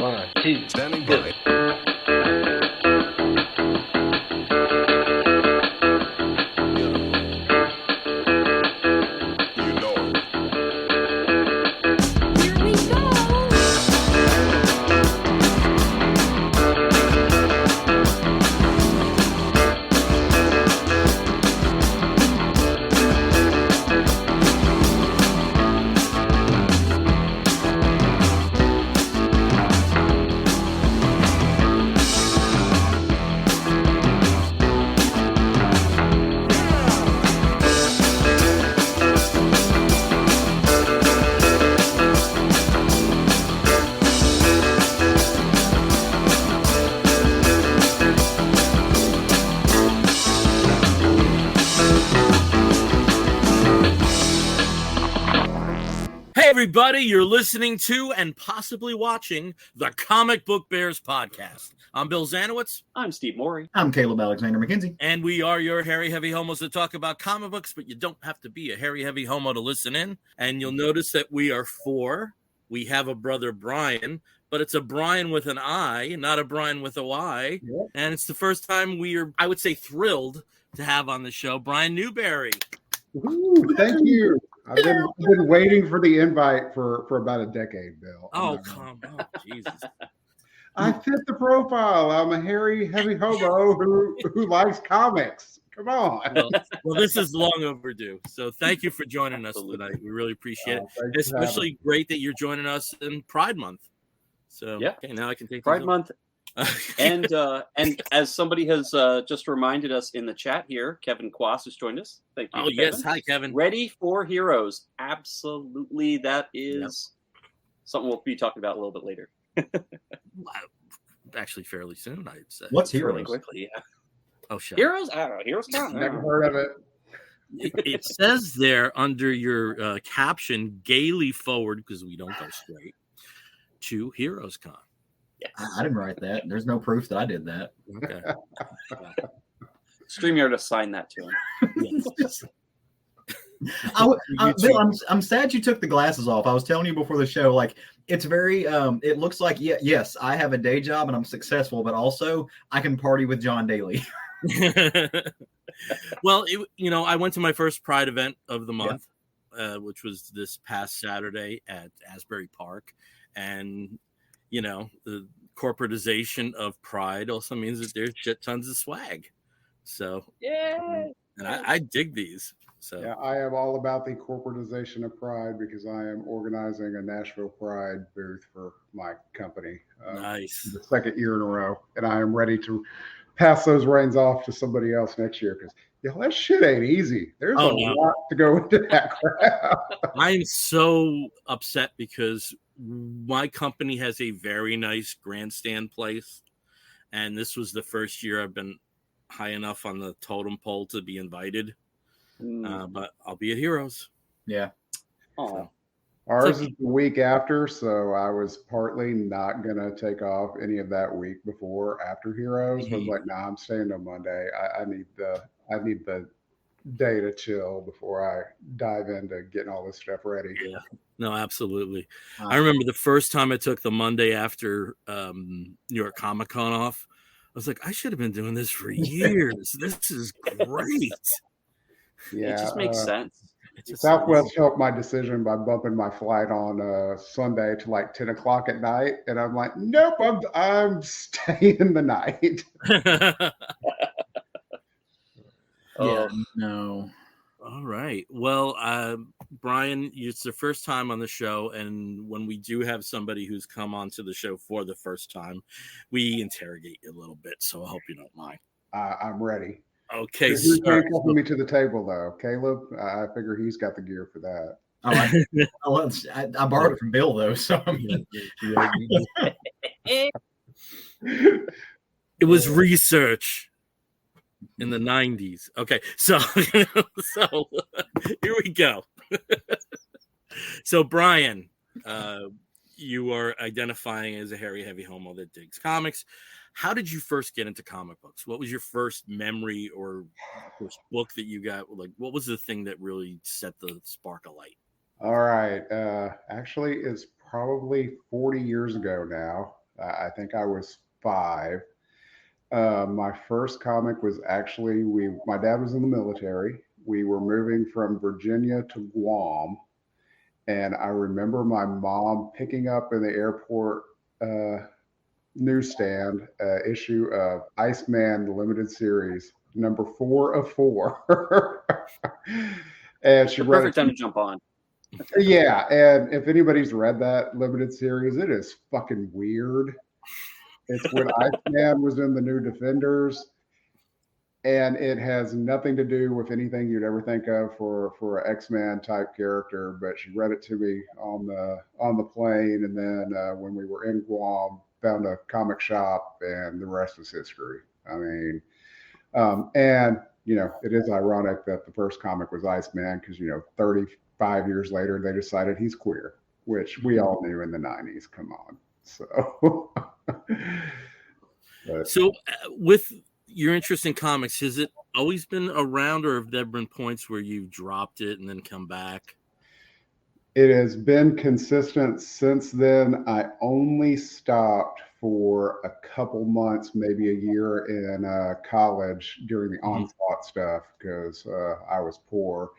1, 2, Standing go. by. Everybody, you're listening to and possibly watching the Comic Book Bears podcast. I'm Bill Zanowitz. I'm Steve Morey. I'm Caleb Alexander McKenzie. And we are your hairy heavy homos that talk about comic books, but you don't have to be a hairy heavy homo to listen in. And you'll notice that we are four. We have a brother, Brian, but it's a Brian with an I, not a Brian with a Y. Yep. And it's the first time we are, I would say, thrilled to have on the show Brian Newberry. Ooh, thank you. I've been waiting for the invite for about a decade, Bill. Oh, come on, Jesus. I fit the profile. I'm a hairy, heavy hobo who likes comics. Come on. Well, this is long overdue. So thank you for joining us tonight. We really appreciate it. Especially great that you're joining us in Pride Month. So yeah, okay, now I can take Pride Month. And as somebody has just reminded us in the chat here, Kevin Quas has joined us. Thank you. Oh, Kevin. yes. Hi, Kevin. Ready for Heroes. Absolutely. That is something we'll be talking about a little bit later. Actually, fairly soon, I'd say. What's Heroes? Really quickly, yeah. Oh, shit. Heroes? I don't know. Heroes count. Never heard of it. It says there under your caption, gaily forward, because we don't go straight, to Heroes Con. Yes. I didn't write that. There's no proof that I did that. Okay. StreamYard assigned that to him. Yes. Bill, I'm sad you took the glasses off. I was telling you before the show, like it's very. It looks like yes, I have a day job and I'm successful, but also I can party with John Daly. Well, I went to my first Pride event of the month, which was this past Saturday at Asbury Park, and the corporatization of Pride also means that there's shit tons of swag. So yeah, and I dig these. So yeah, I am all about the corporatization of Pride because I am organizing a Nashville Pride booth for my company. Nice. The second year in a row, and I am ready to pass those reins off to somebody else next year because that shit ain't easy. There's a lot to go into that crap. I'm so upset because my company has a very nice grandstand place, and this was the first year I've been high enough on the totem pole to be invited. But I'll be at Heroes. Yeah. Oh. Ours is the week after, so I was partly not gonna take off any of that week before after Heroes. But I was like, nah, I'm staying on Monday. I need the day to chill before I dive into getting all this stuff ready. Yeah. No, absolutely. I remember the first time I took the Monday after New York Comic Con off. I was like, I should have been doing this for years. This is great. Yeah, it just makes sense. Southwest helped my decision by bumping my flight on Sunday to like 10 o'clock at night, and I'm like, nope, I'm staying the night. No. All right. Well, Brian, it's the first time on the show, and when we do have somebody who's come onto the show for the first time, we interrogate you a little bit. So I hope you don't mind. I'm ready. Okay. Who's taking me to the table, though? Caleb? I figure he's got the gear for that. I borrowed it from Bill, though. So it was research in the 90s. Okay, so here we go. So Brian, you are identifying as a hairy heavy homo that digs comics. How did you first get into comic books? What was your first memory or first book that you got? Like, what was the thing that really set the spark of light? All right. Actually, it's probably 40 years ago now. I think I was 5. My first comic was actually my dad was in the military. We were moving from Virginia to Guam, and I remember my mom picking up in the airport newsstand issue of Iceman, the limited series, number 4 of 4. And she The read perfect time to jump on. Yeah, and if anybody's read that limited series, it is fucking weird. It's when Iceman was in the New Defenders, and it has nothing to do with anything you'd ever think of for an X-Man type character. But she read it to me on the plane, and then when we were in Guam, found a comic shop, and the rest is history. I mean, and it is ironic that the first comic was Iceman because 35 years later they decided he's queer, which we all knew in the 90s. Come on, so. So, with your interest in comics, has it always been around, or have there been points where you dropped it and then come back? It has been consistent since then. I only stopped for a couple months, maybe a year in college during the Onslaught stuff because I was poor.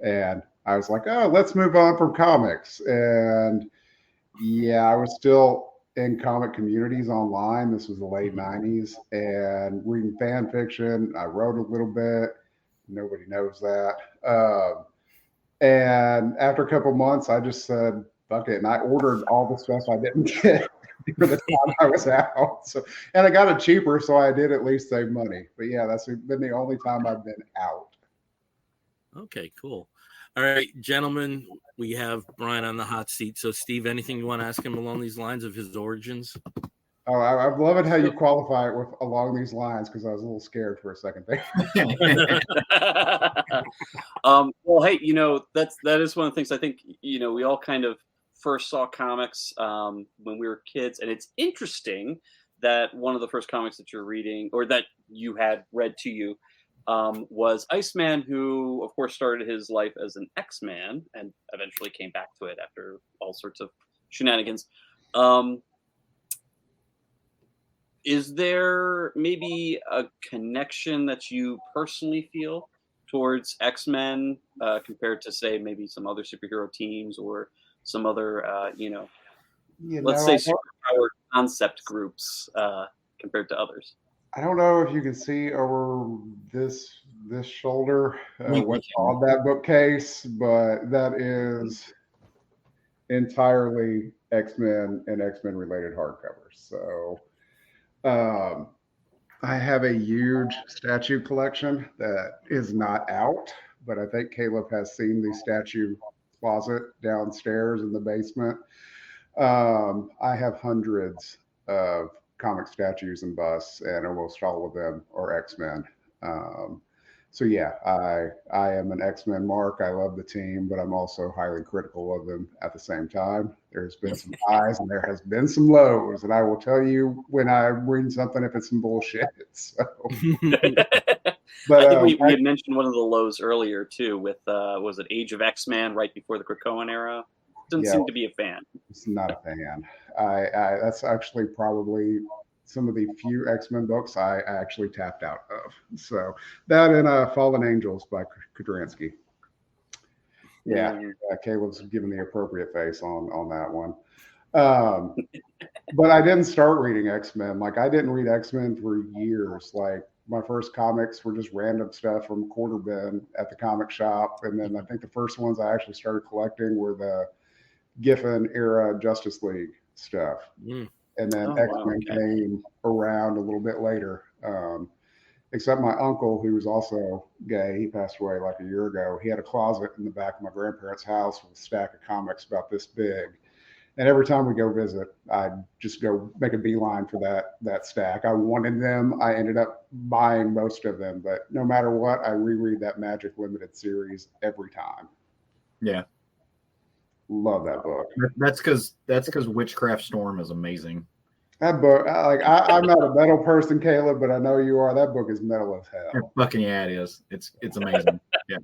And I was like, oh, let's move on from comics. And yeah, I was still in comic communities online. This was the late 90s and reading fan fiction. I wrote a little bit. Nobody knows that. And after a couple months, I just said, fuck it. And I ordered all the stuff I didn't get for the time I was out. So, and I got it cheaper, so I did at least save money. But yeah, that's been the only time I've been out. Okay, cool. All right, gentlemen, we have Brian on the hot seat. So, Steve, anything you want to ask him along these lines of his origins? Oh, I love it how you qualify it with along these lines because I was a little scared for a second there. Well, hey, that is one of the things I think we all kind of first saw comics when we were kids, and it's interesting that one of the first comics that you're reading or that you had read to you was Iceman, who of course started his life as an X-Man and eventually came back to it after all sorts of shenanigans. Is there maybe a connection that you personally feel towards X-Men compared to, say, maybe some other superhero teams or some other, let's say superpowered concept groups compared to others? I don't know if you can see over this shoulder what's on that bookcase, but that is entirely X-Men and X-Men related hardcovers. So I have a huge statue collection that is not out, but I think Caleb has seen the statue closet downstairs in the basement. I have hundreds of comic statues and busts, and almost all of them are X-Men. So yeah, I am an X-Men mark. I love the team, but I'm also highly critical of them at the same time. There's been some highs and there has been some lows, and I will tell you when I read something if it's some bullshit. So. But I think we had mentioned one of the lows earlier too with was it Age of X-Man right before the Krakoan era? Doesn't seem to be a fan. It's not a fan. I that's actually probably some of the few X-Men books I actually tapped out of. So that and Fallen Angels by Kudransky. Yeah, Caleb's given the appropriate face on that one. But I didn't start reading X-Men. Like I didn't read X-Men for years. Like my first comics were just random stuff from quarter bin at the comic shop. And then I think the first ones I actually started collecting were the Giffen era Justice League stuff. And then X-Men came around a little bit later. Except my uncle, who was also gay, he passed away like a year ago. He had a closet in the back of my grandparents' house with a stack of comics about this big. And every time we go visit, I'd just go make a beeline for that stack. I wanted them. I ended up buying most of them. But no matter what, I reread that Magic Limited series every time. Yeah. Love that book. That's because Witchcraft Storm is amazing. That book, I'm not a metal person, Caleb, but I know you are. That book is metal as hell. Fucking yeah, it is. It's amazing. Yeah.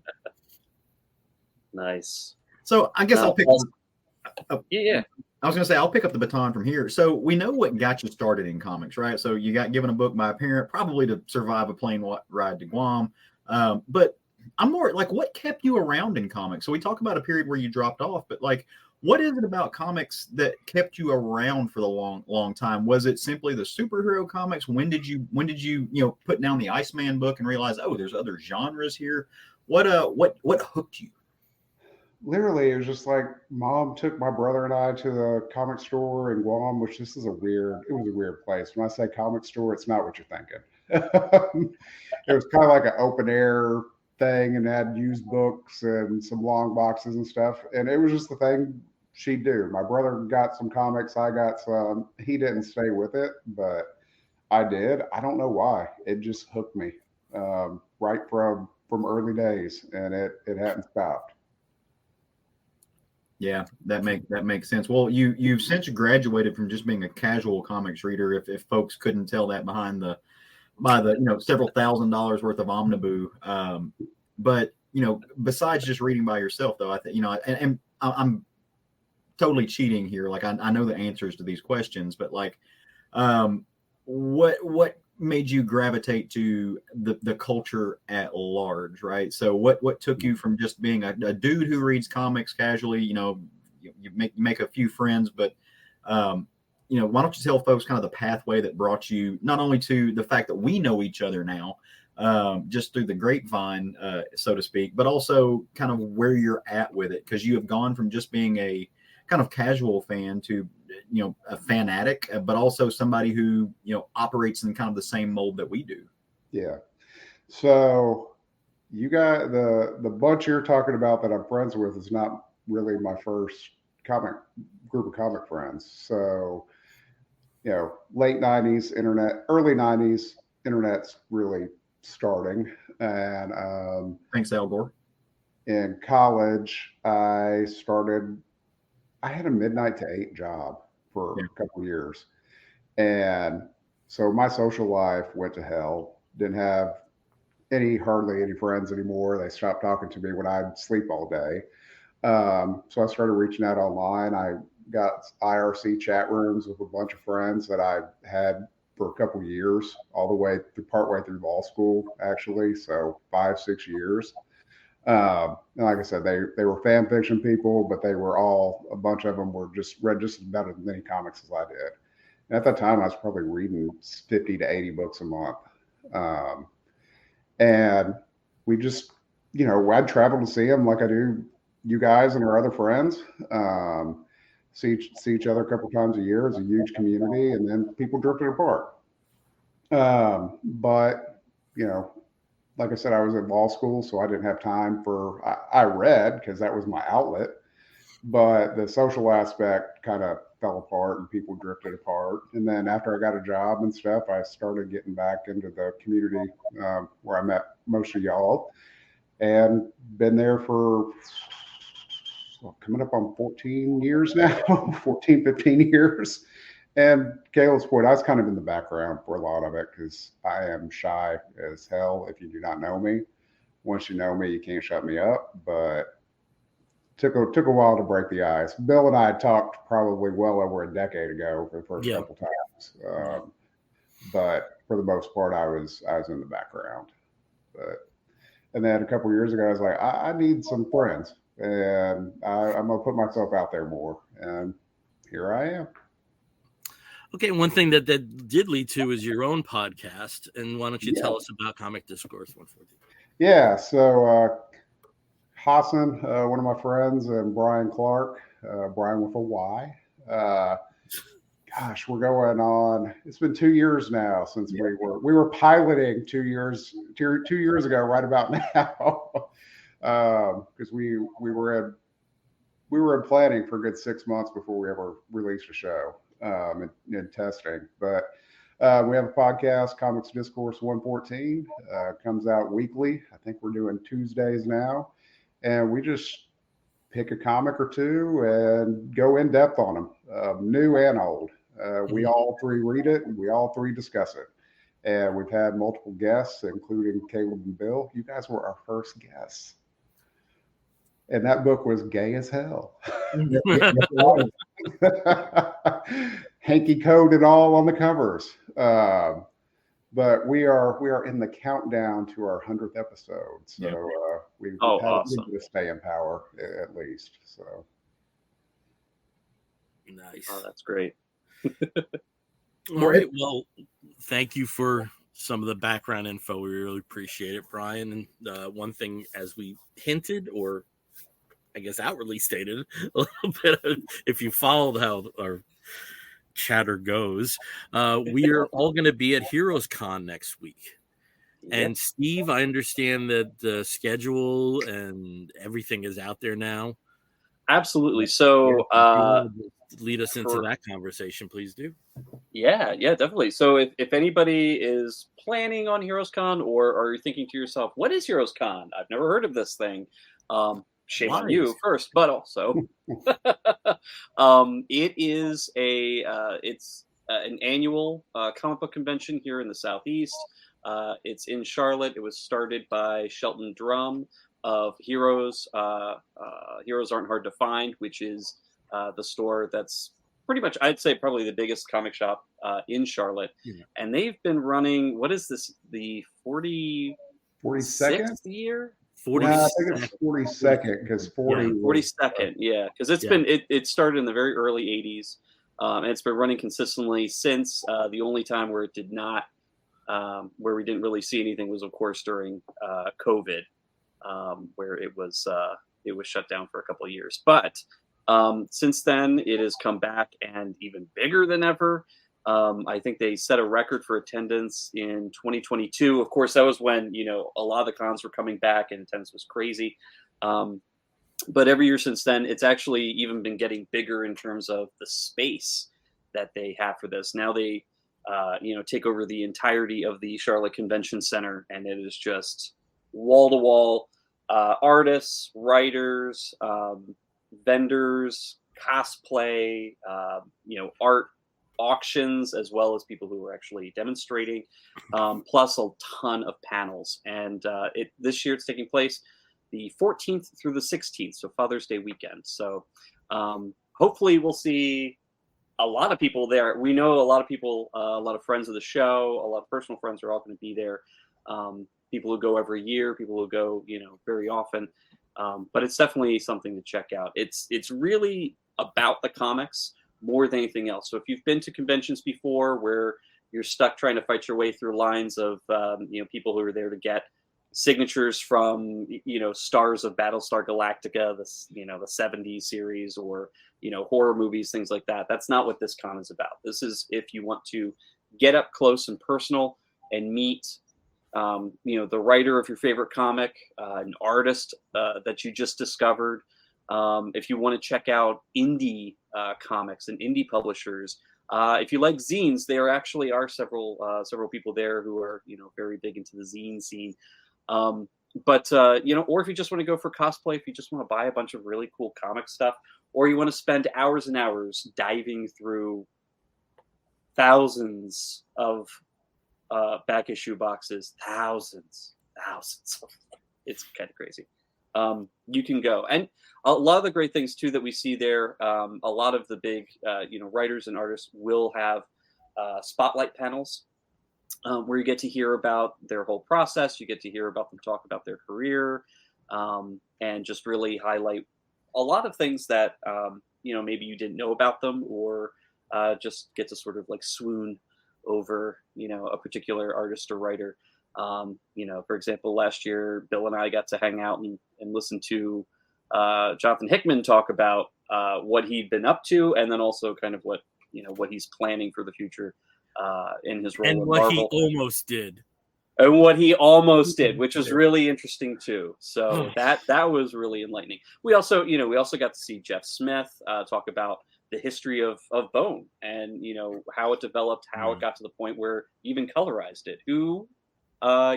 Nice. So I guess I'll pick. Yeah. I was going to say, I'll pick up the baton from here. So we know what got you started in comics, right? So you got given a book by a parent, probably to survive a plane ride to Guam. But I'm more like, what kept you around in comics? So we talk about a period where you dropped off, but like, what is it about comics that kept you around for the long time? Was it simply the superhero comics? When did you put down the Iceman book and realize, oh, there's other genres here? What hooked you? Literally, it was just like mom took my brother and I to the comic store in Guam, which it was a weird place. When I say comic store, it's not what you're thinking. It was kind of like an open air thing and had used books and some long boxes and stuff. And it was just the thing she'd do. My brother got some comics, I got some. He didn't stay with it, but I did. I don't know why. It just hooked me right from early days, and it hadn't stopped. Yeah, that makes sense. Well, you've since graduated from just being a casual comics reader. If folks couldn't tell that by the several $1,000s worth of omniboo. But besides just reading by yourself, though, I think and I'm totally cheating here. Like I know the answers to these questions, but like, what made you gravitate to the culture at large, right? So what took you from just being a dude who reads comics casually, you make a few friends, but why don't you tell folks kind of the pathway that brought you not only to the fact that we know each other now, just through the grapevine, so to speak, but also kind of where you're at with it, because you have gone from just being a kind of casual fan to a fanatic, but also somebody who operates in kind of the same mold that we do. Yeah. So you got the bunch you're talking about that I'm friends with is not really my first group of comic friends. So late 90s internet, early 90s internet's really starting, and thanks, Al Gore. In college I had a midnight to 8 job for a couple of years. And so my social life went to hell. Didn't have hardly any friends anymore. They stopped talking to me when I'd sleep all day. So I started reaching out online. I got IRC chat rooms with a bunch of friends that I had for a couple of years, all the way through, partway through law school, actually. So 5-6 years. And like I said, they were fan fiction people, but a bunch of them were read just about as many comics as I did. And at that time, I was probably reading 50 to 80 books a month. And we just, I'd travel to see them like I do you guys and our other friends. See each other a couple times a year. It's a huge community, and then people drifted apart. But like I said, I was in law school, so I didn't have time I read because that was my outlet, but the social aspect kind of fell apart and people drifted apart. And then after I got a job and stuff, I started getting back into the community where I met most of y'all, and been there for coming up on 14 years now, 14, 15 years. And Caleb's point, I was kind of in the background for a lot of it because I am shy as hell if you do not know me. Once you know me, you can't shut me up. But took a while to break the ice. Bill and I had talked probably well over a decade ago for the first couple times. But for the most part, I was in the background. And then a couple of years ago, I was like, I need some friends, and I'm gonna put myself out there more. And here I am. Okay, one thing that did lead to is your own podcast, and why don't you tell us about Comic Discourse 114? Yeah, so Hassan, one of my friends, and Brian Clark, Brian with a Y. Gosh, we're going on. It's been 2 years now since we were piloting 2 years ago, right about now, because we were in planning for a good 6 months before we ever released a show. In testing, but we have a podcast, Comics Discourse 114, comes out weekly. I think we're doing Tuesdays now, and we just pick a comic or two and go in depth on them, new and old. We all three read it, and we all three discuss it. And we've had multiple guests, including Caleb and Bill. You guys were our first guests. And that book was gay as hell. Hanky code and all on the covers. But we are in the countdown to our 100th episode. So we've had awesome. a bit of stay in power at least. So Nice. Oh, that's great. All right. Well, thank you for some of the background info. We really appreciate it, Brian. And one thing, as we hinted, or I guess outwardly stated a little bit, if you followed how our chatter goes, we are all going to be at Heroes Con next week. And Steve, I understand that the schedule and everything is out there now. Absolutely. So lead us into that conversation, please do. Yeah, definitely. So if anybody is planning on Heroes Con, or are you thinking to yourself, what is Heroes Con? I've never heard of this thing. Shame on you first, but also it is it's an annual comic book convention here in the Southeast. It's in Charlotte. It was started by Shelton Drum of Heroes. Heroes Aren't Hard to Find, which is the store that's pretty much, I'd say, probably the biggest comic shop in Charlotte. Yeah. And they've been running, what is this, the 42nd year? 40. I think it's 42nd because 40. 42nd, yeah, because it's been it started in the very early 80s, and it's been running consistently since. The only time where it did not, where we didn't really see anything, was of course during COVID, where it was shut down for a couple of years. But since then, it has come back and even bigger than ever. I think they set a record for attendance in 2022. Of course, that was when, a lot of the cons were coming back and attendance was crazy. But every year since then, it's actually even been getting bigger in terms of the space that they have for this. Now they, take over the entirety of the Charlotte Convention Center, and it is just wall to wall artists, writers, vendors, cosplay, art auctions, as well as people who are actually demonstrating, plus a ton of panels. And this year it's taking place the 14th through the 16th, so Father's Day weekend. So hopefully we'll see a lot of people there. We know a lot of people, a lot of friends of the show, a lot of personal friends are all going to be there. People who go every year, people who go, very often. But it's definitely something to check out. It's really about the comics more than anything else. So if you've been to conventions before where you're stuck trying to fight your way through lines of, people who are there to get signatures from, stars of Battlestar Galactica, the 70s series, or, horror movies, things like that. That's not what this con is about. This is if you want to get up close and personal and meet, the writer of your favorite comic, an artist that you just discovered. If you want to check out indie comics and indie publishers, if you like zines, there actually are several people there who are very big into the zine scene. But or if you just want to go for cosplay, if you just want to buy a bunch of really cool comic stuff, or you want to spend hours and hours diving through thousands of back issue boxes, thousands. It's kind of crazy. You can go. And a lot of the great things too that we see there, a lot of the big writers and artists will have spotlight panels where you get to hear about their whole process. You get to hear about them talk about their career, and just really highlight a lot of things that maybe you didn't know about them, or just get to sort of like swoon over a particular artist or writer. For example, last year Bill and I got to hang out and listen to Jonathan Hickman talk about what he'd been up to, and then also kind of what he's planning for the future in his role in Marvel. And what he almost did. And what he almost did, which was really interesting too. So that was really enlightening. We also got to see Jeff Smith talk about the history of Bone, and how it developed, how it got to the point where he even colorized it, who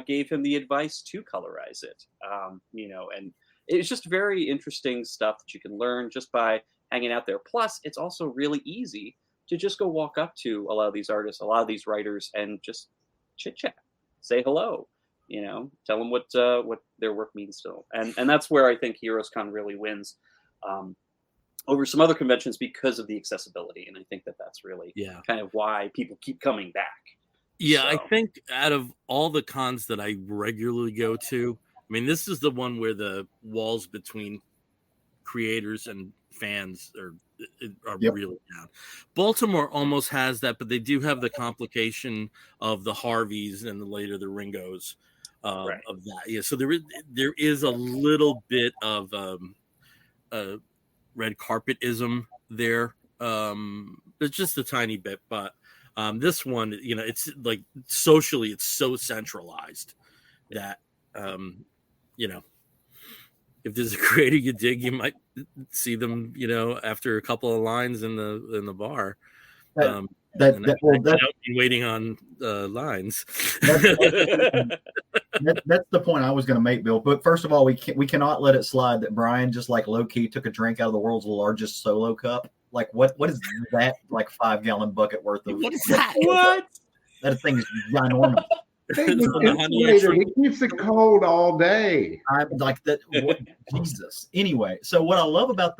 gave him the advice to colorize it, and it's just very interesting stuff that you can learn just by hanging out there. Plus, it's also really easy to just go walk up to a lot of these artists, a lot of these writers, and just chit chat, say hello. tell them what their work means to them. And that's where I think HeroesCon really wins over some other conventions because of the accessibility. And I think that's really kind of why people keep coming back. Yeah, so. I think out of all the cons that I regularly go to, I mean, this is the one where the walls between creators and fans are really down. Baltimore almost has that, but they do have the complication of the Harveys and later the Ringos of that. Yeah, so there is a little bit of red carpetism there. It's just a tiny bit, but this one, it's like socially, it's so centralized that if there's a creator you dig, you might see them, after a couple of lines in the bar. That's waiting on lines. That's the point I was going to make, Bill. But first of all, we cannot let it slide that Brian just like low key took a drink out of the world's largest solo cup. Like what is that? Like 5-gallon bucket worth of what is that? What? That thing is ginormous. It keeps it cold all day. I'm like that. Jesus. Anyway, so what I love about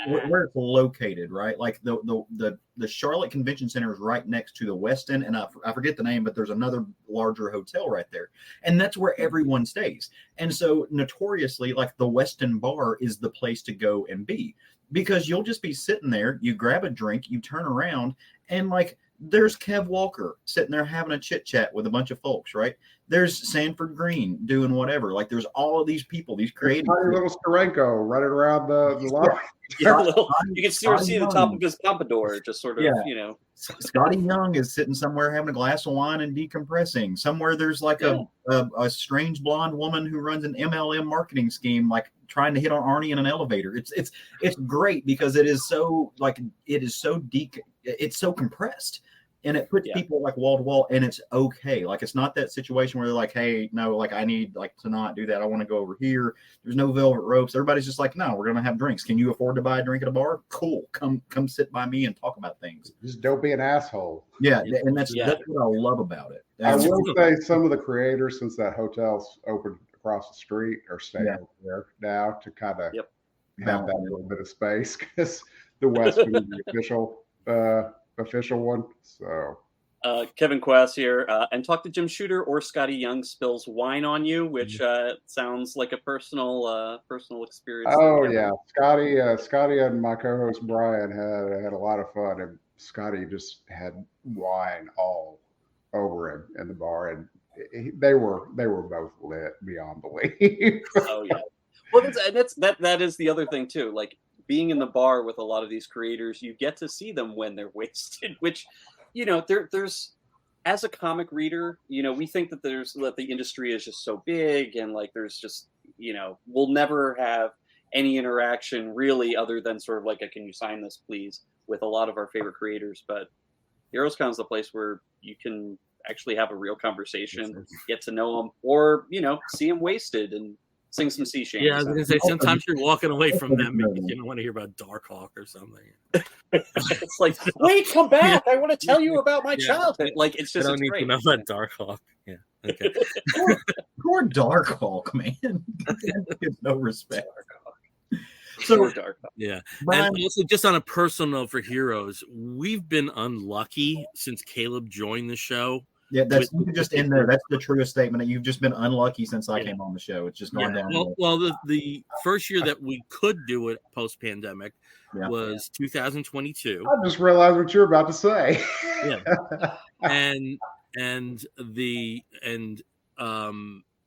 where it's located, right? Like the Charlotte Convention Center is right next to the Westin, and I forget the name, but there's another larger hotel right there, and that's where everyone stays. And so notoriously, like the Westin bar is the place to go and be, because you'll just be sitting there, you grab a drink, you turn around, and like there's Kev Walker sitting there having a chit chat with a bunch of folks, right? There's Sanford Green doing whatever. Like there's all of these people, these creative little Steranko running around the line. You can see the top of his pompadour, just sort of, Scotty Young is sitting somewhere having a glass of wine and decompressing. Somewhere there's like a strange blonde woman who runs an MLM marketing scheme, like trying to hit on Arnie in an elevator. It's great because it is so it's so compressed, and it puts people like wall to wall, and it's okay. Like it's not that situation where they're like, hey, no, like I need like to not do that. I want to go over here. There's no velvet ropes. Everybody's just like, no, we're gonna have drinks. Can you afford to buy a drink at a bar? Cool. Come sit by me and talk about things. Just don't be an asshole. Yeah, and that's what I love about it. I will say some of the creators, since that hotel's opened across the street, are staying over there now to kind of have that little bit of space, because the West is the official one. So Kevin Quass here, and talk to Jim Shooter or Scotty Young spills wine on you, which sounds like a personal experience. Oh yeah, Scotty and my co-host Brian had a lot of fun, and Scotty just had wine all over him in the bar, and they were both lit beyond belief. Oh yeah, well that is the other thing too, like being in the bar with a lot of these creators, you get to see them when they're wasted, which, there's, as a comic reader, we think that the industry is just so big, and like, there's just, we'll never have any interaction really other than sort of like can you sign this please with a lot of our favorite creators. But HeroesCon is the place where you can actually have a real conversation, get to know them, or, see them wasted and sing some sea shanties. Yeah, I was going to say, sometimes you're walking away from them because you don't want to hear about Darkhawk or something. It's like, wait, come back. I want to tell you about my childhood. Like, it's just, I don't need great. to know about Darkhawk. Yeah, okay. Poor Darkhawk, man. No respect. So dark. Yeah. And also, just on a personal note for Heroes, we've been unlucky since Caleb joined the show. Yeah, that's just in there. That's the truest statement. You've just been unlucky since I came on the show. It's just gone down. Well, the first year that we could do it post pandemic was 2022. I just realized what you're about to say. Yeah, and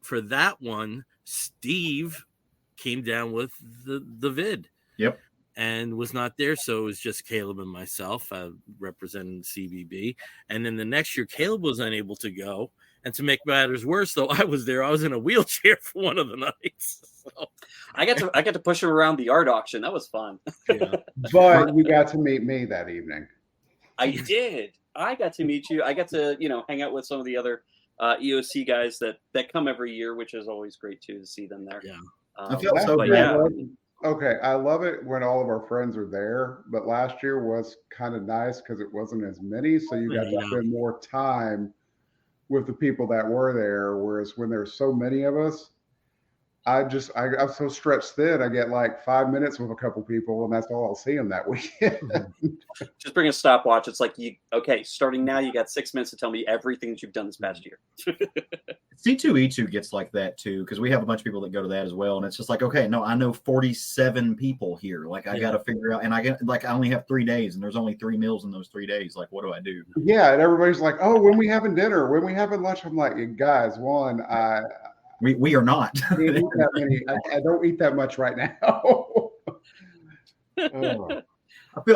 for that one, Steve came down with the vid. Yep. And was not there, so it was just Caleb and myself representing CBB. And then the next year, Caleb was unable to go. And to make matters worse, though, I was there. I was in a wheelchair for one of the nights. So. I got to push him around the art auction. That was fun. Yeah. But you got to meet me that evening. I did. I got to meet you. I got to hang out with some of the other EOC guys that come every year, which is always great too to see them there. Yeah, I feel so bad. Okay, I love it when all of our friends are there, but last year was kind of nice because it wasn't as many, so you got to spend more time with the people that were there. Whereas when there's so many of us, I'm so stretched thin. I get like 5 minutes with a couple people, and that's all I'll see them that weekend. Just bring a stopwatch. It's like, starting now, you got 6 minutes to tell me everything that you've done this past year. C2E2 gets like that too, because we have a bunch of people that go to that as well, and it's just like, okay, no, I know 47 people here. Like I got to figure out, and I only have 3 days, and there's only 3 meals in those 3 days. Like, what do I do? Yeah, and everybody's like, oh, when we having dinner, when we having lunch. I'm like, guys, we are not. I don't eat that much right now.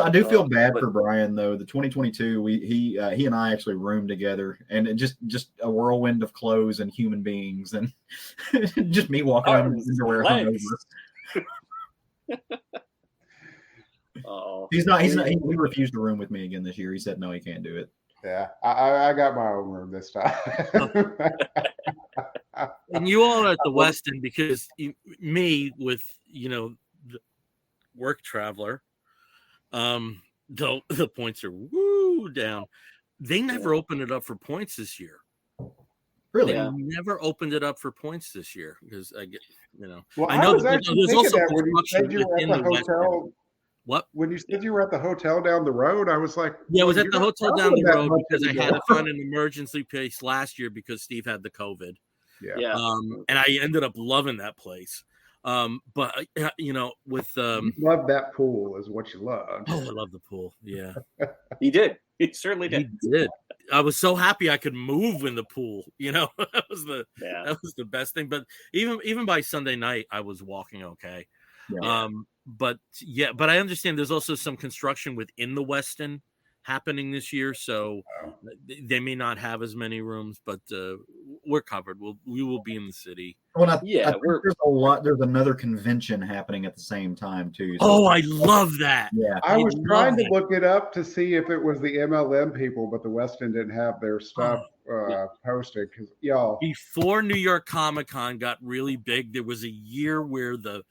I do feel bad for Brian though. The 2022, he and I actually roomed together, and it just a whirlwind of clothes and human beings, and just me walking around in underwear hungover. He refused to room with me again this year. He said no, he can't do it. Yeah, I got my own room this time. And you all are at the Westin because me with the work traveler, the points are down. They never opened it up for points this year. Really? They never opened it up for points this year because I get Well, I know there's also that when you said you were at the hotel. What? When you said you were at the hotel down the road, I was like, yeah, I was at the hotel down the road because I had to find an emergency place last year because Steve had the COVID. Yeah. And I ended up loving that place. But with you love that pool is what you love. Oh, I love the pool. Yeah. He did. He certainly did. He did. I was so happy I could move in the pool. That was the best thing. But even by Sunday night, I was walking okay. Yeah. But I understand there's also some construction within the Westin happening this year, so they may not have as many rooms, but we're covered. We will be in the city. Well, I think there's a lot. There's another convention happening at the same time too. So. I love that. Yeah, I was trying to look it up to see if it was the MLM people, but the Westin didn't have their stuff posted because before New York Comic Con got really big, there was a year where the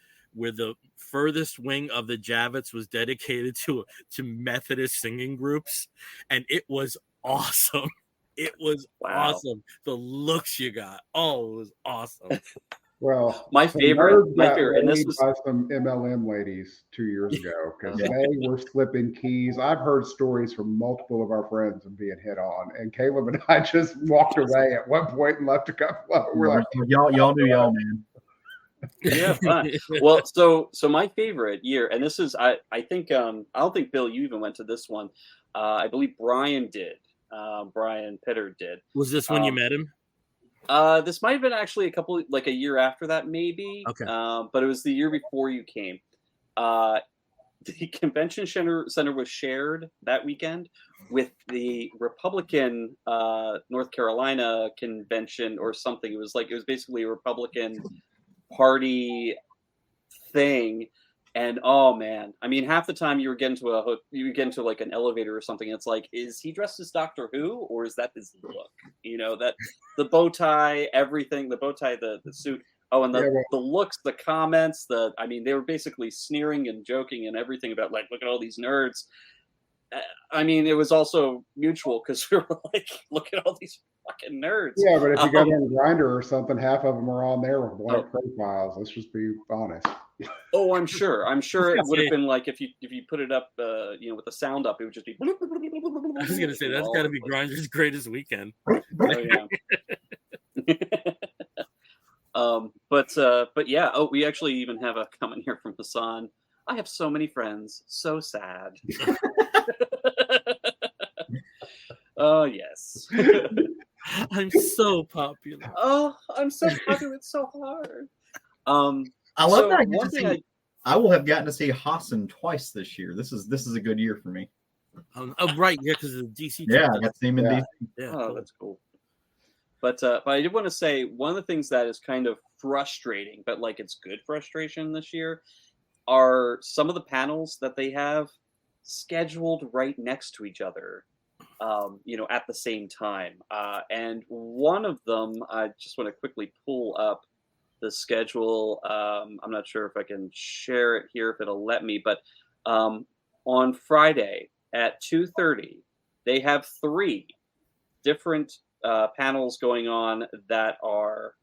furthest wing of the Javits was dedicated to Methodist singing groups, and it was awesome. It was awesome. The looks you got. Oh, it was awesome. Well, my favorite, and this was by some MLM ladies 2 years ago because they were slipping keys. I've heard stories from multiple of our friends of being hit on, and Caleb and I just walked away at one point and left a couple. We're like, y'all do y'all, man. Yeah, fun. Well, so my favorite year, and this is I think I don't think Bill, you even went to this one. I believe Brian did. Brian Pitter did. Was this when you met him? This might have been actually a year after that, maybe. Okay. But it was the year before you came. The convention center was shared that weekend with the Republican North Carolina convention or something. It was basically a Republican party thing, and oh man, I mean, half the time you would get into like an elevator or something, it's like, is he dressed as Doctor Who or is that his look? That the bow tie, everything, the bow tie, the suit, and the looks, the comments, they were basically sneering and joking and everything about like, look at all these nerds. I mean, it was also mutual because we were like, look at all these fucking nerds. Yeah, but if you go on Grindr or something, half of them are on there with blank profiles. Let's just be honest. Oh, I'm sure it would have been like if you put it up, with the sound up, it would just be. I was gonna say that's got to be Grindr's greatest weekend. Oh, yeah. But yeah. Oh, we actually even have a comment here from Hassan. I have so many friends. So sad. Oh, yes. I'm so popular. Oh, I'm so popular. It's so hard. I love that. I will have gotten to see Hassan twice this year. This is a good year for me. Right, yeah, because of the DC. Yeah, I got to see him in DC. Yeah, oh, that's cool. But I did want to say one of the things that is kind of frustrating, but like it's good frustration this year, are some of the panels that they have scheduled right next to each other, at the same time. And one of them, I just want to quickly pull up the schedule. I'm not sure if I can share it here, if it'll let me, but on Friday at 2:30, they have 3 different panels going on that are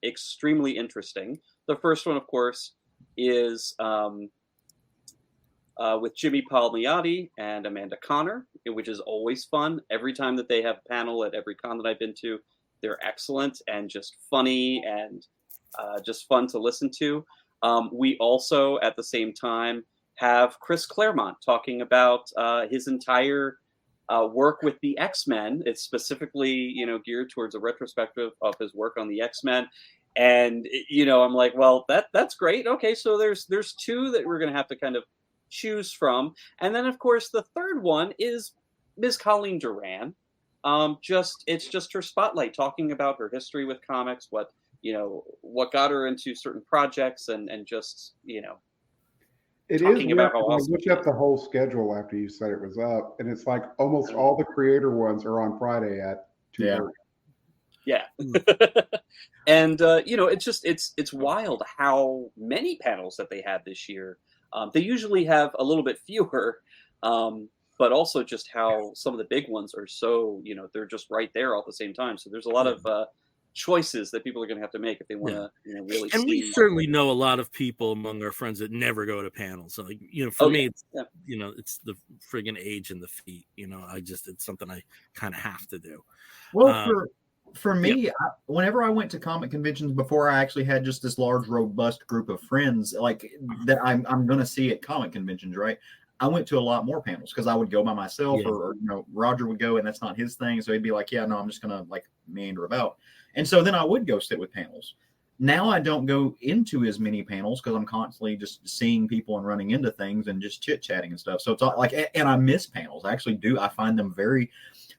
extremely interesting. The first one, of course, is with Jimmy Palmiotti and Amanda Connor, which is always fun. Every time that they have a panel at every con that I've been to, they're excellent and just funny and just fun to listen to. We also, at the same time, have Chris Claremont talking about his entire work with the X-Men. It's specifically, geared towards a retrospective of his work on the X-Men. And, I'm like, well, that's great. Okay, so there's two that we're going to have to kind of choose from. And then, of course, the third one is Ms. Colleen Duran. It's just her spotlight, talking about her history with comics, what got her into certain projects, and just, it talking is about weird. how awesome I looked up the whole schedule after you said it was up, and it's like almost all the creator ones are on Friday at 2:30. Yeah. And it's wild how many panels that they had this year. They usually have a little bit fewer, but also just how some of the big ones are so, they're just right there all at the same time. So there's a lot of choices that people are going to have to make if they want to really and see. We certainly know a lot of people among our friends that never go to panels. So, for me, it's, it's the friggin' age and the feet. It's something I kind of have to do. Well, for me, whenever I went to comic conventions before, I actually had just this large, robust group of friends like that I'm going to see at comic conventions, right? I went to a lot more panels because I would go by myself, or Roger would go, and that's not his thing. So he'd be like, "Yeah, no, I'm just going to meander about." And so then I would go sit with panels. Now I don't go into as many panels because I'm constantly just seeing people and running into things and just chit chatting and stuff. So it's all and I miss panels. I actually do. I find them very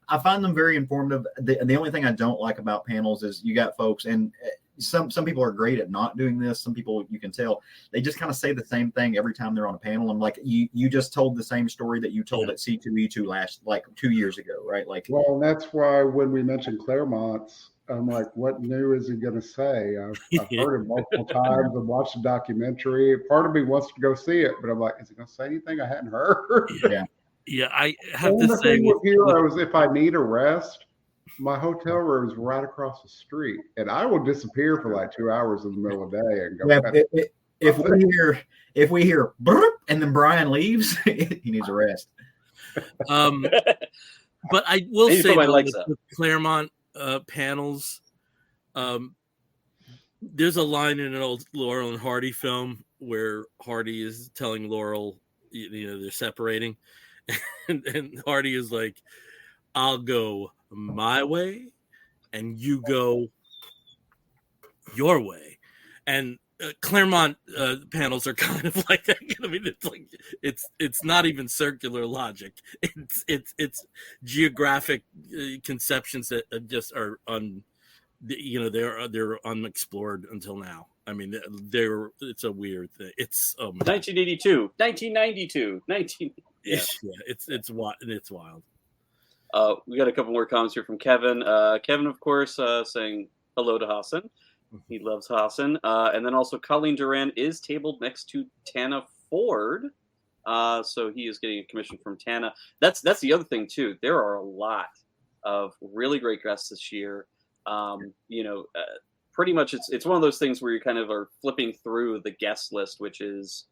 informative. The only thing I don't like about panels is you got folks, and some people are great at not doing this. Some people, you can tell, they just kind of say the same thing every time they're on a panel. I'm like, you just told the same story that you told at C2E2 last 2 years ago, right? Well, that's why when we mentioned Claremont's, I'm like, what new is he going to say? I've heard him multiple times. I've watched the documentary. Part of me wants to go see it, but I'm like, is he going to say anything I hadn't heard? Yeah, I have to say, with Heroes, if I need a rest, my hotel room is right across the street, and I will disappear for 2 hours in the middle of the day and go. If we hear burp and then Brian leaves, he needs a rest. But I will say, the Claremont panels, there's a line in an old Laurel and Hardy film where Hardy is telling Laurel, they're separating, and Hardy is like, "I'll go my way and you go your way." And Claremont panels are kind of like that. I mean, it's not even circular logic. It's geographic conceptions that just are they're unexplored until now. I mean, it's a weird thing. It's 1982, 1992, it's wild. We got a couple more comments here from Kevin. Kevin, of course, saying hello to Hassan. He loves Hassan. And then also Colleen Duran is tabled next to Tana Ford. So he is getting a commission from Tana. That's the other thing, too. There are a lot of really great guests this year. Pretty much it's one of those things where you kind of are flipping through the guest list, which is,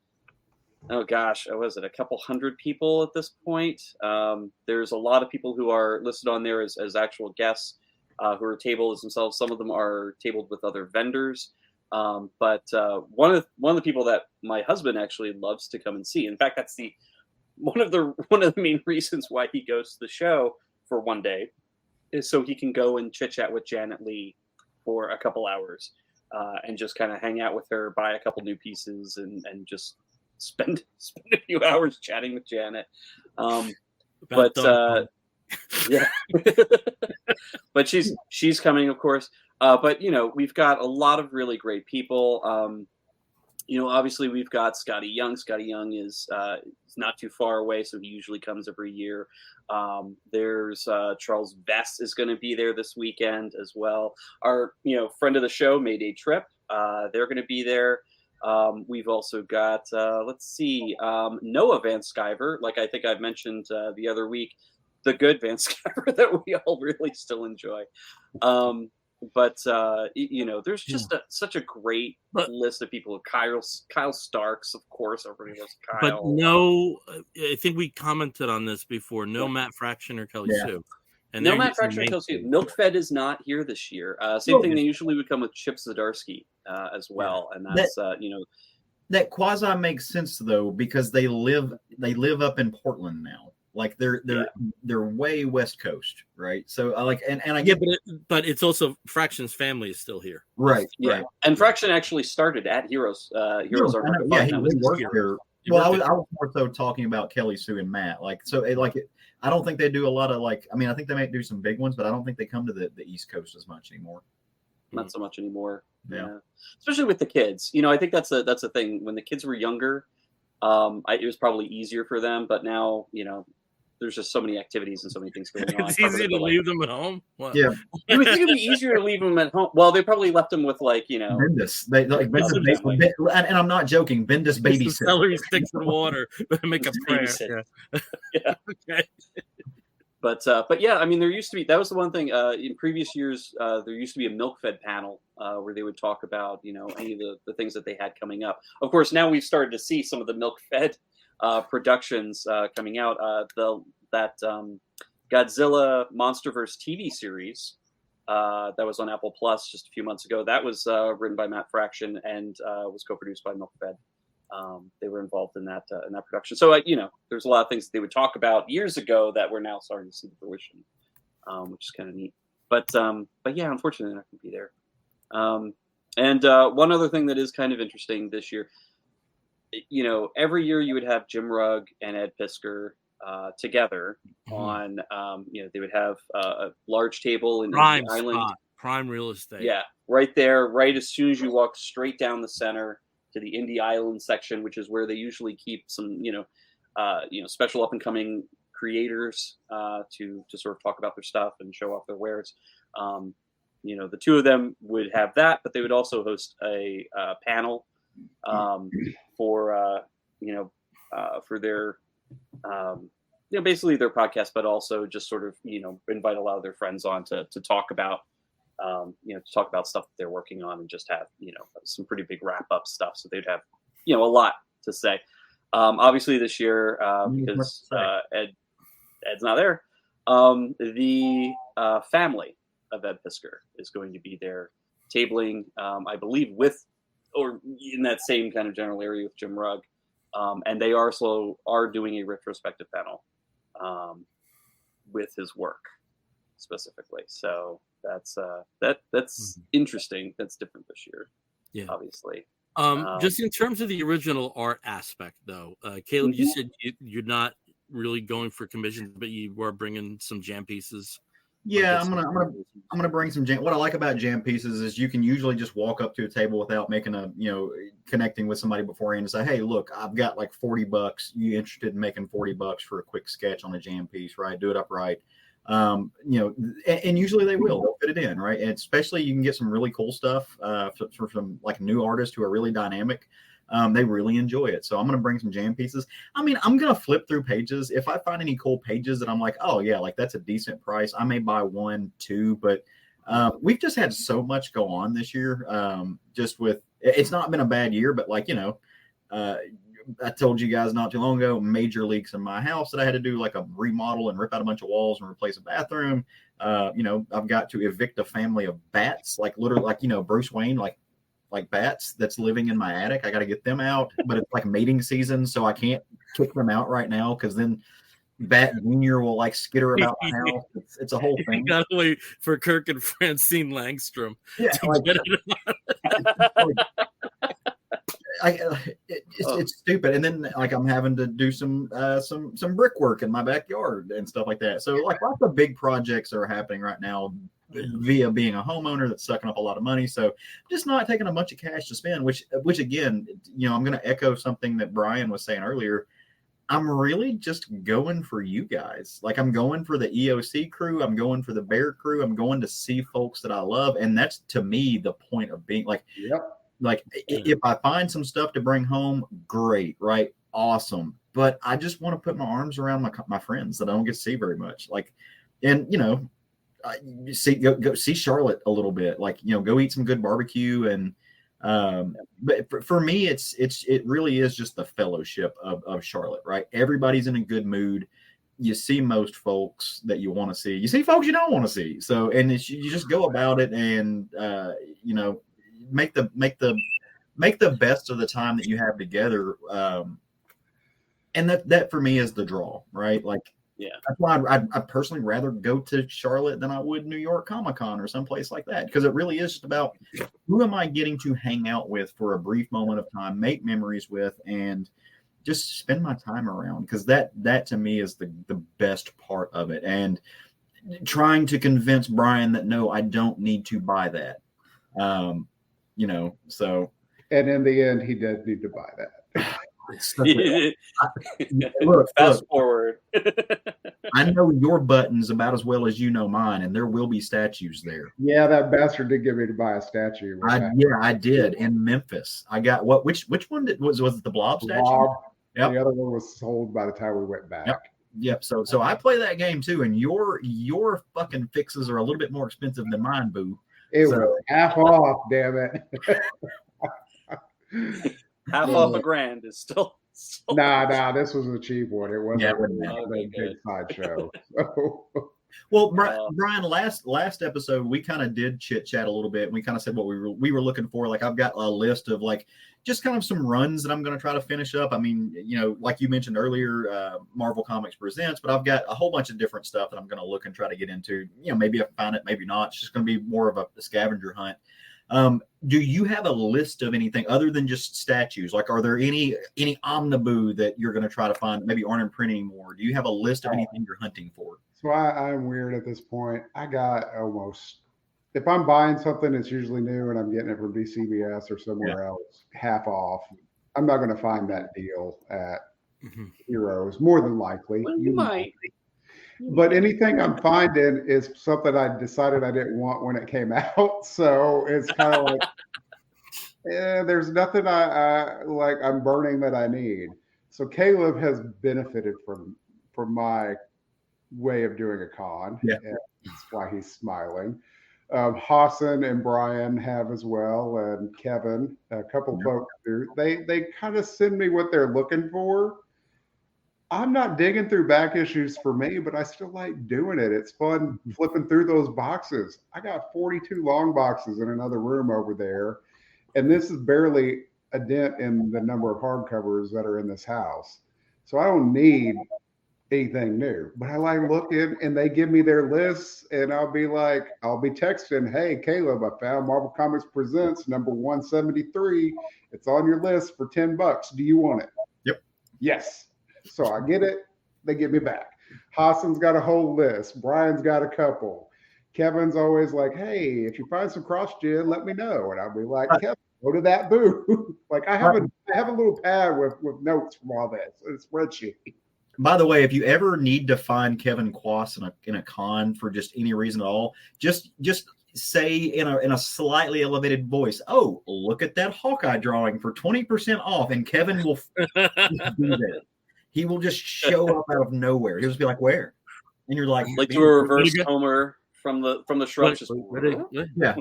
oh gosh, was it a couple hundred people at this point? There's a lot of people who are listed on there as actual guests who are tabled as themselves. Some of them are tabled with other vendors. But one of the people that my husband actually loves to come and see. In fact, that's one of the main reasons why he goes to the show for one day, is so he can go and chit chat with Janet Leigh for a couple hours and just kind of hang out with her, buy a couple new pieces, and just spend a few hours chatting with Janet. Yeah, but she's coming, of course. But we've got a lot of really great people. Obviously we've got Scotty Young. Scotty Young is not too far away, so he usually comes every year. There's Charles Vess is going to be there this weekend as well. Our friend of the show, Mayday Trip, they're going to be there. We've also got Noah Van Sciver, like I think I've mentioned the other week. the good Van Sciver that we all really still enjoy. But you know, there's just such a great list of people. Kyle Starks, of course, everybody loves Kyle. But no, I think we commented on this before. No Matt Fraction or Kelly Sue. And no Matt Fraction or Kelly Sue. Milkfed is not here this year. Same thing. They usually would come with Chip Zdarsky as well, and that's you know. That quasi makes sense though, because they live up in Portland now. Like they're way West Coast, right? So I like and I get, but it's also Fraction's family is still here, right? Yeah, right. And Fraction actually started at Heroes. Heroes are he worked there. Well, I was more so talking about Kelly Sue and Matt. Like so, I don't think they do a lot of like. I mean, I think they might do some big ones, but I don't think they come to the East Coast as much anymore. Not so much anymore. Yeah. Especially with the kids. You know, I think that's a thing. When the kids were younger, it was probably easier for them. But now, you know, there's just so many activities and so many things going on. It's easier to leave them at home. What? Yeah, you would think it'd be easier to leave them at home. Well, they probably left them with like, you know, Bendis. They like Bendis, and I'm not joking. Bendis babysit. Celery sticks in water. Make a prayer. Yeah. Okay. But yeah, I mean, there used to be, that was the one thing in previous years, there used to be a Milkfed panel where they would talk about, you know, any of the things that they had coming up. Of course, now we've started to see some of the Milkfed productions coming out. That Godzilla Monsterverse TV series that was on Apple Plus just a few months ago, that was written by Matt Fraction and was co-produced by Milkfed. They were involved in that production. So you know, there's a lot of things that they would talk about years ago that we're now starting to see the fruition, which is kind of neat. But yeah, unfortunately, they're not going to be there. And one other thing that is kind of interesting this year, you know, every year you would have Jim Rugg and Ed Piskor together on, you know, they would have a large table in the island, prime real estate. Yeah, right there, right as soon as you walk straight down the center to the Indie Island section, which is where they usually keep some, you know, special up and coming creators to sort of talk about their stuff and show off their wares. You know, the two of them would have that, but they would also host a panel for for their you know, basically their podcast, but also just sort of, you know, invite a lot of their friends on to talk about. You know, to talk about stuff that they're working on and just have, you know, some pretty big wrap up stuff. So they'd have, you know, a lot to say. Obviously this year, because Ed's not there, the family of Ed Piskor is going to be there tabling, I believe, with or in that same kind of general area with Jim Rugg. And they are doing a retrospective panel with his work specifically. So that's interesting. That's different this year. Yeah, obviously. Just in terms of the original art aspect, though, Caleb, you said you're not really going for commissions, but you were bringing some jam pieces. Yeah, I'm gonna bring some jam. What I like about jam pieces is you can usually just walk up to a table without making connecting with somebody beforehand and say, "Hey, look, I've got like $40. You interested in making $40 for a quick sketch on a jam piece, right? Do it upright." And usually they'll fit it in, right? And especially you can get some really cool stuff for some like new artists who are really dynamic. They really enjoy it. So I'm going to bring some jam pieces. I mean, I'm going to flip through pages. If I find any cool pages that I'm like, oh yeah, like that's a decent price, I may buy 1, 2, but we've just had so much go on this year. Just with, it's not been a bad year, but like, I told you guys not too long ago, major leaks in my house that I had to do like a remodel and rip out a bunch of walls and replace a bathroom. I've got to evict a family of bats, like literally like, Bruce Wayne, like bats that's living in my attic. I got to get them out, but it's like mating season. So I can't kick them out right now, because then Bat Junior will like skitter about my house. It's a whole thing. You gotta wait for Kirk and Francine Langstrom. Yeah, it's stupid. And then like I'm having to do some brickwork in my backyard and stuff like that. So like lots of big projects are happening right now via being a homeowner that's sucking up a lot of money. So just not taking a bunch of cash to spend, which again, I'm going to echo something that Brian was saying earlier. I'm really just going for you guys. Like I'm going for the EOC crew. I'm going for the Bear crew. I'm going to see folks that I love. And that's to me, the point of being like, yep. Like if I find some stuff to bring home, great, right? Awesome. but I just want to put my arms around my friends that I don't get to see very much. Like, and you know, you see, go see Charlotte a little bit. Like, you know, go eat some good barbecue. And but for me, it really is just the fellowship of Charlotte, right? Everybody's in a good mood. You see most folks that you want to see. You see folks you don't want to see. So, and you just go about it, and you know, make the best of the time that you have together. And that for me is the draw, right? Like, yeah, that's why I'd personally rather go to Charlotte than I would New York Comic Con or someplace like that, because it really is just about who am I getting to hang out with for a brief moment of time, make memories with, and just spend my time around. Because that to me is the best part of it. And trying to convince Brian that no, I don't need to buy that. You know, so. And in the end, he did need to buy that. Look, fast forward. I know your buttons about as well as you know mine, and there will be statues there. Yeah, that bastard did get me to buy a statue. I did in Memphis. I got which one was it the Blob statue? Blob. Yep. The other one was sold by the time we went back. Yep. So I play that game too, and your fucking fixes are a little bit more expensive than mine, boo. It was half off, damn it. Half off $1,000 is still Nah, this was a cheap one. It wasn't a big sideshow. So. Well, Brian, last episode we kind of did chit chat a little bit, and we kind of said what we were looking for. Like, I've got a list of like just kind of some runs that I'm going to try to finish up. I mean, you know, like you mentioned earlier, Marvel Comics Presents, but I've got a whole bunch of different stuff that I'm going to look and try to get into. You know, maybe I can find it, maybe not. It's just going to be more of a scavenger hunt. Do you have a list of anything other than just statues? Like, are there any omniboo that you're going to try to find that maybe aren't in print anymore? Do you have a list of anything you're hunting for? So I'm weird at this point. I got almost, if I'm buying something, it's usually new and I'm getting it from DCBS or somewhere else, half off. I'm not going to find that deal at Heroes, more than likely. Well, you might. But anything I'm finding is something I decided I didn't want when it came out. So it's kind of like, there's nothing I like I'm burning that I need. So Caleb has benefited from my way of doing a con. Yeah. And that's why he's smiling. Hassan and Brian have as well, and Kevin, a couple folks do. They kind of send me what they're looking for. I'm not digging through back issues for me, but I still like doing it. It's fun flipping through those boxes. I got 42 long boxes in another room over there, and this is barely a dent in the number of hardcovers that are in this house. So I don't need anything new, but I like looking, and they give me their lists, and I'll be texting, hey, Caleb, I found Marvel Comics Presents number 173. It's on your list for $10. Do you want it? Yep. Yes. So I get it. They get me back. Hassan's got a whole list. Brian's got a couple. Kevin's always like, hey, if you find some cross-gen, let me know. And I'll be like, Kevin, go to that booth. Like, I have a little pad with notes from all this. It's a spreadsheet. By the way, if you ever need to find Kevin Quass in a con for just any reason at all, just say in a slightly elevated voice, oh, look at that Hawkeye drawing for 20% off, and Kevin will do that. He will just show up out of nowhere. He'll just be like, where? And you're like to a reverse Homer from the shrubs. Yeah.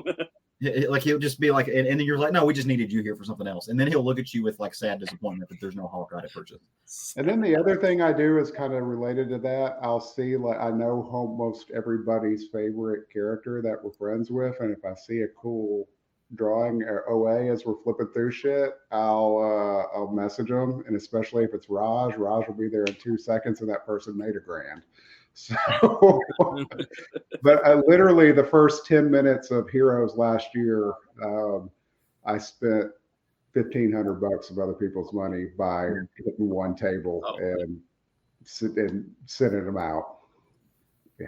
Like he'll just be like, and then you're like, no, we just needed you here for something else. And then he'll look at you with like sad disappointment that there's no Hawkeye to purchase. And then the other thing I do is kind of related to that. I'll see, like, I know almost everybody's favorite character that we're friends with. And if I see a cool drawing or OA as we're flipping through shit, I'll message them. And especially if it's Raj will be there in 2 seconds, and that person made $1,000. So, but literally the first 10 minutes of Heroes last year, I spent $1,500 of other people's money by hitting one table and sending them out. Yeah.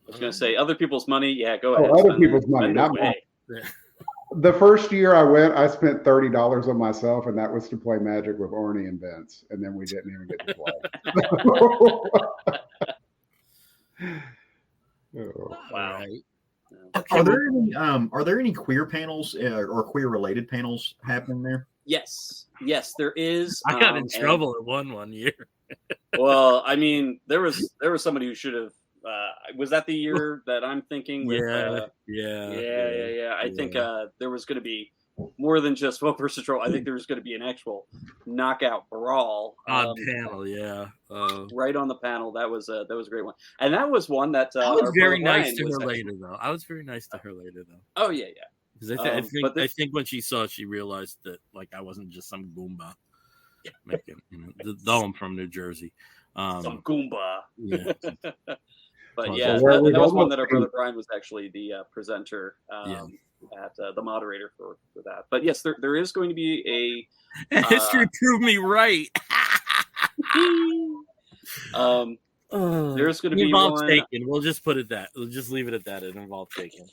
I was going to say other people's money. Yeah, go ahead. Other people's money, not mine. The first year I went, I spent $30 on myself, and that was to play Magic with Arnie and Vince, and then we didn't even get to play. Wow. Are there any queer panels or queer related panels happening there? Yes, there is. I got in trouble at one year. Well, I mean, there was somebody who should have. Was that the year that I'm thinking? With, yeah. I think there was going to be more than just vote versus troll. I think there was going to be an actual knockout brawl on panel. Right on the panel. That was a great one, and that was one that I was very nice to her later, though. Oh yeah. Because I think when she saw it, she realized that like I wasn't just some Goomba. Making, though I'm from New Jersey. Some Goomba. Yeah. But yeah, that was one that our brother Brian was actually the presenter at the moderator for that. But yes, there is going to be a history proved me right. There's going to be involved one. Taken. We'll just put it that. We'll just leave it at that. It involved Taken.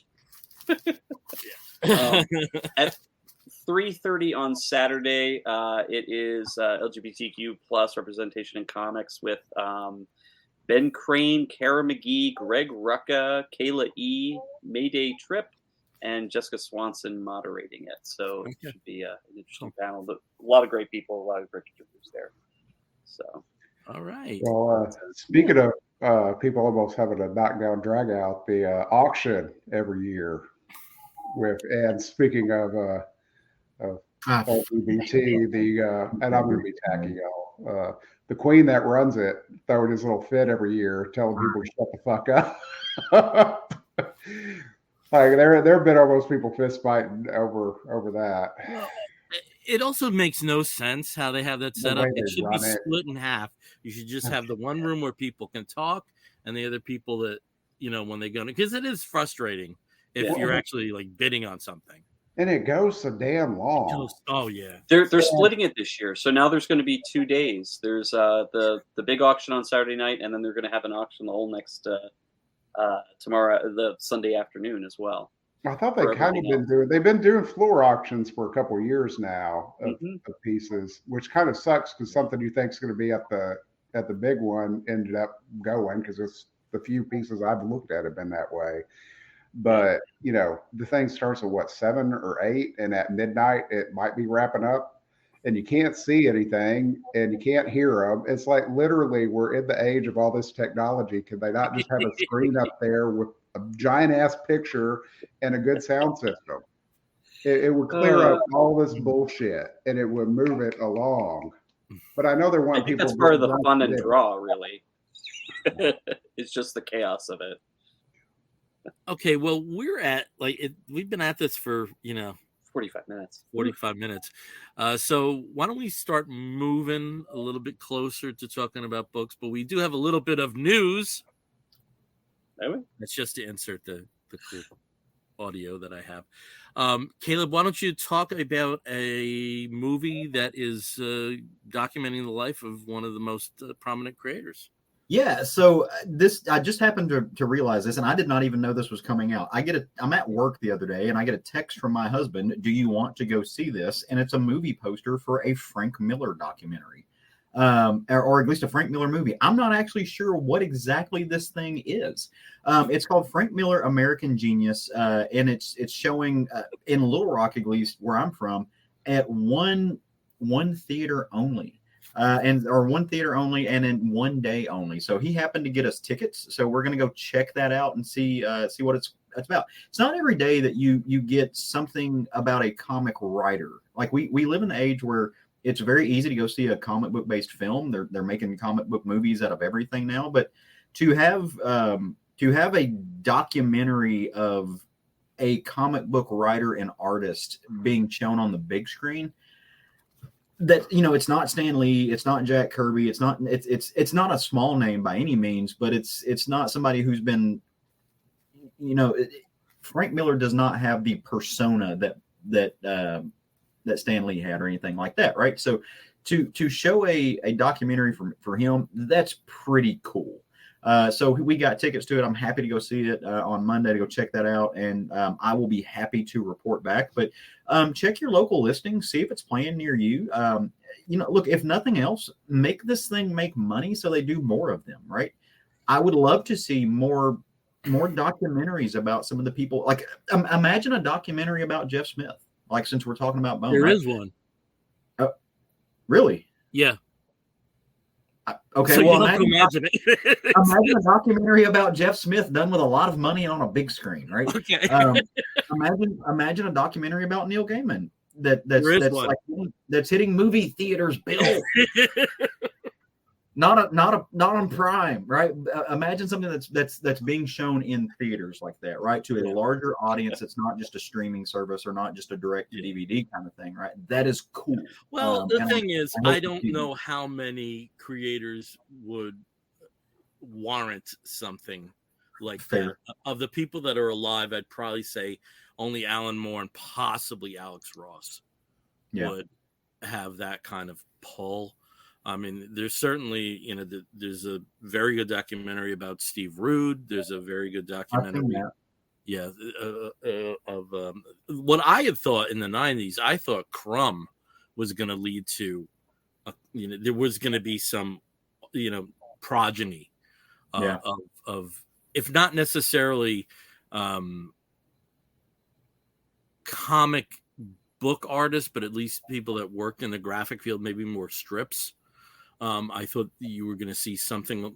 At 3:30 on Saturday, it is LGBTQ plus representation in comics with Ben Crane, Kara McGee, Greg Rucka, Kayla E, Mayday Tripp, and Jessica Swanson moderating it. So it should be an interesting panel. But a lot of great people, a lot of great contributors there. So, all right. Well, speaking of people almost having a knockdown drag out, the auction every year and speaking of LGBT, and I'm going to be tacky, y'all. The queen that runs it throwing his little fit every year, telling people to shut the fuck up. Like there have been almost people fist fighting over that. Well, it also makes no sense how they have that set up. It should be split in half. You should just have the one room where people can talk, and the other people that when they go, because it is frustrating if you're actually like bidding on something. And it goes so damn long. Oh yeah, they're splitting it this year. So now there's going to be 2 days. There's the big auction on Saturday night, and then they're going to have an auction the whole next tomorrow, the Sunday afternoon as well. I thought they've been doing floor auctions for a couple of years now of pieces, which kind of sucks because something you think is going to be at the big one ended up going because it's the few pieces I've looked at have been that way. But the thing starts at 7 or 8, and at midnight it might be wrapping up, and you can't see anything and you can't hear them. It's like literally we're in the age of all this technology. Can they not just have a screen up there with a giant ass picture and a good sound system? It would clear up all this bullshit and it would move it along. But I know there want people. That's part of the fun and draw, really. It's just the chaos of it. Okay, well, we're at we've been at this for 45 minutes. 45 minutes. So why don't we start moving a little bit closer to talking about books? But we do have a little bit of news. That's just to insert the cool audio that I have. Caleb, why don't you talk about a movie that is documenting the life of one of the most prominent creators? Yeah, so I just happened to realize this, and I did not even know this was coming out. I'm at work the other day, and I get a text from my husband, do you want to go see this? And it's a movie poster for a Frank Miller documentary, or at least a Frank Miller movie. I'm not actually sure what exactly this thing is. It's called Frank Miller, American Genius, and it's showing in Little Rock, at least where I'm from, at one theater only. One theater only, and in one day only. So he happened to get us tickets. So we're going to go check that out and see what it's about. It's not every day that you get something about a comic writer. Like we live in the age where it's very easy to go see a comic book based film. They're making comic book movies out of everything now. But to have a documentary of a comic book writer and artist being shown on the big screen, that it's not Stan Lee, it's not Jack Kirby, it's not a small name by any means, but it's not somebody who's been, Frank Miller does not have the persona that Stan Lee had or anything like that, right? So to show a documentary for him, that's pretty cool. So we got tickets to it. I'm happy to go see it on Monday to go check that out, and I will be happy to report back. But check your local listings, see if it's playing near you. Look, if nothing else, make this thing make money so they do more of them, right? I would love to see more documentaries about some of the people. Like, imagine a documentary about Jeff Smith. Like, since we're talking about Bone, there is one. Really? Yeah. Okay, so well, you love to imagine it. imagine a documentary about Jeff Smith done with a lot of money on a big screen, right? Okay. Imagine a documentary about Neil Gaiman that's one. like that's hitting movie theaters, Bill. Not on Prime, right? Imagine something that's being shown in theaters like that, right? To a larger audience. It's not just a streaming service or not just a direct to DVD kind of thing, right? That is cool. Well, the thing is, I don't know how many creators would warrant something like that. Of the people that are alive, I'd probably say only Alan Moore and possibly Alex Ross would have that kind of pull. I mean, there's certainly, there's a very good documentary about Steve Rude. There's a very good documentary. Of what I had thought in the 90s, I thought Crumb was going to lead to, there was going to be some, progeny of, if not necessarily comic book artists, but at least people that worked in the graphic field, maybe more strips. I thought you were going to see something.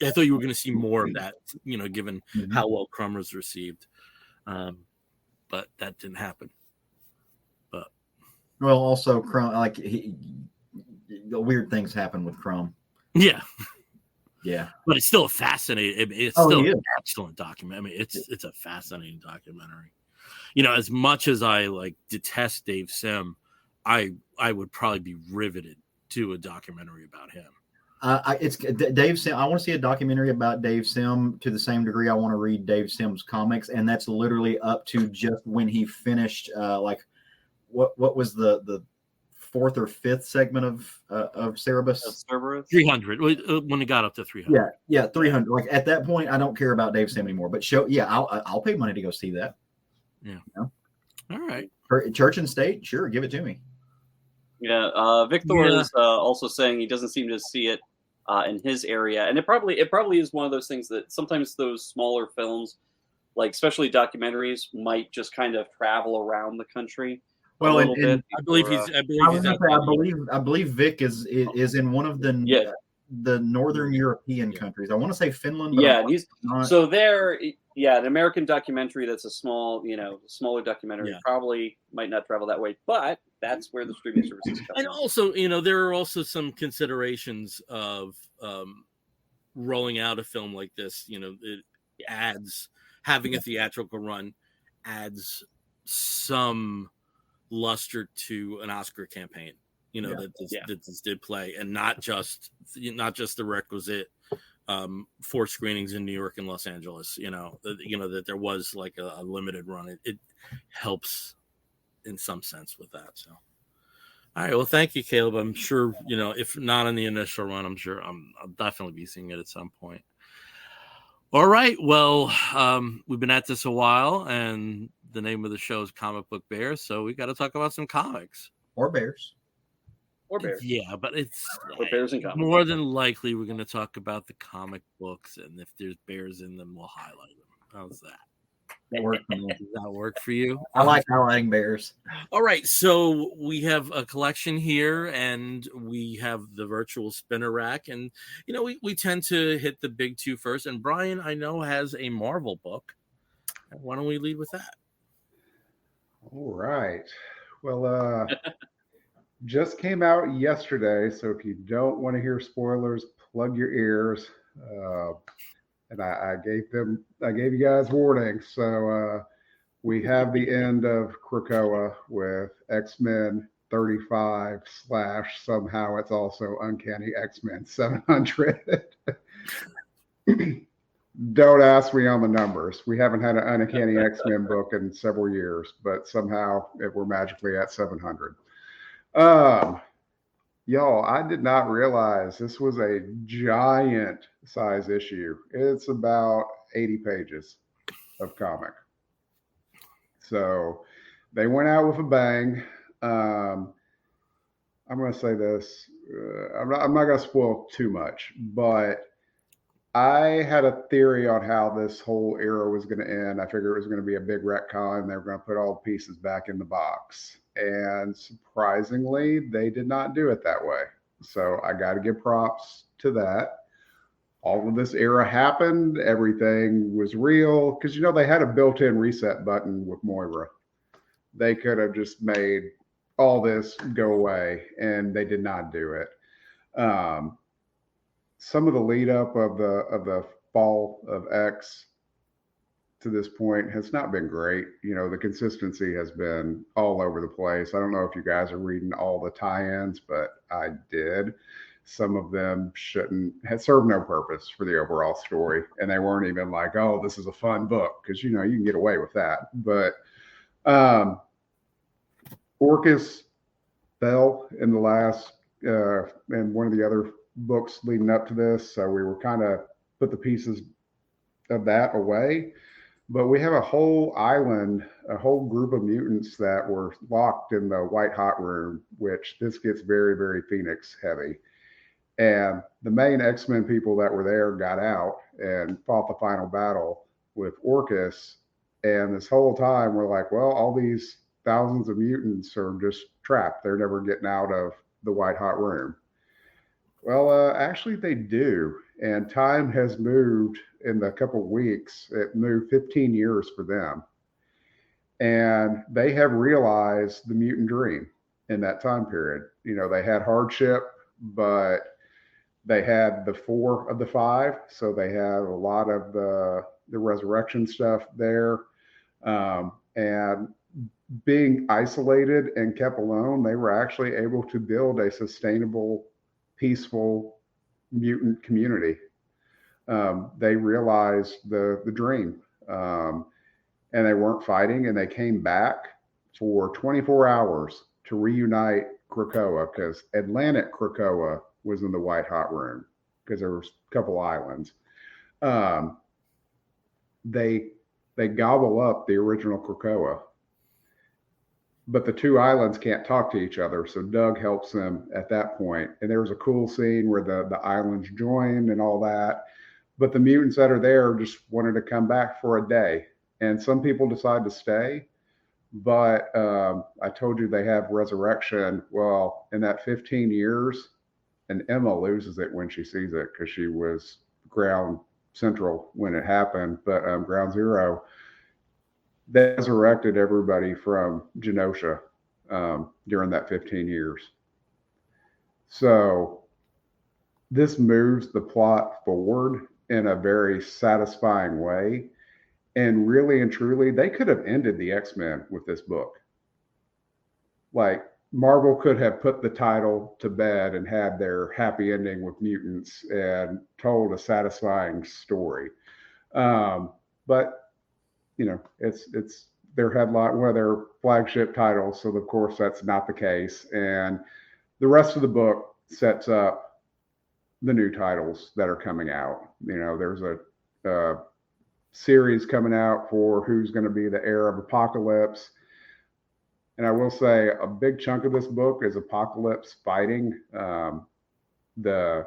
I thought you were going to see more of that, given how well Crumb was received. But that didn't happen. But also Crumb, weird things happen with Crumb. Yeah. But it's still a fascinating. It's still an excellent documentary. I mean, it's a fascinating documentary. As much as I detest Dave Sim, I would probably be riveted to a documentary about him. It's Dave Sim. I want to see a documentary about Dave Sim to the same degree I want to read Dave Sim's comics, and that's literally up to just when he finished. What was the fourth or fifth segment of Cerberus? 300 when he got up to 300. Yeah, 300. Like at that point, I don't care about Dave Sim anymore. But I'll pay money to go see that. Yeah. All right. Church and State, sure, give it to me. Yeah, Victor is also saying he doesn't seem to see it in his area, and it probably is one of those things that sometimes those smaller films, especially documentaries, might just kind of travel around the country. Well, a little bit. I believe I believe Vic is in one of the northern European countries. I want to say Finland. Yeah, so there. Yeah, an American documentary that's a smaller documentary probably might not travel that way, but that's where the streaming services come. And also, there are also some considerations of rolling out a film like this. It adds, having a theatrical run adds some luster to an Oscar campaign. That this did play, and not just the requisite 4 screenings in New York and Los Angeles. That there was a limited run. It helps in some sense with that. So, all right. Well, thank you, Caleb. I'm sure if not on the initial run, I'm sure I'll definitely be seeing it at some point. All right. Well, we've been at this a while, and the name of the show is Comic Book Bears, so we got to talk about some comics or bears. Or bears. Yeah, but it's bears and comics. More than likely we're going to talk about the comic books, and if there's bears in them, we'll highlight them. How's that? That works for me. Does that work for you? I like highlighting bears. All right, so we have a collection here, and we have the virtual spinner rack, and we tend to hit the big two first. And Brian, I know, has a Marvel book. Why don't we lead with that? All right. Well, just came out yesterday, so if you don't want to hear spoilers, plug your ears. And I gave you guys warning. So we have the end of Krakoa with X-Men 35 / somehow it's also Uncanny X-Men 700. Don't ask me on the numbers. We haven't had an Uncanny X-Men book in several years, but somehow we're magically at 700. Y'all, I did not realize this was a giant size issue. It's about 80 pages of comic. So they went out with a bang. I'm going to say this. I'm not going to spoil too much, but I had a theory on how this whole era was going to end. I figured it was going to be a big retcon. They were going to put all the pieces back in the box. And surprisingly, they did not do it that way. So I got to give props to that. All of this era happened. Everything was real because, they had a built-in reset button with Moira. They could have just made all this go away, and they did not do it. Some of the lead up of the fall of X to this point has not been great. The consistency has been all over the place. I don't know if you guys are reading all the tie-ins, but I did. Some of them had served no purpose for the overall story, and they weren't even like, oh, this is a fun book, because you can get away with that. But Orcus fell in the last and one of the other books leading up to this, so we were kind of put the pieces of that away. But we have a whole island, a whole group of mutants that were locked in the White Hot Room, which this gets very, very Phoenix heavy. And the main X-Men people that were there got out and fought the final battle with Orcus. And this whole time we're like, well, all these thousands of mutants are just trapped. They're never getting out of the White Hot Room. Well, actually they do. And time has moved in the couple of weeks. It moved 15 years for them. And they have realized the mutant dream in that time period. They had hardship, but they had the 4 of the 5. So they had a lot of the resurrection stuff there. And being isolated and kept alone, they were actually able to build a sustainable, peaceful mutant community. They realized the dream, and they weren't fighting, and they came back for 24 hours to reunite Krakoa, because Atlantic Krakoa was in the White Hot Room, because there was a couple islands. They gobble up the original Krakoa, but the 2 islands can't talk to each other. So Doug helps them at that point. And there was a cool scene where the islands joined and all that. But the mutants that are there just wanted to come back for a day. And some people decide to stay. But I told you they have resurrection. Well, in that 15 years, and Emma loses it when she sees it, because she was ground central when it happened. But ground zero, they resurrected everybody from Genosha during that 15 years. So this moves the plot forward in a very satisfying way. And really and truly, they could have ended the X-Men with this book. Like, Marvel could have put the title to bed and had their happy ending with mutants and told a satisfying story. But it's their headline, one of their flagship titles. So of course that's not the case. And the rest of the book sets up the new titles that are coming out. There's a series coming out for who's going to be the heir of Apocalypse. And I will say a big chunk of this book is Apocalypse fighting the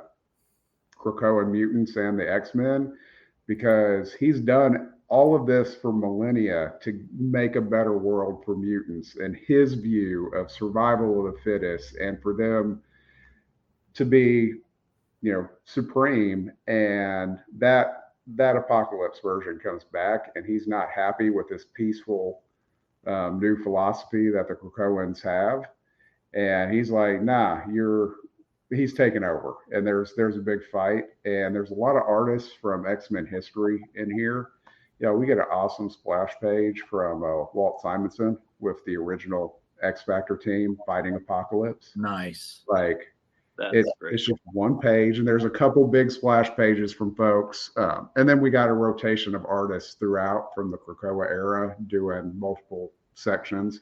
Krakoa mutants and the X-Men, because he's done all of this for millennia to make a better world for mutants, and his view of survival of the fittest, and for them to be, supreme. And that Apocalypse version comes back, and he's not happy with this peaceful new philosophy that the Krakoans have. And he's like, nah, he's taken over. And there's a big fight, and there's a lot of artists from X-Men history in here. We get an awesome splash page from Walt Simonson with the original X Factor team fighting Apocalypse. Nice. Like, it's just one page, and there's a couple big splash pages from folks. And then we got a rotation of artists throughout from the Krakoa era doing multiple sections.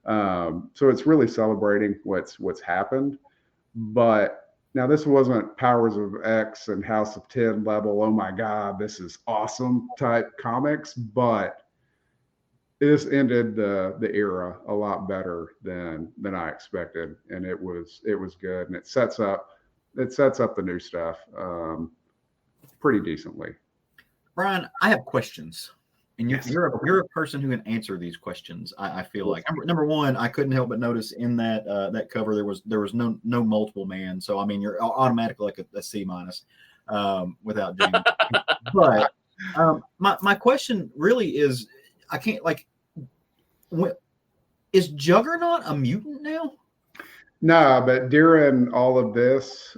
So it's really celebrating what's happened. But now, this wasn't Powers of X and House of 10 level, oh my God, this is awesome type comics, but this ended the era a lot better than I expected, and it was good, and it sets up the new stuff pretty decently. Brian, I have questions, And you're a person who can answer these questions. I feel like number one, I couldn't help but notice in that that cover there was no multiple man. So I mean, you're automatically like a C- without doing. But my question really is, I can't like. Is Juggernaut a mutant now? No, but during all of this,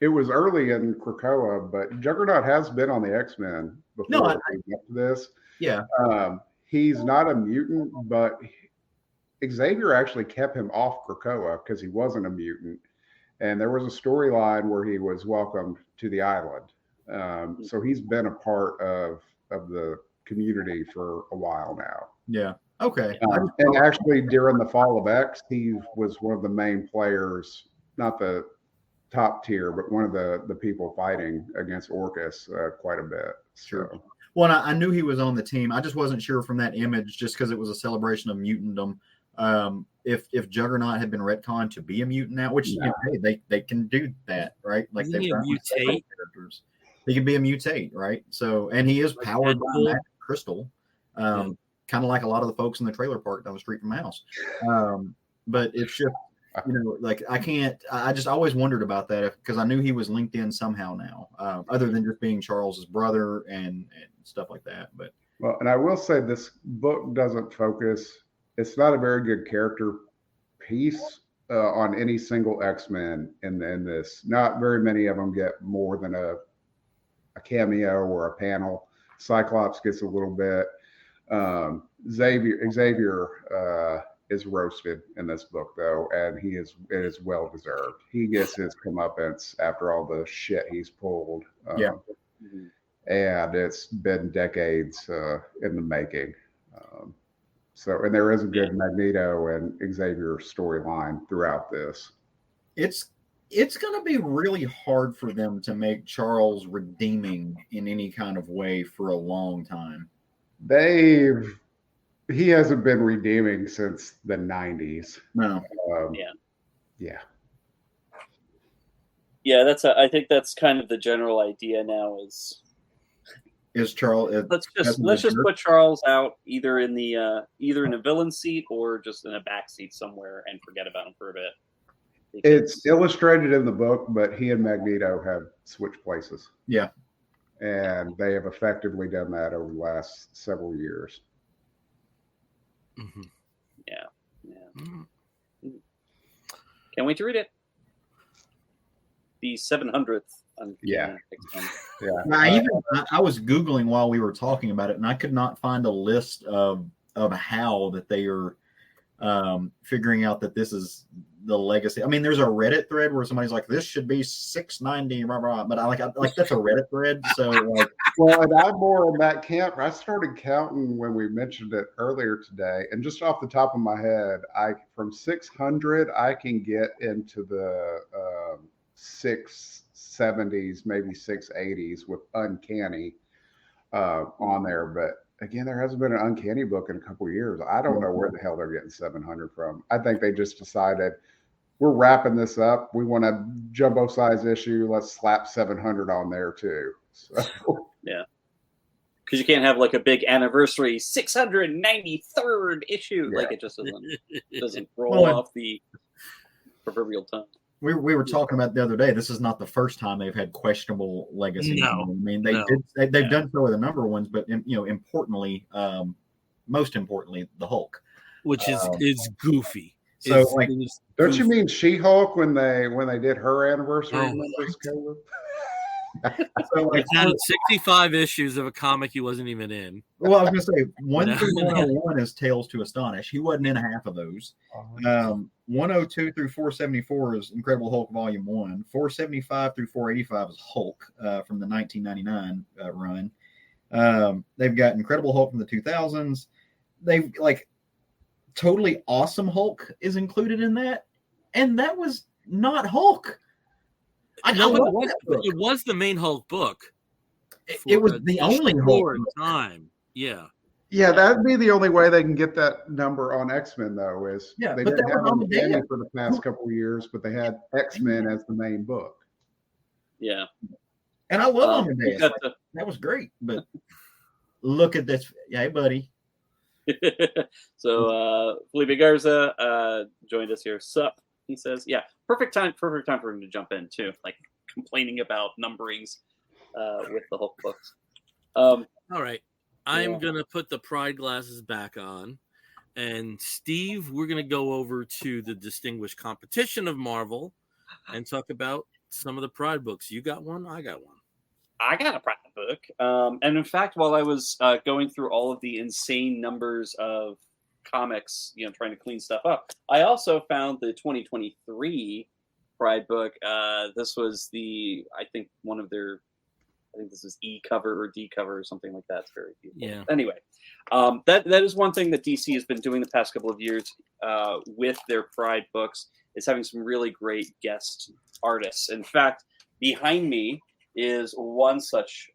it was early in Krakoa, but Juggernaut has been on the X-Men before. No, up to this. Yeah. He's not a mutant, but Xavier actually kept him off Krakoa because he wasn't a mutant. And there was a storyline where he was welcomed to the island. So he's been a part of the community for a while now. Yeah. Okay. And actually, during the Fall of X, he was one of the main players, not the top tier, but one of the people fighting against Orcus quite a bit. Sure. So. Well, I knew he was on the team. I just wasn't sure from that image, just because it was a celebration of mutantdom, if Juggernaut had been retconned to be a mutant now, which hey, they can do that, right? Like they mutate characters. He can be a mutate, right? So, and he is powered by magic crystal, kind of like a lot of the folks in the trailer park down the street from my house. But it's just, like I just always wondered about that because I knew he was linked in somehow now, other than just being Charles's brother and stuff like that. But well, and I will say this book doesn't focus. It's not a very good character piece on any single X-Men in this. Not very many of them get more than a cameo or a panel. Cyclops gets a little bit. Xavier is roasted in this book though, and it is well deserved. He gets his comeuppance after all the shit he's pulled. And it's been decades in the making. And there is a good Magneto and Xavier storyline throughout this. It's going to be really hard for them to make Charles redeeming in any kind of way for a long time. He hasn't been redeeming since the 90s. No. Yeah. Yeah, I think that's kind of the general idea now is Charles. Let's just put Charles out either in a villain seat or just in a back seat somewhere and forget about him for a bit. It's illustrated in the book, but he and Magneto have switched places. Yeah. And they have effectively done that over the last several years. Mm-hmm. Yeah. Mm-hmm. Can't wait to read it. The 700th. Yeah. I was Googling while we were talking about it, and I could not find a list of how that they are figuring out that this is the legacy. I mean, there's a Reddit thread where somebody's like, "This should be 690," blah, blah, blah. But I like that's a Reddit thread. So, well, and I'm more in that camp. I started counting when we mentioned it earlier today, and just off the top of my head, from 600, I can get into the 670s, maybe 680s with Uncanny on there, but. Again, there hasn't been an Uncanny book in a couple of years. I don't know where the hell they're getting 700 from. I think they just decided we're wrapping this up. We want a jumbo size issue. Let's slap 700 on there too. So yeah, because you can't have like a big anniversary 693rd issue. Yeah. Like it just doesn't roll off the proverbial tongue. We were talking about the other day. This is not the first time they've had questionable legacy. No, I mean they've done so with a number of ones, but importantly, most importantly, the Hulk, which is goofy. So don't you mean She-Hulk when they did her anniversary? So it's had 65 issues of a comic he wasn't even in. Well, I was going to say 1 through 101 is Tales to Astonish. He wasn't in half of those. 102 through 474 is Incredible Hulk Volume 1. 475 through 485 is Hulk from the 1999 run. They've got Incredible Hulk from the 2000s. They've Totally Awesome Hulk is included in that, and that was not Hulk. It was the main Hulk book. It was the only Hulk time. Yeah. Yeah, that'd be the only way they can get that number on X-Men, though, is they didn't have Uncanny for the past couple of years, but they had X-Men as the main book. Yeah. And I love Amadeus. That was great, but look at this. Hey, buddy. So Felipe Garza joined us here. Sup? He says, yeah, perfect time for him to jump in too, like complaining about numberings with the Hulk books. All right, I'm gonna put the Pride glasses back on, and Steve, we're gonna go over to the Distinguished Competition of Marvel and talk about some of the Pride books. You got one, I got one. I got a Pride book, and in fact, while I was going through all of the insane numbers of comics, trying to clean stuff up, I also found the 2023 Pride book. This was I think this is E cover or D cover or something like that. It's very beautiful. Yeah. Anyway, that is one thing that DC has been doing the past couple of years with their Pride books, is having some really great guest artists. In fact, behind me is one such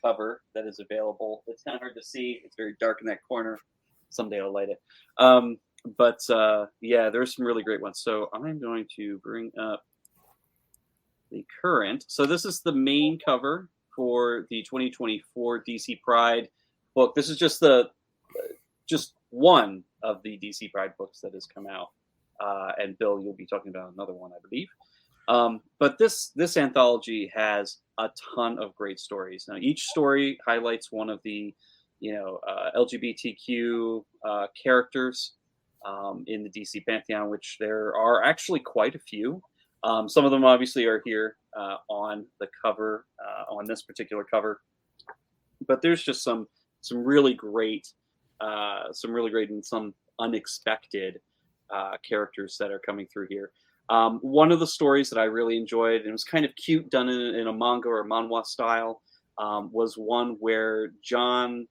cover that is available. It's kind of hard to see. It's very dark in that corner. Someday I'll light it. But there's some really great ones. So I'm going to bring up the current. So this is the main cover for the 2024 DC Pride book. This is just one of the DC Pride books that has come out. And Bill, you'll be talking about another one, I believe. But this anthology has a ton of great stories. Now, each story highlights one of the LGBTQ characters in the DC pantheon, which there are actually quite a few. Some of them obviously are here on the cover, on this particular cover, but there's just some really great and some unexpected characters that are coming through here. One of the stories that I really enjoyed, and it was kind of cute, done in a manga or manhwa style, was one where John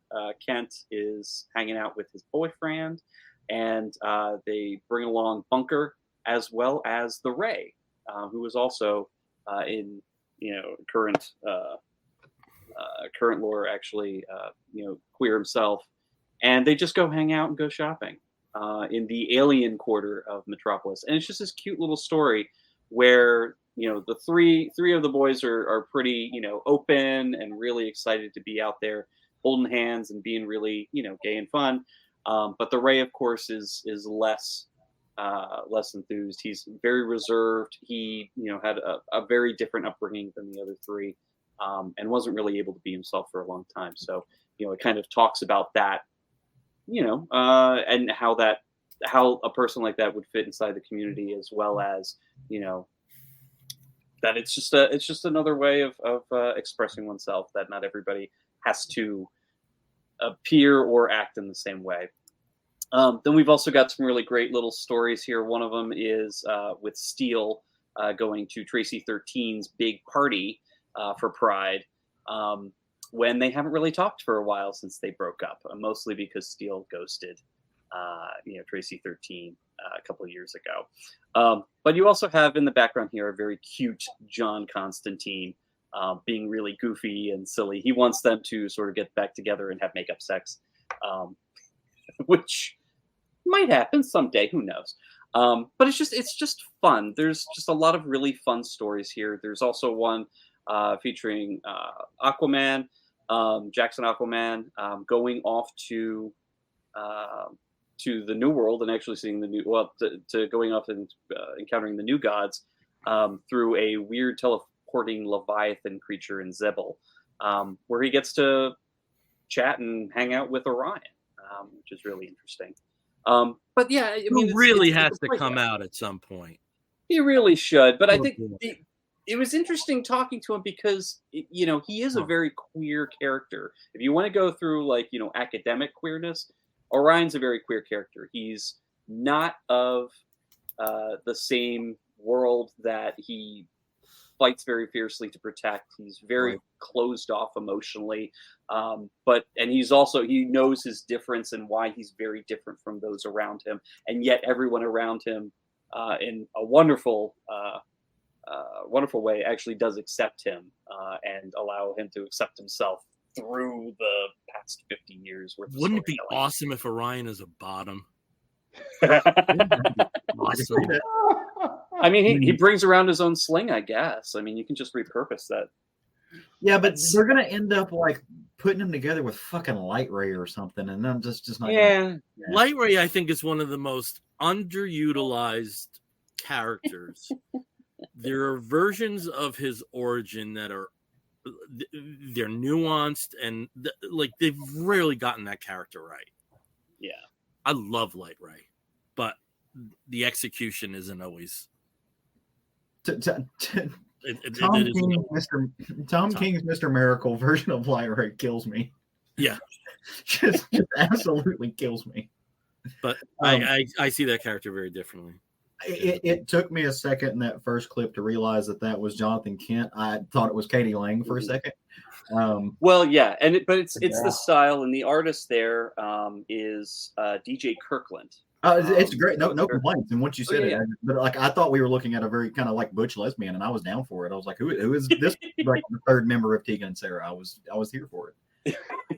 Kent is hanging out with his boyfriend, and they bring along Bunker as well as the Ray, who is also in current lore, actually queer himself, and they just go hang out and go shopping in the alien quarter of Metropolis. And it's just this cute little story where the three of the boys are pretty open and really excited to be out there holding hands and being really gay and fun, but the Ray, of course, is less enthused. He's very reserved. He had a very different upbringing than the other three, and wasn't really able to be himself for a long time. So it kind of talks about that, and how a person like that would fit inside the community, as well as that it's just another way of expressing oneself, that not everybody has to appear or act in the same way. Then we've also got some really great little stories here. One of them is with Steel going to Tracy 13's big party for Pride, when they haven't really talked for a while since they broke up, mostly because Steel ghosted Tracy 13 a couple of years ago. But you also have in the background here a very cute John Constantine, being really goofy and silly. He wants them to sort of get back together and have makeup sex, which might happen someday. Who knows? But it's just fun. There's just a lot of really fun stories here. There's also one featuring Aquaman, Jackson Aquaman, going off to the New World and actually seeing to going off and encountering the New Gods through a weird teleporting Leviathan creature in Zebel, where he gets to chat and hang out with Orion, which is really interesting. But yeah, I mean, it really has to come out at some point. He really should. But I think it was interesting talking to him because he is a very queer character. If you want to go through academic queerness, Orion's a very queer character. He's not of the same world that he fights very fiercely to protect. He's very closed off emotionally, and he knows his difference and why he's very different from those around him. And yet everyone around him, in a wonderful way, actually does accept him and allow him to accept himself through the past 50 years. Wouldn't it be awesome if Orion is a bottom? Awesome. I mean, he brings around his own sling, I guess. I mean, you can just repurpose that. Yeah, but they're going to end up putting them together with fucking Light Ray or something, and I'm just not. Yeah. Light Ray, I think, is one of the most underutilized characters. There are versions of his origin that are they're nuanced and like they've rarely gotten that character right. Yeah, I love Light Ray, but the execution isn't always. Tom King's Mr. Miracle version of Light Ray kills me. Yeah, just absolutely kills me. But I see that character very differently. It took me a second in that first clip to realize that was Jonathan Kent. I thought it was Katie Lang for a second. Well, yeah, but it's the style, and the artist there is DJ Kirkland. It's great. No complaints. And once you said it, but like I thought we were looking at a very kind of like butch lesbian, and I was down for it. I was like, who is this? Like the third member of Tegan and Sarah. I was here for it.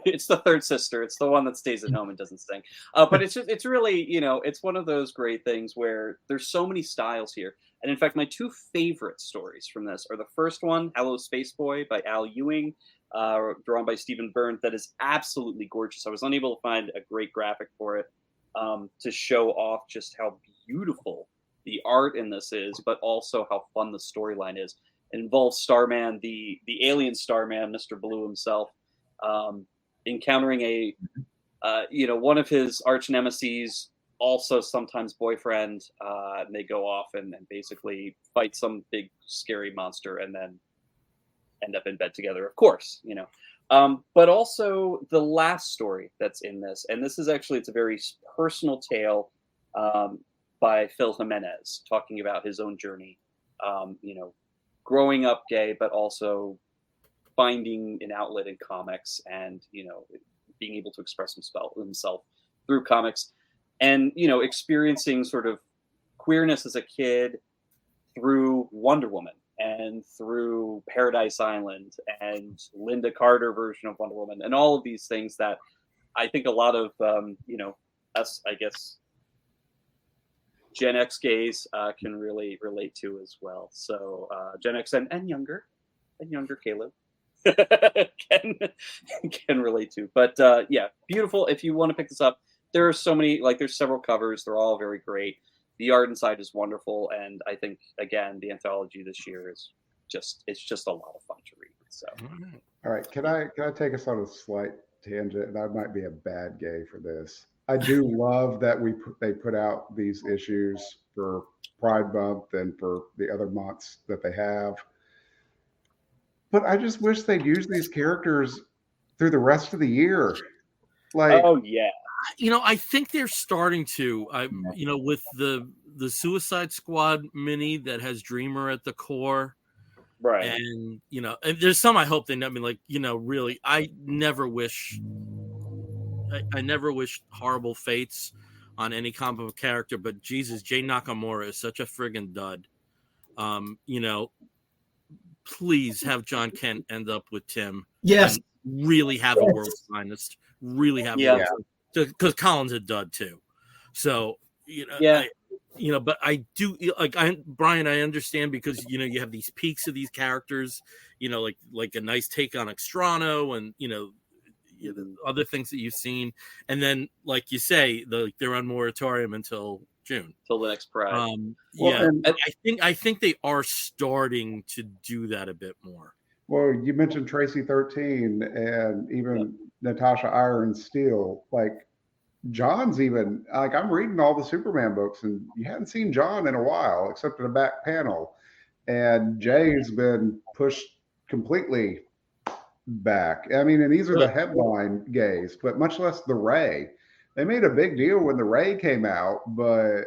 It's the third sister. It's the one that stays at home and doesn't sing. But it's really, it's one of those great things where there's so many styles here. And in fact, my two favorite stories from this are the first one, Hello Space Boy by Al Ewing, drawn by Stephen Byrne. That is absolutely gorgeous. I was unable to find a great graphic for it to show off just how beautiful the art in this is, but also how fun the storyline is. It involves Starman, the alien Starman, Mr. Blue himself, encountering one of his arch nemeses, also sometimes boyfriend, and they go off and basically fight some big scary monster and then end up in bed together, of course, but also the last story that's in this, and this is actually, it's a very personal tale by Phil Jimenez, talking about his own journey, growing up gay, but also finding an outlet in comics and, being able to express himself through comics and, experiencing sort of queerness as a kid through Wonder Woman and through Paradise Island and Linda Carter version of Wonder Woman and all of these things that I think a lot of, us, I guess, Gen X gays can really relate to as well. So Gen X and younger Caleb can relate to. But yeah, beautiful. If you want to pick this up, there are so many, there's several covers. They're all very great. The art inside is wonderful. And I think, again, the anthology this year is just a lot of fun to read. So, all right. Can I take us on a slight tangent? And I might be a bad gay for this. I do love that they put out these issues for Pride Month and for the other months that they have. But I just wish they'd use these characters through the rest of the year. Oh yeah, I think they're starting to. With the Suicide Squad mini that has Dreamer at the core, right? And and there's some I hope they. Really, I never wish horrible fates on any comic book character, but Jesus, Jay Nakamura is such a friggin' dud. Please have John Kent end up with Tim. Yes. Really have a world's finest. Really have because Colin's a dud too. So, but I do Brian, I understand because, you have these peaks of these characters, like a nice take on Extrano and, other things that you've seen. And then, like you say, they're on moratorium until June, till the next Pride. I think they are starting to do that a bit more. Well, you mentioned Tracy 13 and even Natasha Iron Steel. John's even I'm reading all the Superman books, and you hadn't seen John in a while, except in a back panel. And Jay's been pushed completely back. I mean, and these are the headline gays, but much less the Ray. They made a big deal when the Ray came out, but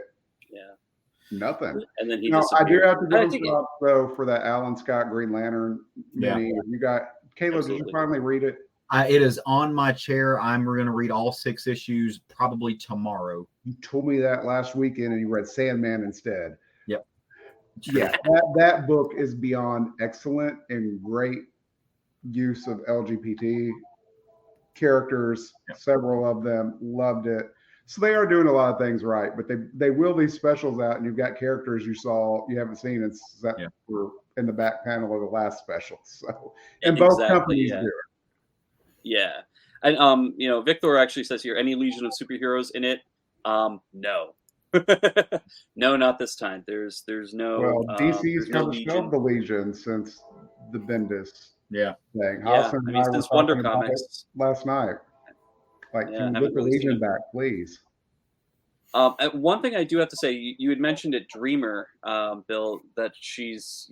nothing. And then he I do have to give him up though for that Alan Scott Green Lantern mini. You got Caleb. Absolutely. Did you finally read it? It is on my chair. I'm going to read all 6 issues probably tomorrow. You told me that last weekend, and you read Sandman instead. Yep. Yeah, that book is beyond excellent and great use of LGBT characters. Several of them loved it. So they are doing a lot of things right, but they will these specials out, and you've got characters you haven't seen except for in the back panel of the last special. So, and both companies do it. Exactly. Yeah. And, both companies do it. Yeah. And Victor actually says here, any Legion of Superheroes in it? No. No, not this time. There's no. Well, DC's no kind of shelved the Legion since the Bendis thing. Yeah, Hassan and I were since Wonder talking about it Comics last night. Like, Yeah, can I we get the haven't really seen Legion it. back, please? And one thing I do have to say, you had mentioned at Dreamer, Bill, that she's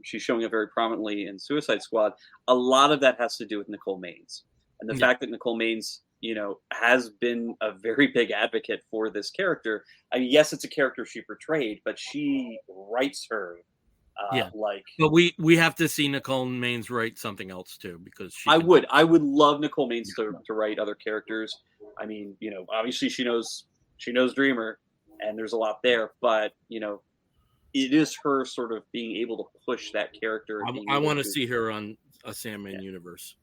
showing up very prominently in Suicide Squad. A lot of that has to do with Nicole Maines, and the fact that Nicole Maines, has been a very big advocate for this character. I mean, yes, it's a character she portrayed, but she writes her. But we have to see Nicole Maines write something else too, because I would love Nicole Maines to write other characters. I mean, obviously she knows Dreamer, and there's a lot there, but it is her sort of being able to push that character. I want to see her on a Sandman universe.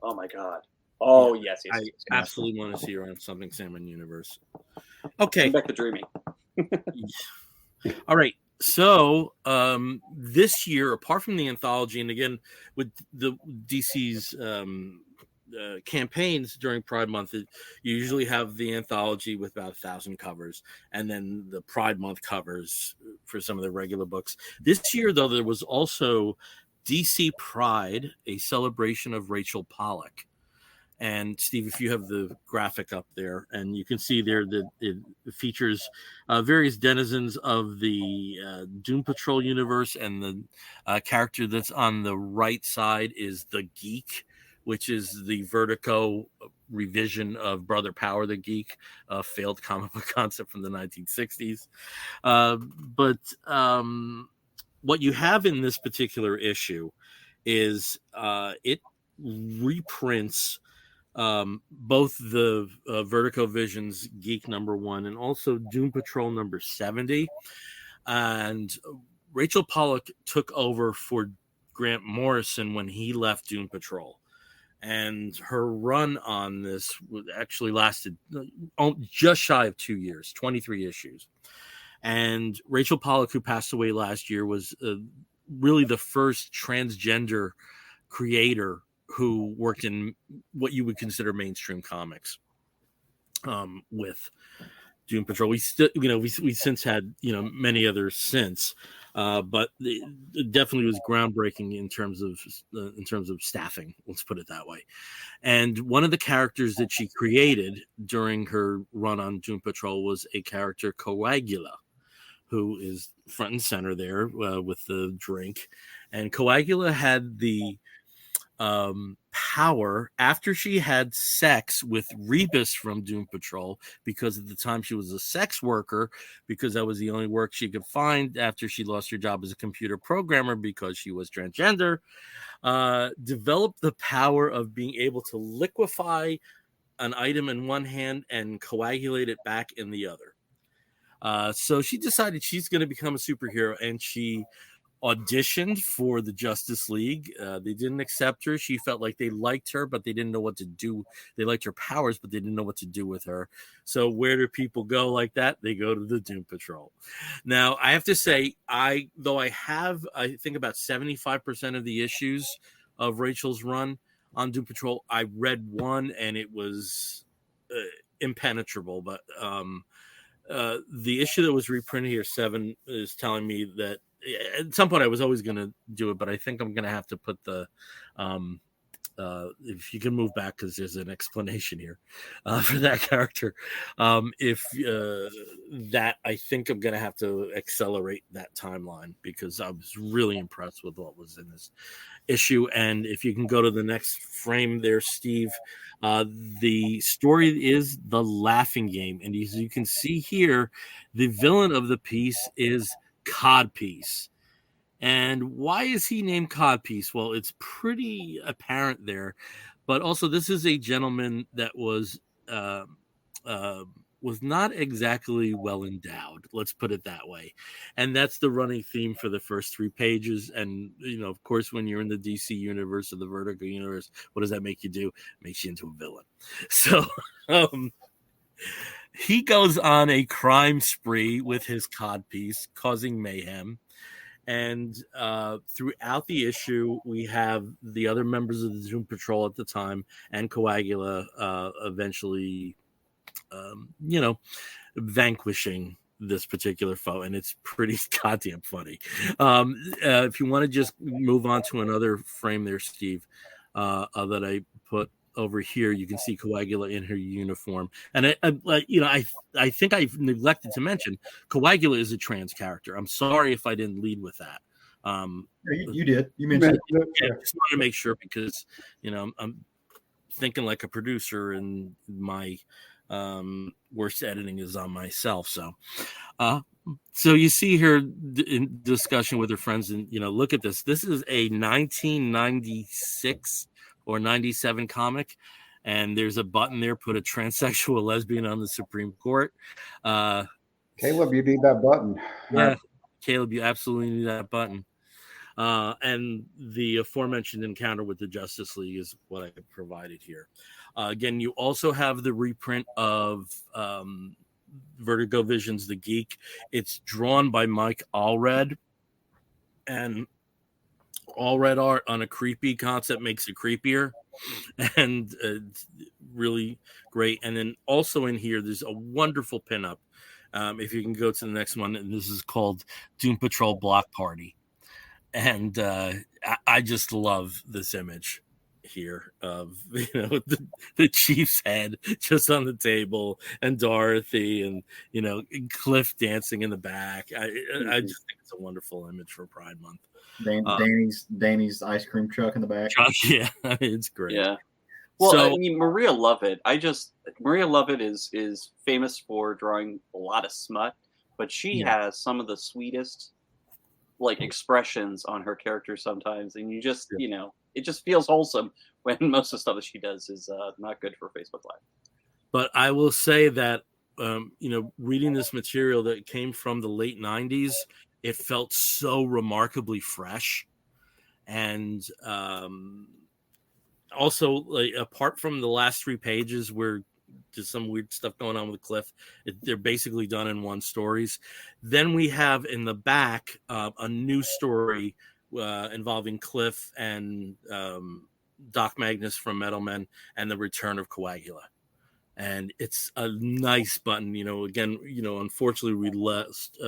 Oh my god! Oh yes. I absolutely want to see her on something Sandman universe. Okay, back to dreaming. All right. So this year, apart from the anthology, and again with the DC's campaigns during Pride Month, you usually have the anthology with about 1,000 covers, and then the Pride Month covers for some of the regular books. This year, though, there was also DC Pride, a celebration of Rachel Pollack. And Steve, if you have the graphic up there, and you can see there that it features various denizens of the Doom Patrol universe, and the character that's on the right side is the Geek, which is the Vertigo revision of Brother Power the Geek, a failed comic book concept from the 1960s. But what you have in this particular issue is it reprints both the Vertigo Visions Geek #1 and also Doom Patrol #70. And Rachel Pollack took over for Grant Morrison when he left Doom Patrol. And her run on this actually lasted just shy of 2 years, 23 issues. And Rachel Pollack, who passed away last year, was really the first transgender creator who worked in what you would consider mainstream comics with Doom Patrol. We still, we since had, many others since, but it definitely was groundbreaking in terms of staffing. Let's put it that way. And one of the characters that she created during her run on Doom Patrol was a character, Coagula, who is front and center there with the drink. And Coagula had the power after she had sex with Rebus from Doom Patrol, because at the time she was a sex worker, because that was the only work she could find after she lost her job as a computer programmer because she was transgender, developed the power of being able to liquefy an item in one hand and coagulate it back in the other. So she decided she's going to become a superhero, and she auditioned for the Justice League. They didn't accept her. She felt like they liked her, but they didn't know what to do. They liked her powers, but they didn't know what to do with her. So where do people go like that? They go to the Doom Patrol. Now, I have to say, I think about 75% of the issues of Rachel's run on Doom Patrol. I read one, and it was impenetrable, but the issue that was reprinted here, 7, is telling me that at some point I was always going to do it, but I think I'm going to have to put the if you can move back, because there's an explanation here for that character. That I think I'm going to have to accelerate that timeline, because I was really impressed with what was in this issue. And if you can go to the next frame there, Steve, the story is The Laughing Game. And as you can see here, the villain of the piece is Codpiece. And why is he named Codpiece? Well, it's pretty apparent there, but also this is a gentleman that was not exactly well endowed. Let's put it that way. And that's the running theme for the first 3 pages. And, of course, when you're in the DC universe or the Vertigo universe, what does that make you do? It makes you into a villain. So, he goes on a crime spree with his codpiece, causing mayhem. And throughout the issue, we have the other members of the Doom Patrol at the time and Coagula eventually, vanquishing this particular foe. And it's pretty goddamn funny. If you want to just move on to another frame there, Steve, that I put over here, you can see Coagula in her uniform. And I think I've neglected to mention Coagula is a trans character. I'm sorry if I didn't lead with that. You did. You mentioned it. Yeah, I just want to make sure because I'm thinking like a producer, and my worst editing is on myself. So you see her in discussion with her friends, and look at this. This is a 1996 or 97 comic, and there's a button there, put a transsexual lesbian on the Supreme Court. Caleb, you need that button. Yeah, Caleb, you absolutely need that button. And the aforementioned encounter with the Justice League is what I provided here. Again, you also have the reprint of Vertigo Visions, The Geek. It's drawn by Mike Allred, and Allred art on a creepy concept makes it creepier, and it's really great. And then also in here, there's a wonderful pinup. If you can go to the next one, and this is called Doom Patrol Block Party. And I just love this image here of the Chief's head just on the table, and Dorothy, and Cliff dancing in the back. I just think it's a wonderful image for Pride Month. Danny's ice cream truck in the back. Yeah, it's great. Yeah. Well, Maria Lovett. Maria Lovett is famous for drawing a lot of smut, but she has some of the sweetest expressions on her character sometimes, and you just it just feels wholesome when most of the stuff that she does is not good for Facebook Live. But I will say that reading this material that came from the late 90s, it felt so remarkably fresh. And also, apart from the last 3 pages where there's some weird stuff going on with Cliff, they're basically done in one stories. Then we have in the back a new story involving Cliff and Doc Magnus from Metal Men, and the return of Coagula. And it's a nice button. Again, unfortunately we lost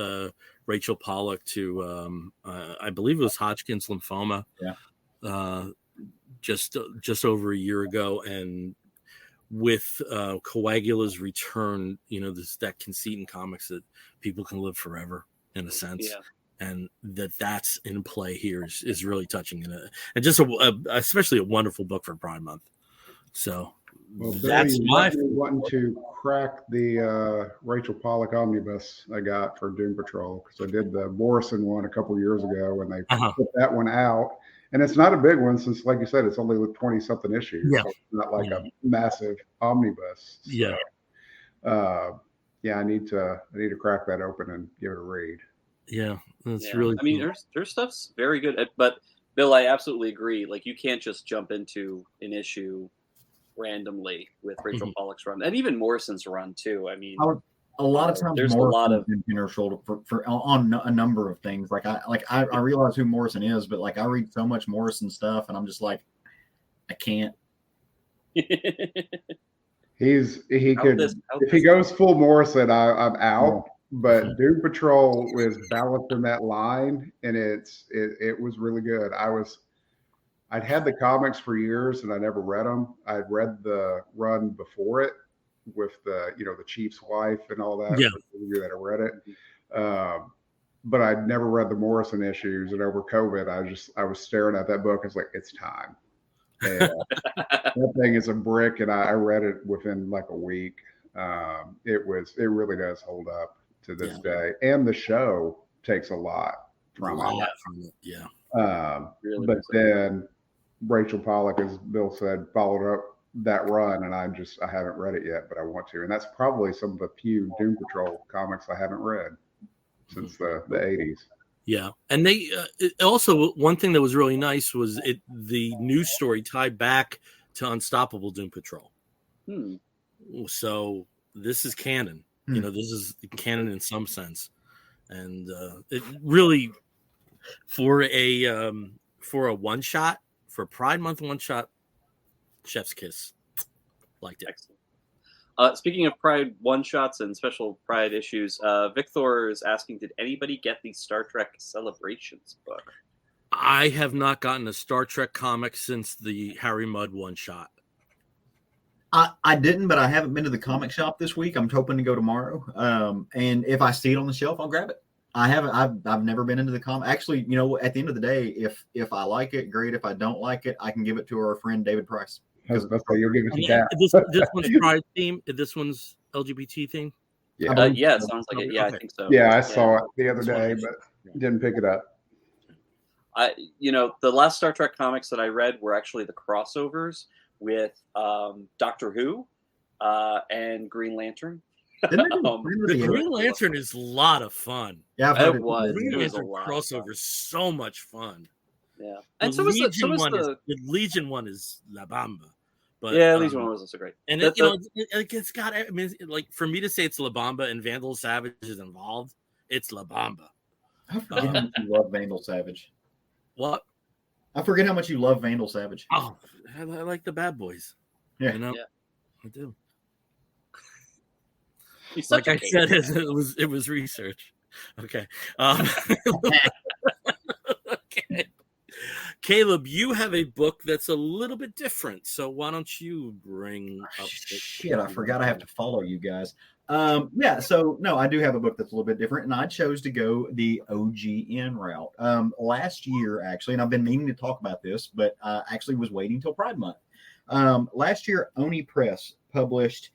Rachel Pollack to I believe it was Hodgkin's lymphoma. Just over a year ago. And with Coagula's return, there's that conceit in comics that people can live forever in a sense. And that's in play here is really touching, and just especially a wonderful book for Pride Month. So that's my wanting to crack the Rachel Pollack omnibus I got for Doom Patrol, because I did the Morrison one a couple years ago when they put that one out, and it's not a big one since, like you said, it's only 20-something issues. So it's not like a massive omnibus. So, I need to crack that open and give it a read. Yeah, that's really. I mean, their stuff's very good, but Bill, I absolutely agree. You can't just jump into an issue randomly with Rachel Pollack's run, and even Morrison's run too. I mean, a lot of times there's a lot of in her shoulder for on a number of things. I realize who Morrison is, but I read so much Morrison stuff, and I'm just I can't. If he goes full Morrison, I'm out. But Doom Patrol was balanced in that line, and it was really good. I'd had the comics for years, and I never read them. I'd read the run before it with the Chief's wife and all that. Yeah, that I read it, but I'd never read the Morrison issues. And over COVID, I was staring at that book. I was like, it's time. And that thing is a brick, and I read it within a week. It really does hold up to this day, and the show takes a lot from it. Really but then Rachel Pollack, as Bill said, followed up that run, and I haven't read it yet, but I want to. And that's probably some of the few Doom Patrol comics I haven't read since the 80s. Yeah, and they also, one thing that was really nice was the news story tied back to Unstoppable Doom Patrol. So this is canon. This is canon in some sense, and it really for a one shot, for Pride Month one shot, chef's kiss. Liked it. Excellent. Speaking of Pride one shots and special Pride issues, Victor is asking, did anybody get the Star Trek Celebrations book? I have not gotten a Star Trek comic since the Harry Mudd one shot. I didn't, but I haven't been to the comic shop this week. I'm hoping to go tomorrow. And if I see it on the shelf, I'll grab it. I haven't. I've never been into the comic. Actually, you know, at the end of the day, if I like it, great. If I don't like it, I can give it to our friend David Price. That's why you'll give it to that. This one's Pride theme. This one's LGBT theme. Yeah, yeah, it sounds like it. Yeah, I think so. Yeah, I saw it the other day, but didn't pick it up. The last Star Trek comics that I read were actually the crossovers with Doctor Who and Green Lantern. The Green Lantern is a lot of fun. Yeah, it was. Green It was a Lantern lot crossover is so much fun. Yeah, And and the Legion one is La Bamba. But Legion one wasn't so great. And it's got. I mean, like for me to say it's La Bamba and Vandal Savage is involved, it's La Bamba. I forget how much you love Vandal Savage. What? I forget how much you love Vandal Savage. Oh, I like the bad boys. Yeah, I do. Like I said, it was research. Okay. Okay. Caleb, you have a book that's a little bit different, so why don't you bring up? Shit, I forgot I have to follow you guys. So no, I do have a book that's a little bit different, and I chose to go the OGN route. Last year, actually, and I've been meaning to talk about this, but I actually was waiting till Pride Month. Last year, Oni Press published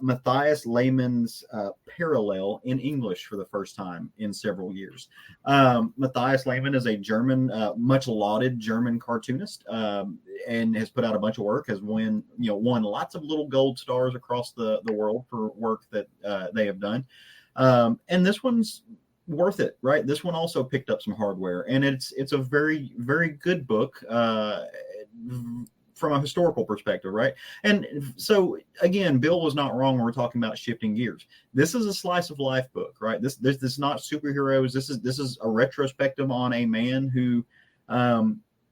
Matthias Lehman's Parallel in English for the first time in several years. Matthias Lehman is a German, much lauded German cartoonist, and has put out a bunch of work, has won lots of little gold stars across the world for work that they have done. And this one's worth it, right? This one also picked up some hardware, and it's a very, very good book. From a historical perspective, right? And so again, Bill was not wrong when we're talking about shifting gears. This is a slice of life book, right? This is not superheroes. This is a retrospective on a man who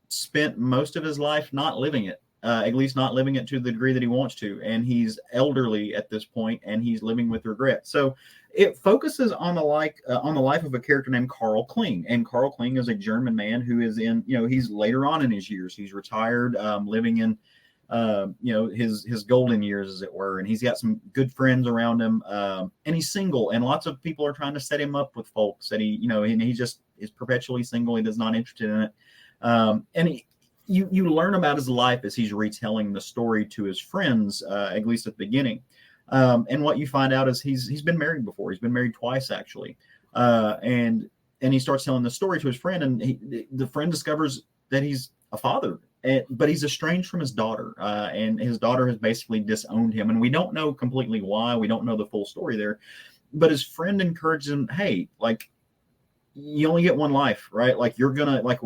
spent most of his life not living it, at least not living it to the degree that he wants to. And he's elderly at this point, and he's living with regret. So it focuses on the life of a character named Karl Kling. And Karl Kling is a German man who is he's later on in his years. He's retired, living in, his golden years, as it were. And he's got some good friends around him. And he's single, and lots of people are trying to set him up with folks that and he just is perpetually single. He is not interested in it. And you learn about his life as he's retelling the story to his friends, at least at the beginning. And what you find out is he's been married before. He's been married twice, actually. And he starts telling the story to his friend, and the friend discovers that he's a father, but he's estranged from his daughter. And his daughter has basically disowned him. And we don't know completely why. We don't know the full story there. But his friend encourages him, hey, like, you only get one life, right? Like, you're gonna, like,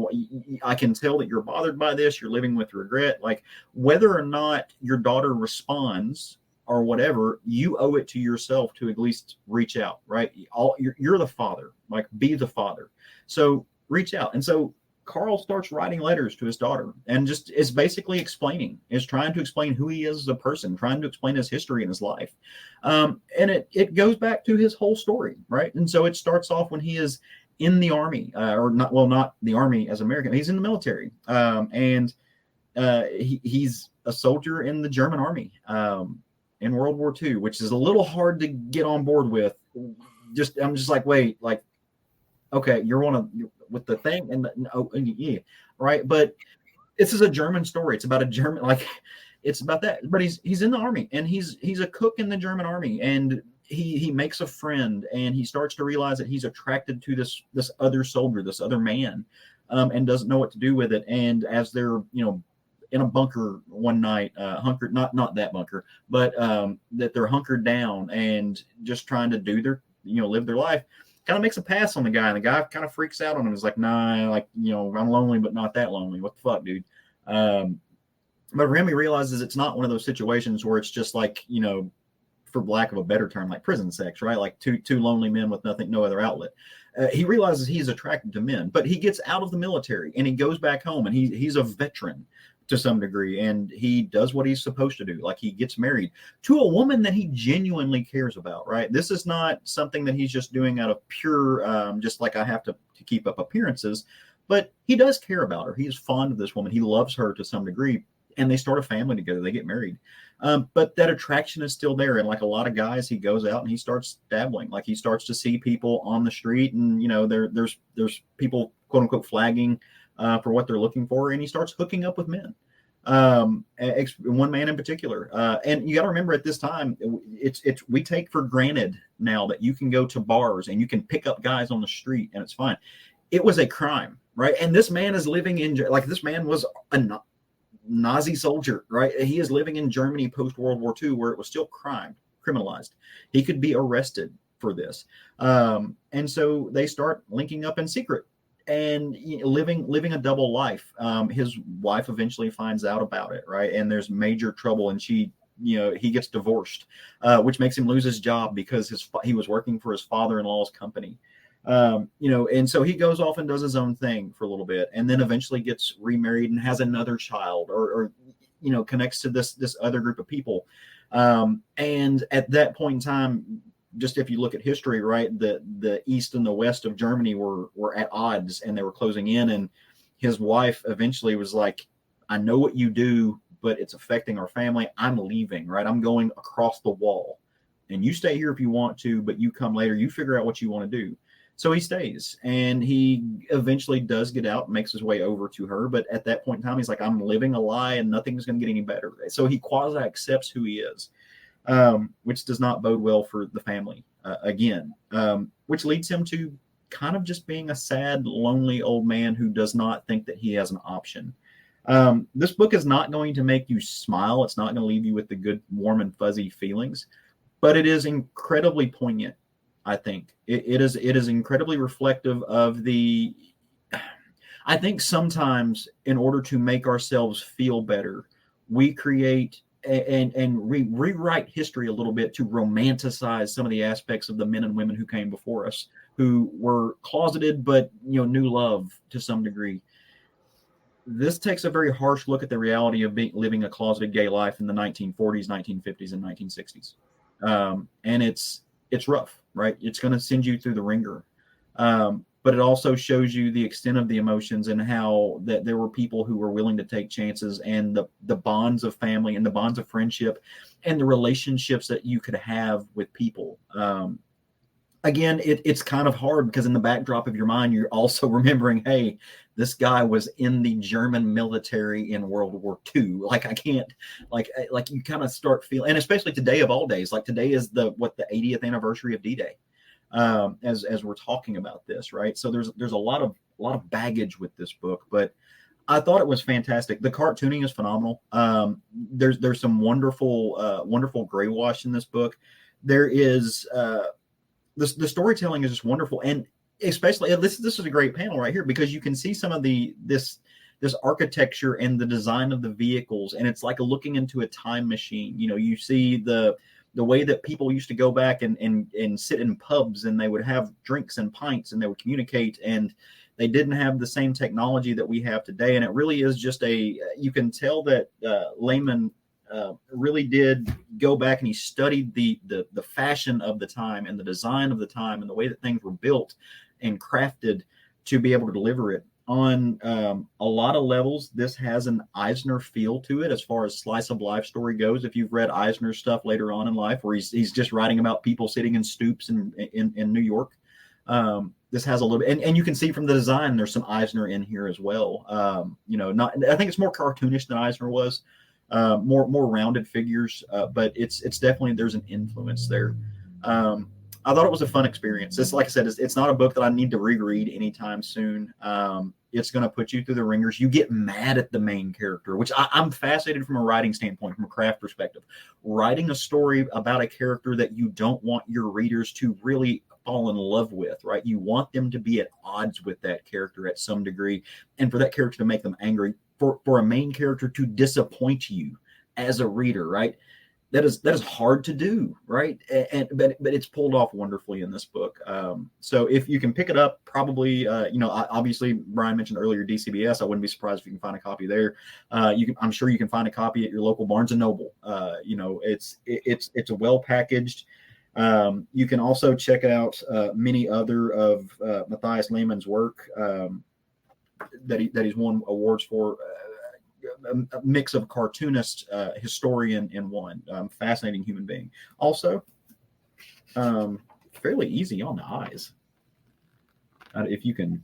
I can tell that you're bothered by this. You're living with regret. Like, whether or not your daughter responds or whatever, you owe it to yourself to at least reach out, right? You're the father, like, be the father. So reach out. And so Karl starts writing letters to his daughter, and just is basically trying to explain who he is as a person, trying to explain his history and his life. And it goes back to his whole story, right? And so it starts off when he is in the army, not the army as American. He's in the military, and he's a soldier in the German army in World War II, which is a little hard to get on board with. I'm just like, wait, like, okay, you're with the thing, yeah, right? But this is a German story. It's about a German, like, it's about that. But he's in the army, and he's a cook in the German army, and he makes a friend, and he starts to realize that he's attracted to this other soldier, this other man, and doesn't know what to do with it. And as they're in a bunker one night, hunkered, not that bunker, but that they're hunkered down and just trying to do their live their life, kind of makes a pass on the guy, and the guy kind of freaks out on him. He's like, nah, like, I'm lonely, but not that lonely. What the fuck, dude? But Remy realizes it's not one of those situations where it's just like, for lack of a better term, like prison sex, right? Like two lonely men with no other outlet. He realizes he's attracted to men, but he gets out of the military and he goes back home, and he's a veteran to some degree, and he does what he's supposed to do. Like, he gets married to a woman that he genuinely cares about, right? This is not something that he's just doing out of pure, just like I have to keep up appearances, but he does care about her. He's fond of this woman. He loves her to some degree, and they start a family together. They get married. But that attraction is still there. And like a lot of guys, he goes out and he starts dabbling. Like, he starts to see people on the street, and, there's people, quote unquote, flagging for what they're looking for, and he starts hooking up with men, one man in particular. And you got to remember, at this time, we take for granted now that you can go to bars and you can pick up guys on the street and it's fine. It was a crime, right? And this man is living this man was a Nazi soldier, right? He is living in Germany post World War II, where it was still criminalized. He could be arrested for this, and so they start linking up in secret and living a double life. His wife eventually finds out about it, right? And there's major trouble, and he gets divorced, which makes him lose his job because he was working for his father-in-law's company. And so he goes off and does his own thing for a little bit, and then eventually gets remarried and has another child, or connects to this other group of people. And at that point in time, just if you look at history, right, the east and the west of Germany were at odds, and they were closing in. And his wife eventually was like, I know what you do, but it's affecting our family. I'm leaving, right? I'm going across the wall, and you stay here if you want to, but you come later, you figure out what you want to do. So he stays, and he eventually does get out, makes his way over to her. But at that point in time, he's like, I'm living a lie, and nothing's going to get any better. So he quasi accepts who he is. Which does not bode well for the family, again, which leads him to kind of just being a sad, lonely old man who does not think that he has an option. This book is not going to make you smile. It's not going to leave you with the good, warm, and fuzzy feelings, but it is incredibly poignant, I think. It is incredibly reflective of I think sometimes, in order to make ourselves feel better, we create and rewrite history a little bit to romanticize some of the aspects of the men and women who came before us, who were closeted but knew love to some degree. This takes a very harsh look at the reality of living a closeted gay life in the 1940s, 1950s, and 1960s, and it's rough, right? It's going to send you through the ringer. But it also shows you the extent of the emotions, and how that there were people who were willing to take chances, and the bonds of family and the bonds of friendship and the relationships that you could have with people. Again, it's kind of hard because in the backdrop of your mind, you're also remembering, hey, this guy was in the German military in World War II. Like, I can't, like you kind of start feeling, and especially today of all days, like today is the 80th anniversary of D-Day. As we're talking about this, right? So there's a lot of baggage with this book, but I thought it was fantastic. The cartooning is phenomenal. There's some wonderful gray wash in this book. There is the storytelling is just wonderful, and especially this is a great panel right here, because you can see some of this architecture and the design of the vehicles, and it's like looking into a time machine. You see the way that people used to go back and sit in pubs, and they would have drinks and pints, and they would communicate, and they didn't have the same technology that we have today. And it really is just you can tell that Lehman really did go back, and he studied the fashion of the time and the design of the time and the way that things were built and crafted to be able to deliver it. On a lot of levels, this has an Eisner feel to it as far as slice of life story goes. If you've read Eisner's stuff later on in life, where he's just writing about people sitting in stoops in New York, this has a little bit, and you can see from the design there's some Eisner in here as well. I think it's more cartoonish than Eisner was, more rounded figures, but it's definitely, there's an influence there. I thought it was a fun experience. It's like I said, it's not a book that I need to reread anytime soon. It's going to put you through the ringers. You get mad at the main character, which I'm fascinated from a writing standpoint, from a craft perspective. Writing a story about a character that you don't want your readers to really fall in love with, right? You want them to be at odds with that character at some degree, and for that character to make them angry, for a main character to disappoint you as a reader, right? that is hard to do, right? But it's pulled off wonderfully in this book. So if you can pick it up, probably obviously Brian mentioned earlier DCBS. I wouldn't be surprised if you can find a copy there. I'm sure you can find a copy at your local Barnes and Noble. It's a well packaged. You can also check out many other of Matthias Lehman's work that he's won awards for. A mix of cartoonist, historian in one. Fascinating human being. Also, fairly easy on the eyes. If you can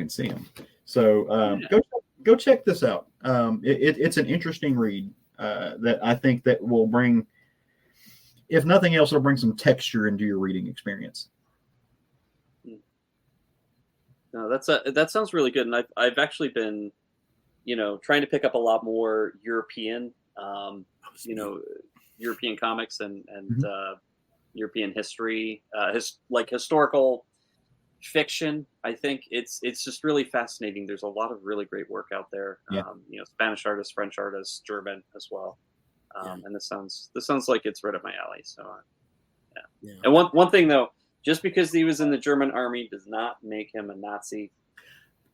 see him. So go check this out. It's an interesting read that I think that will bring, if nothing else, it'll bring some texture into your reading experience. No, that sounds really good, and I've actually been, trying to pick up a lot more European, European comics and European history, historical fiction. I think it's just really fascinating. There's a lot of really great work out there. Yeah. Spanish artists, French artists, German as well. And this sounds like it's right up my alley. So, yeah. And one thing though, just because he was in the German army does not make him a Nazi.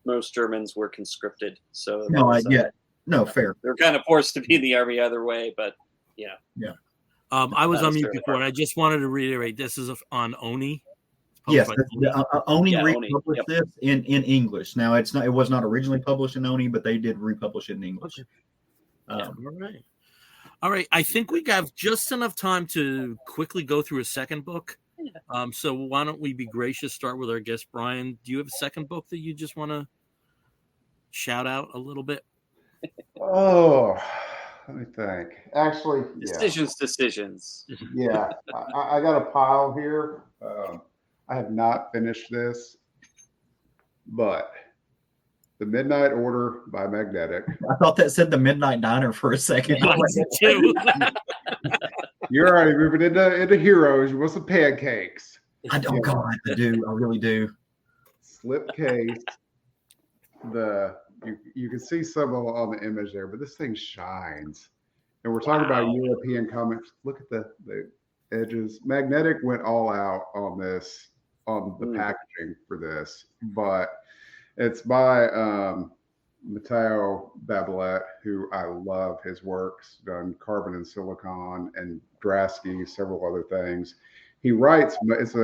Most Germans were conscripted, so fair. They're kind of forced to be in the army either way, but yeah. I was on mute before, and I just wanted to reiterate: this is on Oni. Yes, Oni republished this in English. Now it was not originally published in Oni, but they did republish it in English. Okay. All right. I think we have just enough time to quickly go through a second book. So why don't we be gracious? Start with our guest Brian. Do you have a second book that you just want to shout out a little bit? Oh, let me think. Actually, decisions. Yeah, I got a pile here. I have not finished this, but The Midnight Order by Magnetic. I thought that said The Midnight Diner for a second. You're already moving into heroes. You want some pancakes? I really do. Slipcase. You can see some on the image there, but this thing shines. And we're talking about European comics. Look at the edges. Magnetic went all out on this, on the packaging for this, but it's by Mathieu Bablet, who I love his works, done Carbon and Silicon and Drasky, several other things. He writes, but it's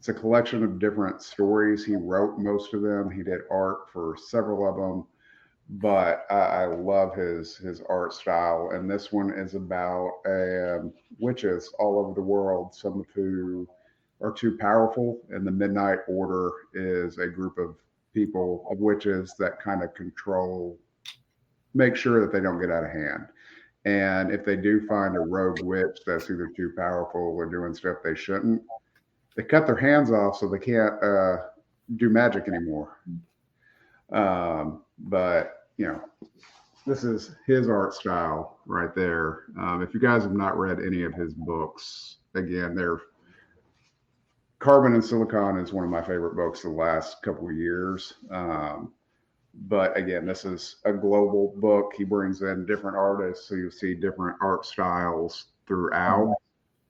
a collection of different stories. He wrote most of them. He did art for several of them, but I love his art style. And this one is about witches all over the world, some of who are too powerful. And the Midnight Order is a group of people, of witches, that kind of make sure that they don't get out of hand. And if they do find a rogue witch that's either too powerful or doing stuff they shouldn't, they cut their hands off so they can't do magic anymore. But this is his art style right there. If you guys have not read any of his books, again, Carbon and Silicon is one of my favorite books the last couple of years. But again, this is a global book. He brings in different artists, so you'll see different art styles throughout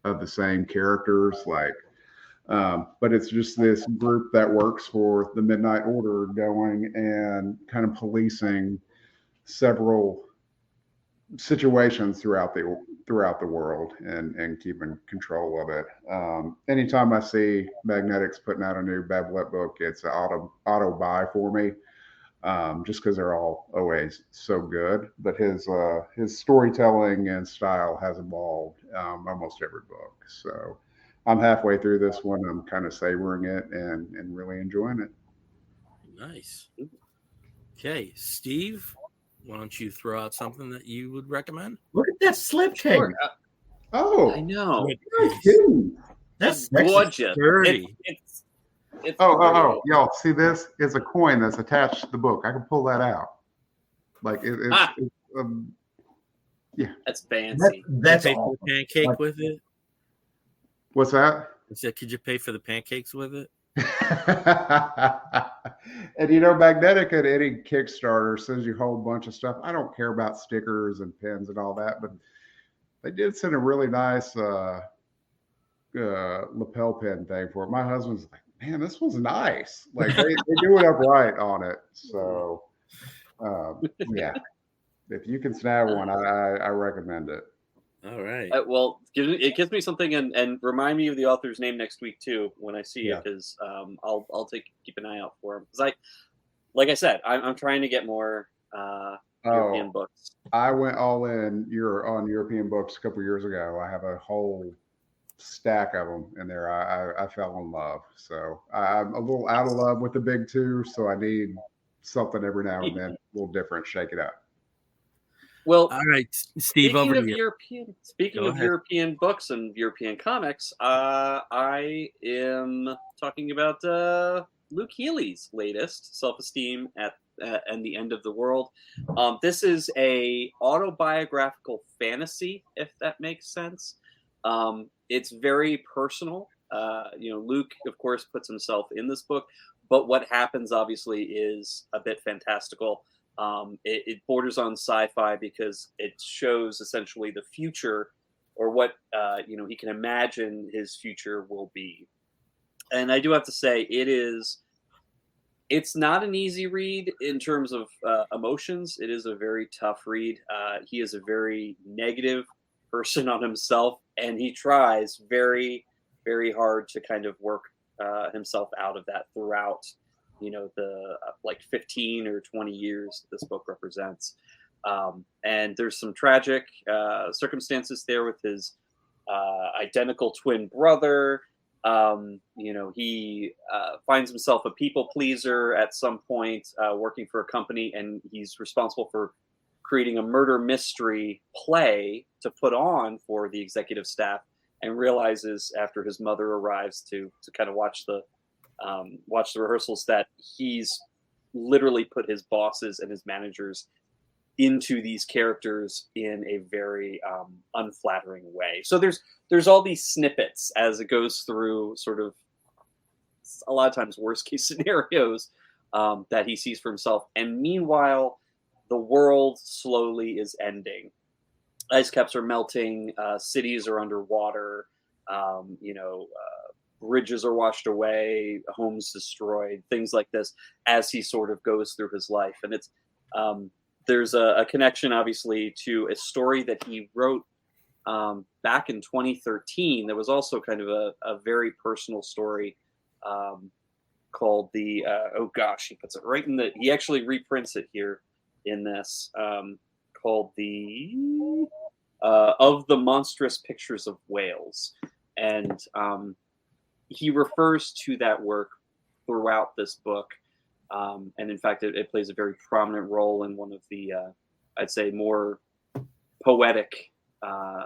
of the same characters. But it's just this group that works for the Midnight Order going and kind of policing several situations throughout the world and keeping control of it. Anytime I see Magnetic's putting out a new Bablet book, it's an auto buy for me, just because they're all always so good. But his storytelling and style has evolved almost every book. So I'm halfway through this one. I'm kind of savoring it and really enjoying it. Nice. Okay, Steve, why don't you throw out something that you would recommend? Look at that slipcase. Sure. Oh, I know. That's gorgeous. It's y'all see this? It's a coin that's attached to the book. I can pull that out. Yeah. That's fancy. That's pay for the pancake with it. What's that? I said, could you pay for the pancakes with it? And Magnetic at any Kickstarter sends you a whole bunch of stuff. I don't care about stickers and pins and all that, but they did send a really nice lapel pin thing for it. My husband's like, man, this one's nice. Like they do it up right on it. So yeah, if you can snag one, I recommend it. All right. Well, it gives me something, and remind me of the author's name next week too when I see it, because I'll keep an eye out for him. Because like I said, I'm trying to get more European books. I went all in on European books a couple years ago. I have a whole stack of them in there. I fell in love. So I'm a little out of love with the big two. So I need something every now and then, a little different, shake it up. Well, all right, Steve. Over to you. Speaking of European books and European comics, I am talking about Luke Healy's latest, Self-Esteem and the End of the World. This is a autobiographical fantasy, if that makes sense. It's very personal. Luke, of course, puts himself in this book, but what happens obviously is a bit fantastical. It borders on sci-fi because it shows essentially the future, or what he can imagine his future will be. And I do have to say, it's not an easy read in terms of emotions. It is a very tough read. He is a very negative person on himself, and he tries very, very hard to kind of work himself out of that throughout the 15 or 20 years this book represents. And there's some tragic circumstances there with his identical twin brother. He finds himself a people pleaser at some point, working for a company, and he's responsible for creating a murder mystery play to put on for the executive staff, and realizes after his mother arrives to kind of watch the rehearsals that he's literally put his bosses and his managers into these characters in a very unflattering way. So there's all these snippets as it goes through, sort of a lot of times worst case scenarios that he sees for himself. And meanwhile, the world slowly is ending. Ice caps are melting, cities are underwater, bridges are washed away, homes destroyed, things like this, as he sort of goes through his life. And it's there's a connection, obviously, to a story that he wrote back in 2013. There was also kind of a very personal story called he puts it right in he actually reprints it here in this, called Of the Monstrous Pictures of Whales. And he refers to that work throughout this book. And in fact, it plays a very prominent role in one of the, I'd say, more poetic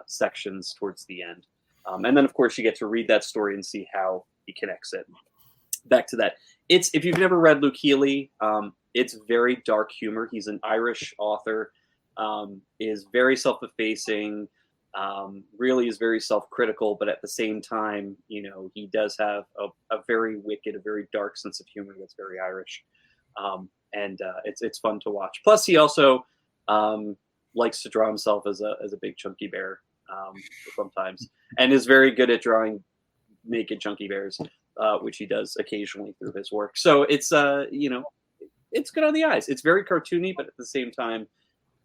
sections towards the end. And then, of course, you get to read that story and see how he connects it back to that. If you've never read Luke Healy, it's very dark humor. He's an Irish author, is very self-effacing, really is very self-critical, but at the same time, he does have a very wicked, a very dark sense of humor that's very Irish. And it's fun to watch. Plus, he also likes to draw himself as a big chunky bear sometimes, and is very good at drawing naked chunky bears, which he does occasionally through his work. So it's it's good on the eyes. It's very cartoony, but at the same time,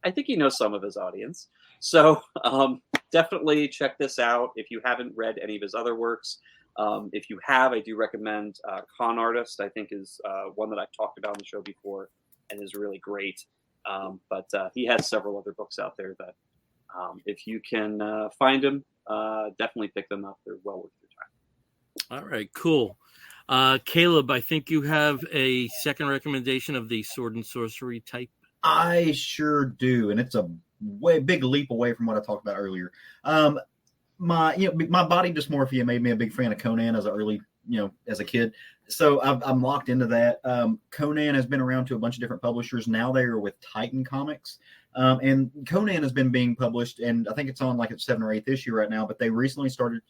I think he knows some of his audience. So definitely check this out if you haven't read any of his other works. If you have, I do recommend Con Artist. I think is one that I've talked about on the show before and is really great. But he has several other books out there that if you can find them, definitely pick them up. They're well worth your time. All right, cool. Caleb, I think you have a second recommendation of the sword and sorcery type. I sure do, and it's a way big leap away from what I talked about earlier. My body dysmorphia made me a big fan of Conan as an early as a kid. So I'm locked into that. Conan has been around to a bunch of different publishers. Now they are with Titan Comics. And Conan has been being published, and I think it's on like its 7th or 8th issue right now, but they recently started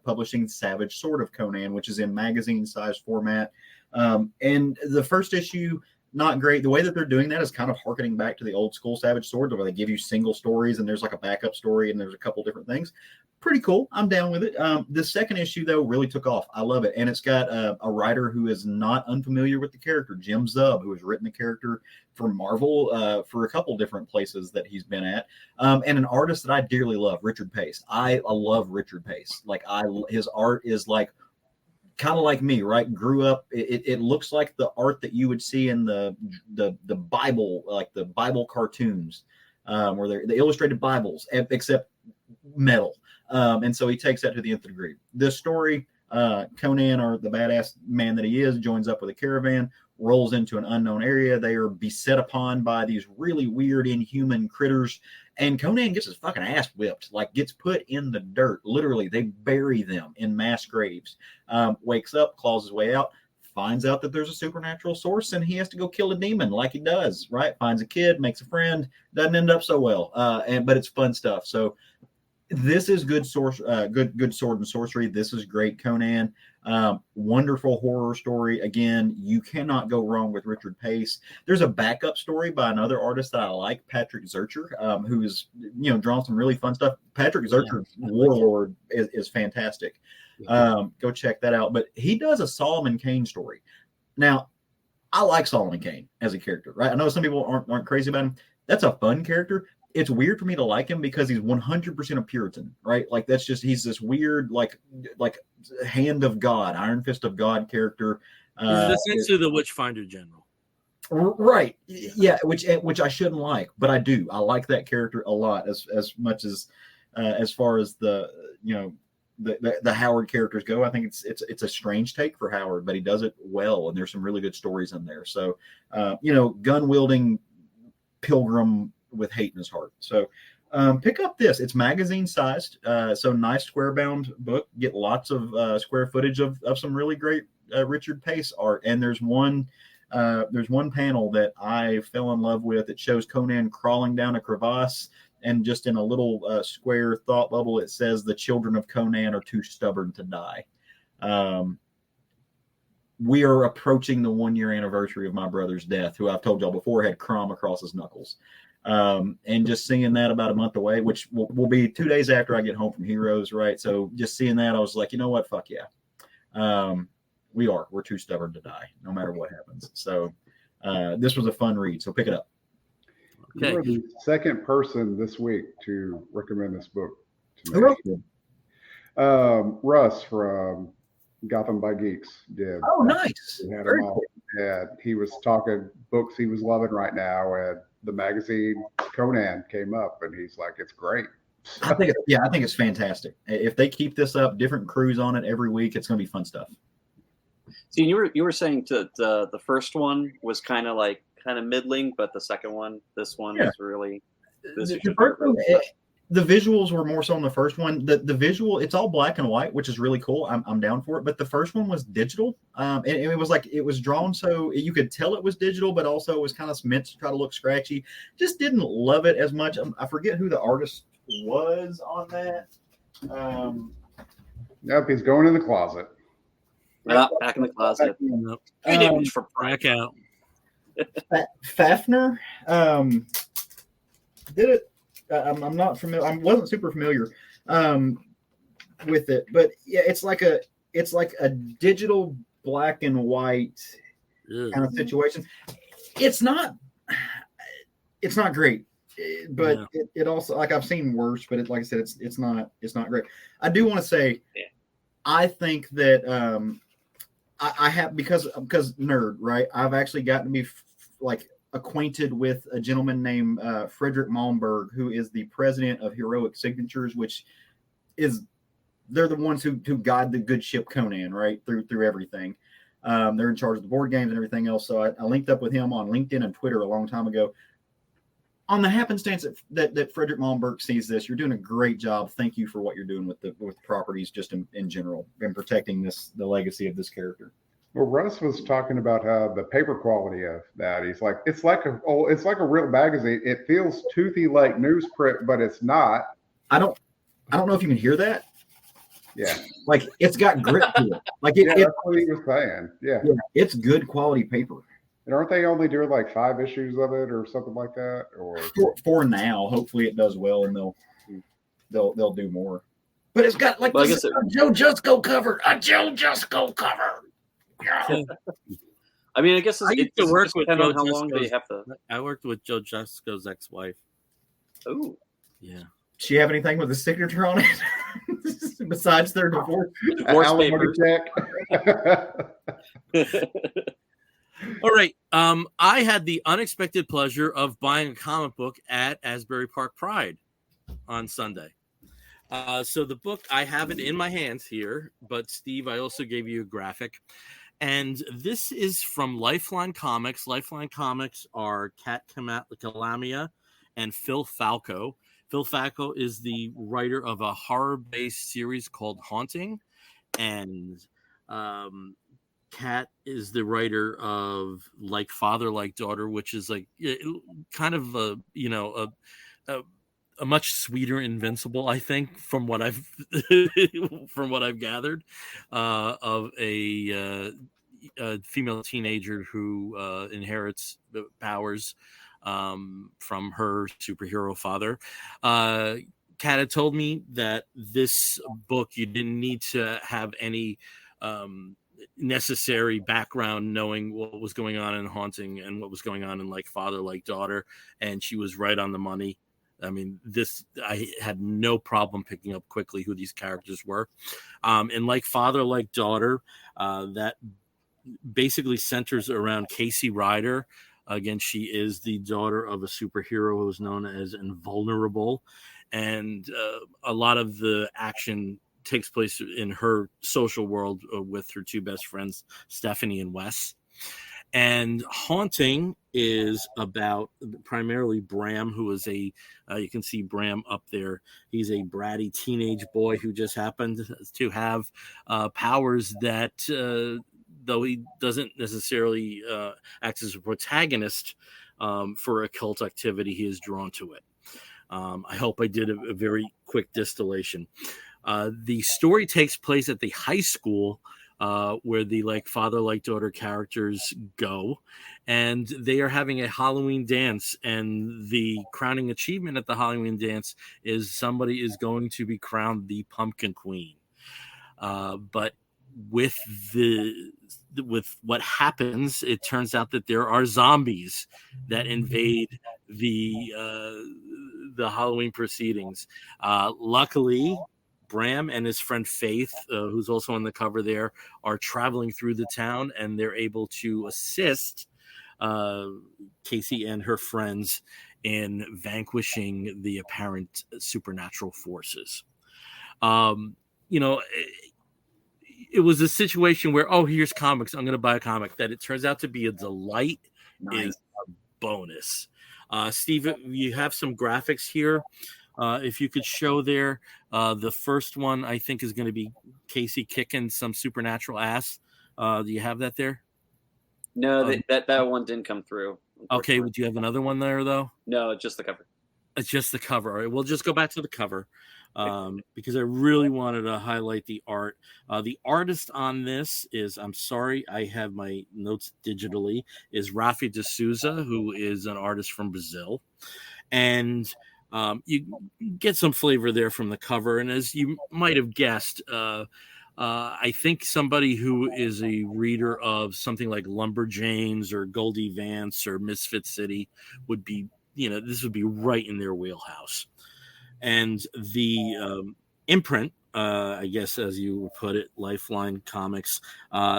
publishing Savage Sword of Conan, which is in magazine-sized format. And the first issue, not great. The way that they're doing that is kind of harkening back to the old school Savage Sword, where they give you single stories, and there's like a backup story, and there's a couple different things. Pretty cool. I'm down with it. The second issue, though, really took off. I love it. And it's got a writer who is not unfamiliar with the character, Jim Zub, who has written the character for Marvel for a couple different places that he's been at. And an artist that I dearly love, Richard Pace. I love Richard Pace. His art is like kind of like me, right? Grew up. It looks like the art that you would see in the Bible, like the Bible cartoons, where they're the illustrated Bibles, except metal. And so he takes that to the nth degree. This story, Conan, or the badass man that he is, joins up with a caravan, rolls into an unknown area. They are beset upon by these really weird, inhuman critters. And Conan gets his fucking ass whipped, like gets put in the dirt. Literally, they bury them in mass graves. Wakes up, claws his way out, finds out that there's a supernatural source, and he has to go kill a demon like he does, right? Finds a kid, makes a friend, doesn't end up so well. But it's fun stuff. So this is good sword and sorcery. This is great Conan. Wonderful horror story. Again, you cannot go wrong with Richard Pace. There's a backup story by another artist that I like, Patrick Zurcher, who is drawn some really fun stuff. Patrick Zurcher's Warlord is fantastic. Go check that out. But he does a Solomon Kane story. Now, I like Solomon Kane as a character, right? I know some people aren't crazy about him. That's a fun character. It's weird for me to like him because he's 100% a Puritan, right? Like he's this weird, like hand of God, Iron Fist of God character. He's essentially the Witchfinder General. Right. Yeah. Which I shouldn't like, but I do. I like that character a lot as much as far as the Howard characters go. I think it's a strange take for Howard, but he does it well. And there's some really good stories in there. So, gun wielding pilgrim with hate in his heart. So pick up this. It's magazine sized, so nice square bound book. Get lots of square footage of some really great Richard Pace art. And there's one panel that I fell in love with. It shows Conan crawling down a crevasse, and just in a little square thought bubble, it says the children of Conan are too stubborn to die. We are approaching the 1-year anniversary of my brother's death, who I've told y'all before had crumb across his knuckles. And just seeing that about a month away, which will be 2 days after I get home from Heroes, right? So just seeing that, I was like, you know what? Fuck yeah. We're too stubborn to die, no matter what happens. So this was a fun read. So pick it up. Okay. You're the second person this week to recommend this book to me. Russ from Gotham by Geeks did. Oh, nice. We had him on. And he was talking books he was loving right now, and the magazine Conan came up, and he's like, it's great. I think it's fantastic. If they keep this up, different crews on it every week, it's going to be fun stuff. See, you were saying the first one was kind of middling, but the second one, this one is really. The visuals were more so on the first one. The visual, it's all black and white, which is really cool. I'm down for it. But the first one was digital. And it was drawn so you could tell it was digital, but also it was kind of meant to try to look scratchy. Just didn't love it as much. I forget who the artist was on that. Yep, he's going in the closet. Yep, back in the closet. For back out. Fafner did it. I'm not familiar. I wasn't super familiar with it, but yeah, it's like a digital black and white kind of situation. It's not great, but it also, like, I've seen worse, but like I said, it's not great. I do want to say, I think that I have because nerd, right? I've actually gotten to be acquainted with a gentleman named Frederick Malmberg, who is the president of Heroic Signatures, which is they're the ones who guide the good ship Conan, right, through everything. They're in charge of the board games and everything else. So I linked up with him on LinkedIn and Twitter a long time ago. on the happenstance that Frederick Malmberg sees this, you're doing a great job. Thank you for what you're doing with properties just in general and protecting the legacy of this character. Well, Russ was talking about how the paper quality of that. He's like, it's like a real magazine. It feels toothy like newsprint, but it's not. I don't know if you can hear that. Yeah, like it's got grit to it. Like that's what he was saying. Yeah, it's good quality paper. And aren't they only doing like 5 issues of it or something like that? Or for now, hopefully it does well, and they'll do more. But it's got like a Joe Jusko cover. A Joe Jusko cover. Yeah. I mean, I guess I used to work with Joe how long do you have to? I worked with Joe Jusko's ex-wife. Oh, yeah. She have anything with a signature on it besides their divorce papers? All right. I had the unexpected pleasure of buying a comic book at Asbury Park Pride on Sunday. So the book, I have it in my hands here, but Steve, I also gave you a graphic. And this is from Lifeline Comics. Lifeline Comics are Kat Kalamia and Phil Falco. Phil Falco is the writer of a horror-based series called Haunting. And Kat is the writer of Like Father, Like Daughter, which is like kind of a much sweeter Invincible, I think, from what I've gathered, of a female teenager who inherits powers from her superhero father. Kat had told me that this book, you didn't need to have any necessary background knowing what was going on in Haunting and what was going on in Like Father, Like Daughter, and she was right on the money. I mean, I had no problem picking up quickly who these characters were. In Like Father, Like Daughter, that basically centers around Casey Ryder. Again, she is the daughter of a superhero who is known as Invulnerable. And a lot of the action takes place in her social world with her 2 best friends, Stephanie and Wes. And Haunting is about primarily Bram, who is you can see Bram up there. He's a bratty teenage boy who just happened to have powers that, though he doesn't necessarily act as a protagonist for occult activity, he is drawn to it. I hope I did a very quick distillation. The story takes place at the high school where the Like Father, Like Daughter characters go, and they are having a Halloween dance, and the crowning achievement at the Halloween dance is somebody is going to be crowned the Pumpkin Queen. But with what happens, it turns out that there are zombies that invade the Halloween proceedings. Luckily, Bram and his friend Faith, who's also on the cover there, are traveling through the town, and they're able to assist Casey and her friends in vanquishing the apparent supernatural forces. It was a situation where, here's comics, I'm going to buy a comic. That it turns out to be a delight is a bonus. Steve, you have some graphics here. If you could show there, the first one I think is going to be Casey kicking some supernatural ass. Do you have that there? No, that one didn't come through. Okay, would you have another one there though? No, just the cover. It's just the cover. All right, we'll just go back to the cover because I really wanted to highlight the art. The artist on this is, I'm sorry, I have my notes digitally, is Rafi de Souza, who is an artist from Brazil. And you get some flavor there from the cover. And as you might have guessed, I think somebody who is a reader of something like Lumberjanes or Goldie Vance or Misfit City would be, this would be right in their wheelhouse. And the imprint, I guess, as you would put it, Lifeline Comics,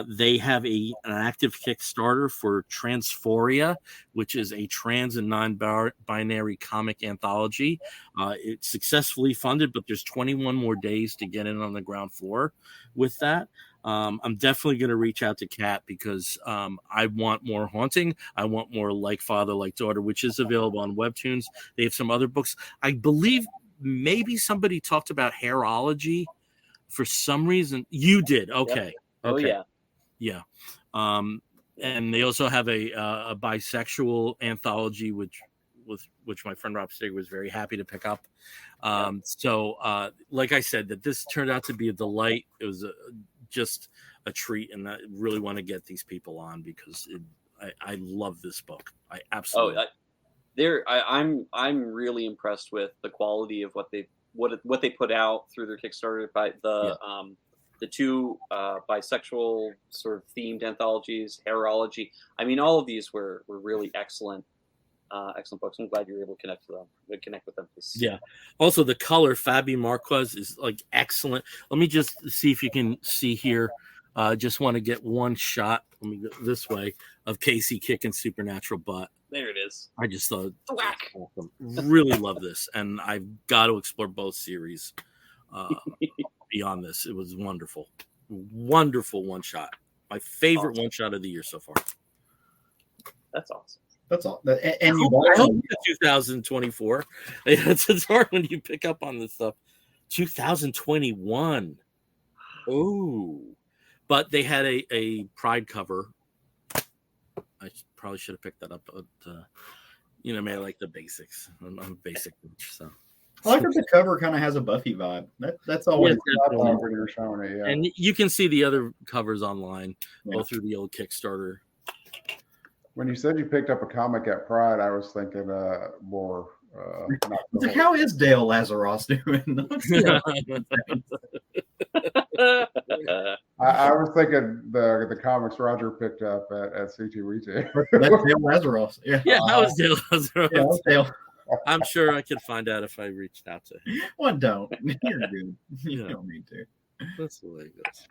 they have an active Kickstarter for Transphoria, which is a trans and non-binary comic anthology. It's successfully funded, but there's 21 more days to get in on the ground floor with that. I'm definitely going to reach out to Kat because I want more Haunting. I want more Like Father, Like Daughter, which is available on Webtoons. They have some other books. I believe maybe somebody talked about Hairology for some reason. You did. Okay. Yep. Oh, okay. Yeah. And they also have a bisexual anthology, which my friend Rob Stig was very happy to pick up. So, like I said, that this turned out to be a delight. It was just a treat, and I really want to get these people on because I love this book. I absolutely. I'm really impressed with the quality of what they put out through their Kickstarter. By the two bisexual sort of themed anthologies, Hairology. I mean, all of these were really excellent books. I'm glad you were able to connect with them. Yeah. Also, the color, Fabi Marquez, is like excellent. Let me just see if you can see here. Just want to get one shot. Let me go this way of Casey kicking supernatural butt. There it is. I just thought, awesome. Really love this, and I've got to explore both series. Beyond this, it was wonderful one shot. My favorite one shot of the year so far. That's awesome. That's all. And I hope 2024. It's hard when you pick up on this stuff. 2021. Oh, but they had a Pride cover. I probably should have picked that up, but man, I like the basics. I'm a basic bitch, so. I like that the cover kind of has a Buffy vibe. That's always when you're showing it. Yeah. And you can see the other covers online, go through the old Kickstarter. When you said you picked up a comic at Pride, I was thinking more. How is Dale Lazaros doing? I was thinking the comics Roger picked up at C2E2. That's Dale Lazaros. Yeah, that was Dale Lazaros. Yeah, that's Dale. I'm sure I could find out if I reached out to him. Well, don't. You're good. You don't need to. That's the way it goes.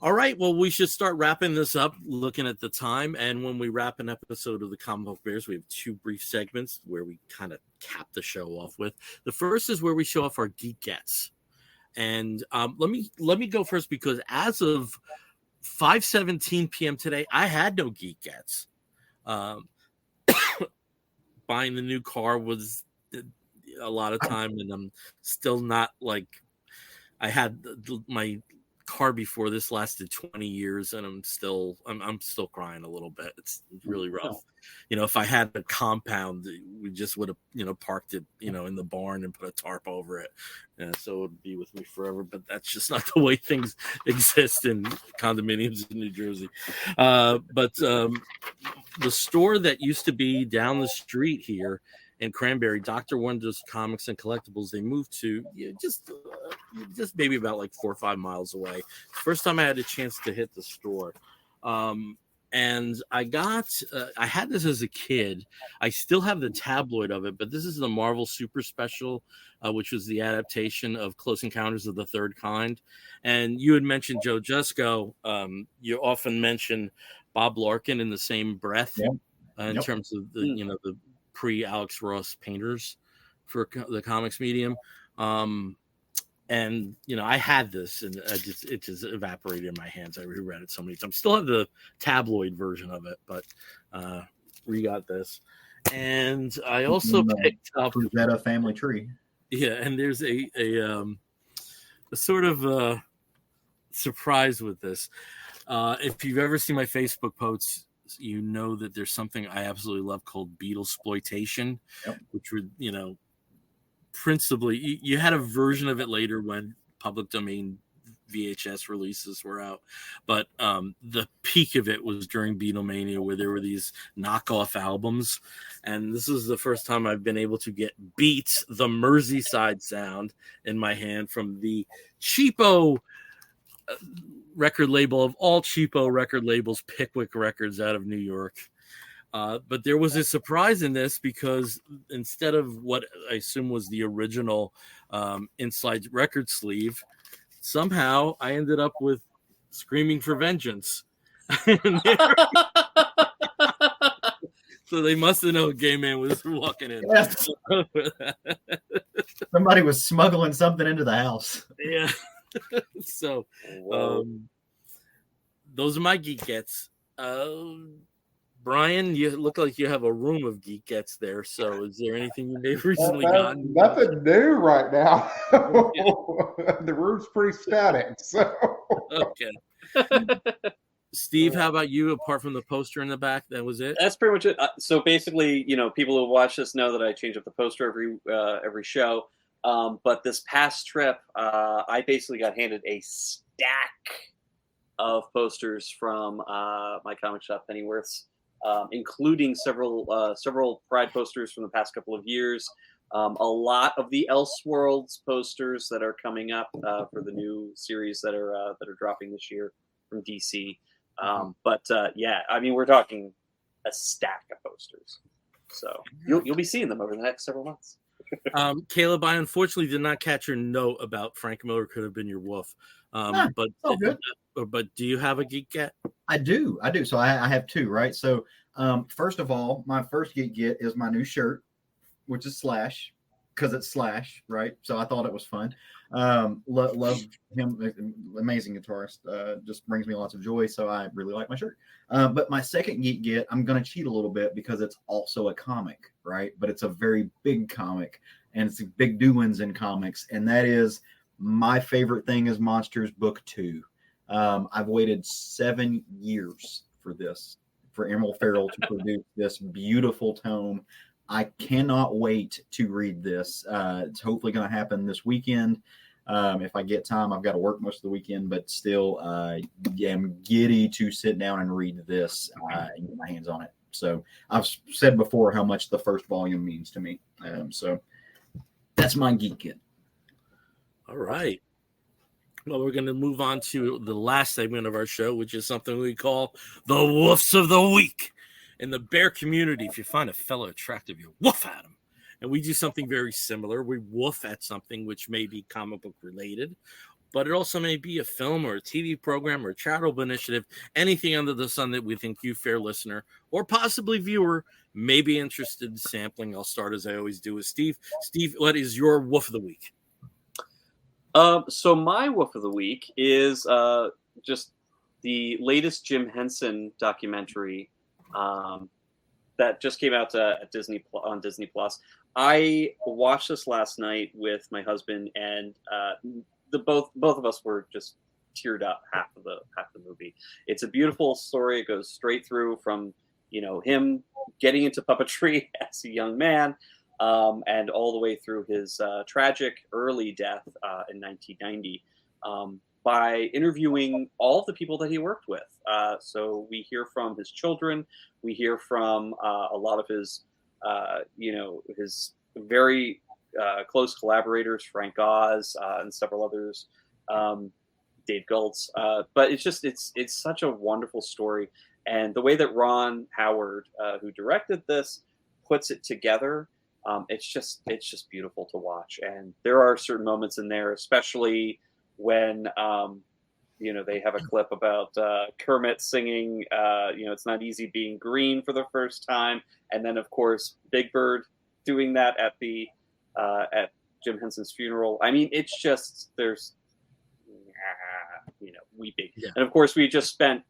All right. Well, we should start wrapping this up, looking at the time. And when we wrap an episode of the Comic Book Bears, we have two brief segments where we kind of cap the show off with. The first is where we show off our geekettes. And let me go first because as of 5:17 p.m. today, I had no geekettes. Buying the new car was a lot of time, and I'm still not like I had my car before this lasted 20 years, and I'm still crying a little bit. It's really rough. If I had a compound, we just would have parked it in the barn and put a tarp over it, so it would be with me forever. But that's just not the way things exist in condominiums in New Jersey. But the store that used to be down the street here in Cranberry, Dr. Wonder's Comics and Collectibles, they moved to just maybe about like 4 or 5 miles away. First time I had a chance to hit the store. And I had this as a kid. I still have the tabloid of it, but this is the Marvel Super Special, which was the adaptation of Close Encounters of the Third Kind. And you had mentioned Joe Jusko. You often mention Bob Larkin in the same breath in terms of the pre-Alex Ross painters for the comics medium. And I had this, and it just evaporated in my hands. I reread it so many times. Still have the tabloid version of it, but re-got this. And I also picked up Rosetta Family Tree. Yeah, and there's a sort of surprise with this. If you've ever seen my Facebook posts, you know that there's something I absolutely love called Beetlesploitation, which would, principally, you had a version of it later when public domain VHS releases were out, but the peak of it was during Beatlemania, where there were these knockoff albums, and this is the first time I've been able to get Beats, the Merseyside sound, in my hand from the cheapo record label of all cheapo record labels, Pickwick Records out of New York. But there was a surprise in this because instead of what I assume was the original inside record sleeve, somehow I ended up with Screaming for Vengeance. So they must have known a gay man was walking in. Yes. Somebody was smuggling something into the house. Yeah. So, those are my geek gets. Brian, you look like you have a room of geek gets there. So, is there anything you may have recently gotten? Nothing new right now. The room's pretty static. So, okay. Steve, how about you? Apart from the poster in the back, that was it. That's pretty much it. So basically, people who watch this know that I change up the poster every show. But this past trip, I basically got handed a stack of posters from my comic shop, Pennyworth's, including several Pride posters from the past couple of years. A lot of the Elseworlds posters that are coming up for the new series that are dropping this year from DC. Yeah, I mean, we're talking a stack of posters, so you'll be seeing them over the next several months. Caleb, I unfortunately did not catch your note about Frank Miller could have been your wolf. But do you have a geek get? I do. So I have two, right? So first of all, my first geek get is my new shirt, which is Slash, because it's Slash, right? So I thought it was fun. Love him, amazing guitarist. Just brings me lots of joy, so I really like my shirt. But my second geek get, I'm gonna cheat a little bit because it's also a comic, right? But it's a very big comic, and it's big doings in comics, and that is my favorite thing is Monsters Book 2. I've waited 7 years for Emerald Farrell to produce this beautiful tome. I cannot wait to read this. It's hopefully going to happen this weekend. If I get time, I've got to work most of the weekend, but still, I'm giddy to sit down and read this and get my hands on it. So I've said before how much the first volume means to me. So that's my geek kit. All right. Well, we're going to move on to the last segment of our show, which is something we call the Woofs of the Week. In the bear community, if you find a fellow attractive, you woof at him. And we do something very similar. We woof at something which may be comic book related, but it also may be a film or a TV program or a charitable initiative, anything under the sun that we think you, fair listener, or possibly viewer, may be interested in sampling. I'll start as I always do with Steve. Steve, what is your woof of the week? So my woof of the week is just the latest Jim Henson documentary that just came out at on Disney Plus. I watched this last night with my husband, and both of us were just teared up half the movie. It's a beautiful story. It goes straight through from him getting into puppetry as a young man, and all the way through his tragic early death in 1990. By interviewing all of the people that he worked with. So we hear from his children, we hear from a lot of his, his very close collaborators, Frank Oz and several others, Dave Gultz. But it's such a wonderful story. And the way that Ron Howard, who directed this, puts it together, it's just beautiful to watch. And there are certain moments in there, especially when they have a clip about Kermit singing it's not easy being green for the first time, and then of course Big Bird doing that at Jim Henson's funeral. I mean, it's just there's weeping. Yeah. And of course we just spent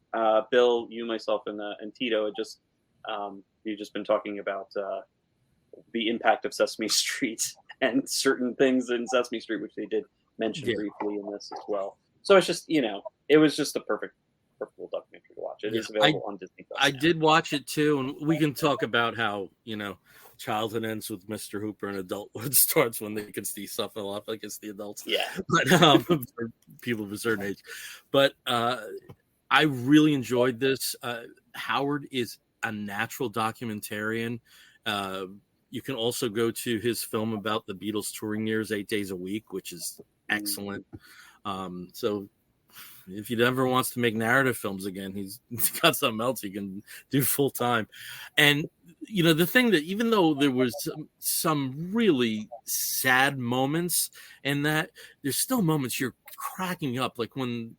Bill, you, myself, and Tito we've just been talking about the impact of Sesame Street and certain things in Sesame Street which they did mentioned briefly in this as well. So it's just, it was just a perfect documentary to watch. It is available on Disney Plus. I did watch it too, and we can talk about how, childhood ends with Mr. Hooper and adulthood starts when they can see stuff a lot like it's the adults. Yeah. But for people of a certain age. But I really enjoyed this. Howard is a natural documentarian. You can also go to his film about the Beatles touring years 8 days a week, which is excellent. So if he ever wants to make narrative films again, he's got something else he can do full time. And the thing that even though there was some really sad moments in that, there's still moments you're cracking up, like when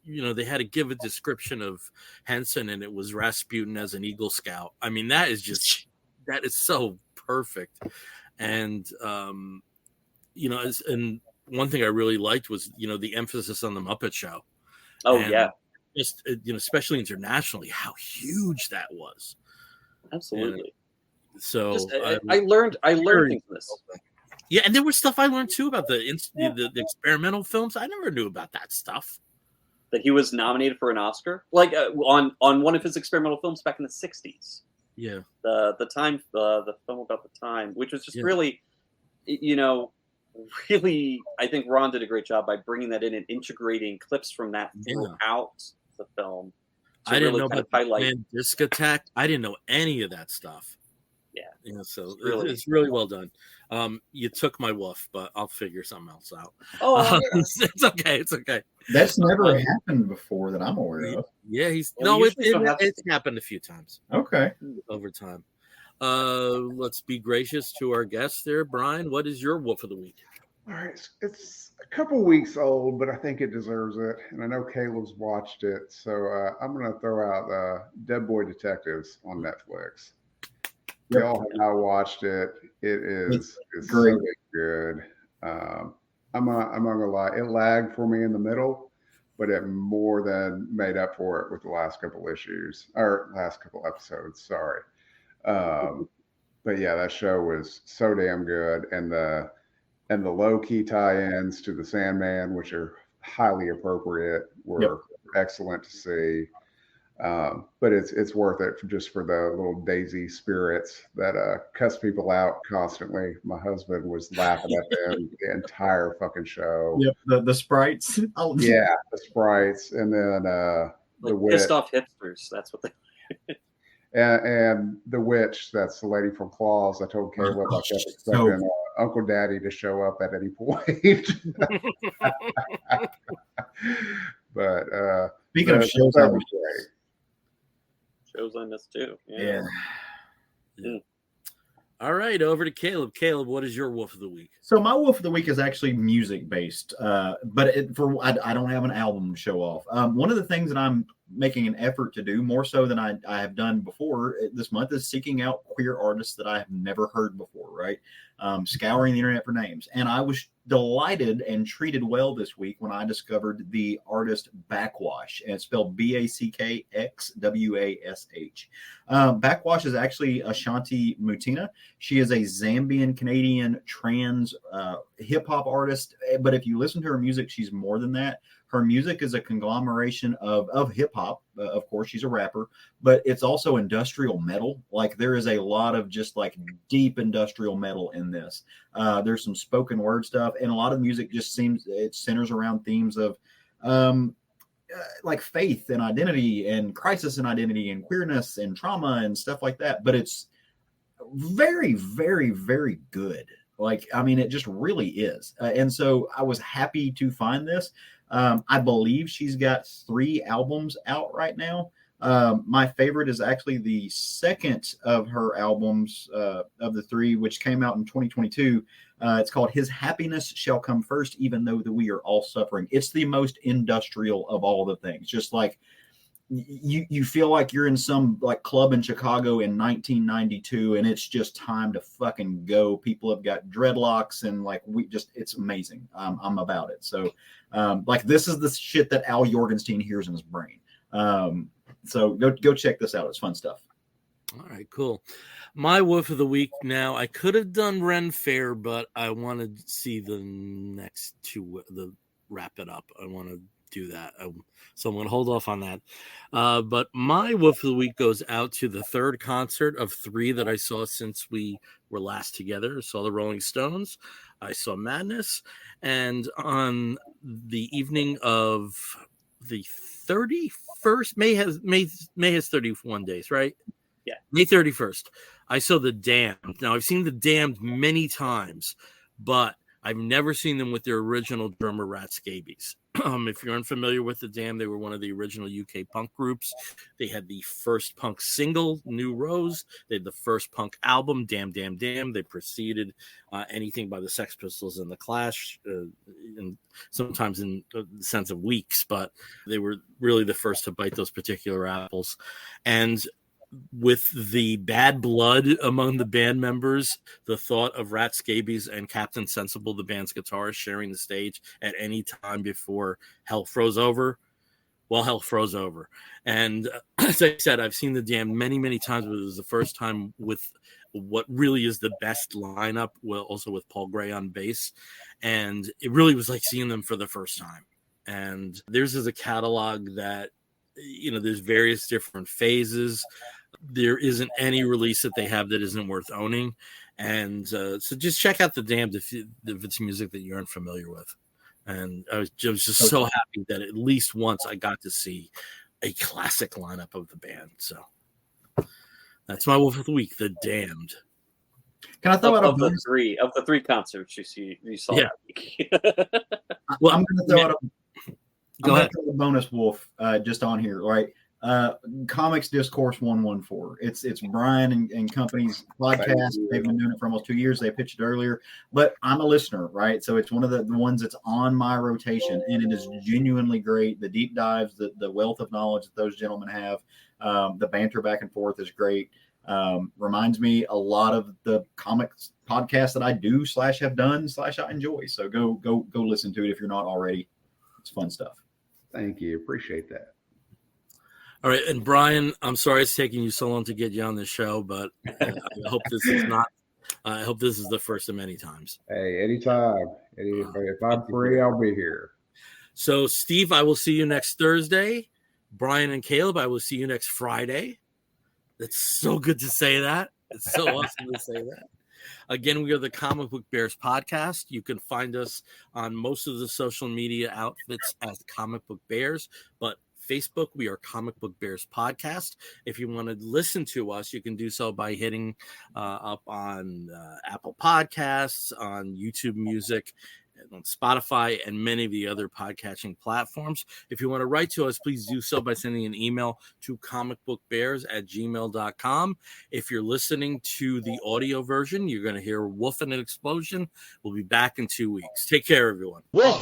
they had to give a description of Henson and it was Rasputin as an Eagle Scout. I mean, that is so perfect. And and one thing I really liked was, the emphasis on the Muppet Show. Oh, and yeah. Just, especially internationally, how huge that was. Absolutely. And so just, I learned things from this. Yeah, and there was stuff I learned too about the experimental films. I never knew about that stuff. That he was nominated for an Oscar, like on one of his experimental films back in the '60s. Yeah, the film about the time, which was just really, really, I think Ron did a great job by bringing that in and integrating clips from that throughout the film. I didn't know about the disc attack. I didn't know any of that stuff. Yeah, so it's really well done. You took my woof, but I'll figure something else out. Oh, it's okay. It's okay. That's never happened before that I'm aware of. Yeah, it's happened a few times. Okay, over time. Let's be gracious to our guests there, Brian. What is your woof of the week? All right, it's a couple weeks old, but I think it deserves it, and I know Caleb's watched it, so I'm going to throw out Dead Boy Detectives on Netflix. Y'all have not watched it. It's great. So good. I'm not gonna lie. It lagged for me in the middle, but it more than made up for it with the last couple episodes. Sorry. But yeah, that show was so damn good, and the low key tie-ins to the Sandman, which are highly appropriate, were excellent to see. But it's worth it just for the little Daisy spirits that cuss people out constantly. My husband was laughing at them the entire fucking show. Yep, the sprites. Yeah, the sprites, and then the witch. Pissed off hipsters. That's what they. And the witch, that's the lady from Claws. I told Caleb I kept expecting Uncle Daddy to show up at any point. But speaking of shows, that was great. Shows I missed too. Yeah. All right, over to Caleb. Caleb, what is your woof of the week? So my woof of the week is actually music based, but I don't have an album to show off. One of the things that I'm making an effort to do more so than I have done before this month is seeking out queer artists that I have never heard before, right? Scouring the internet for names. And I was delighted and treated well this week when I discovered the artist Backwash, and it's spelled Backxwash. Backwash is actually Ashanti Mutina. She is a Zambian Canadian trans hip hop artist, but if you listen to her music, she's more than that. Her music is a conglomeration of hip hop. Of course, she's a rapper, but it's also industrial metal. Like there is a lot of just like deep industrial metal in this. There's some spoken word stuff, and a lot of music just it centers around themes of like faith and identity and crisis and identity and queerness and trauma and stuff like that. But it's very, very, very good. Like, I mean, it just really is. And so I was happy to find this. I believe she's got 3 albums out right now. My favorite is actually the second of her albums of the 3, which came out in 2022. It's called His Happiness Shall Come First, Even Though that We Are All Suffering. It's the most industrial of all the things. Just like you feel like you're in some like club in Chicago in 1992, and it's just time to fucking go. People have got dreadlocks, and like it's amazing. I'm about it. So like this is the shit that Al Jorgenstein hears in his brain. So go check this out. It's fun stuff. All right, cool. My woof of the week now. I could have done Ren Fair, but I wanted to see the next 2, the wrap it up. I want to do that. So I'm going to hold off on that. But my woof of the week goes out to the 3rd concert of 3 that I saw since we were last together. I saw the Rolling Stones. I saw Madness. And on the evening of the 31st, May has 31 days, right? Yeah. May 31st. I saw The Damned. Now, I've seen The Damned many times, but I've never seen them with their original drummer, Rat Scabies. If you're unfamiliar with The Damned, they were one of the original UK punk groups. They had the first punk single, New Rose. They had the first punk album, Damn, Damn, Damn. They preceded anything by the Sex Pistols and the Clash, and sometimes in the sense of weeks, but they were really the first to bite those particular apples. And with the bad blood among the band members, the thought of Rat Scabies and Captain Sensible, the band's guitarist, sharing the stage at any time before hell froze over. Well, hell froze over. And as I said, I've seen the Damned many, many times, but it was the first time with what really is the best lineup, well, also with Paul Gray on bass. And it really was like seeing them for the first time. And theirs is a catalog that, there's various different phases. There isn't any release that they have that isn't worth owning. And so just check out the Damned if it's music that you aren't familiar with. And I was just so happy that at least once I got to see a classic lineup of the band. So that's my wolf of the week, the Damned. Can I throw out the three concerts you saw that week? Well, I'm going to throw out a bonus wolf just on here, right? Comics Discourse 114. It's Brian and company's podcast. They've been doing it for almost 2 years. They pitched it earlier, but I'm a listener, right? So it's one of the ones that's on my rotation, and it is genuinely great. The deep dives, the wealth of knowledge that those gentlemen have, the banter back and forth is great. Reminds me a lot of the comics podcasts that I do / have done / I enjoy. So go listen to it if you're not already. It's fun stuff. Thank you. Appreciate that. All right, and Brian, I'm sorry it's taking you so long to get you on the show, but I hope this is not. I hope this is the first of many times. Hey, anytime. If I'm free, I'll be here. So, Steve, I will see you next Thursday. Brian and Caleb, I will see you next Friday. It's so good to say that. It's so awesome to say that. Again, we are the Comic Book Bears podcast. You can find us on most of the social media outlets as Comic Book Bears, but Facebook, we are Comic Book Bears Podcast. If you want to listen to us, you can do so by hitting up on Apple Podcasts, on YouTube Music, on Spotify, and many of the other podcasting platforms. If you want to write to us, please do so by sending an email to comicbookbears@gmail.com. If you're listening to the audio version, you're going to hear Wolf and an Explosion. We'll be back in 2 weeks. Take care, everyone. Wolf!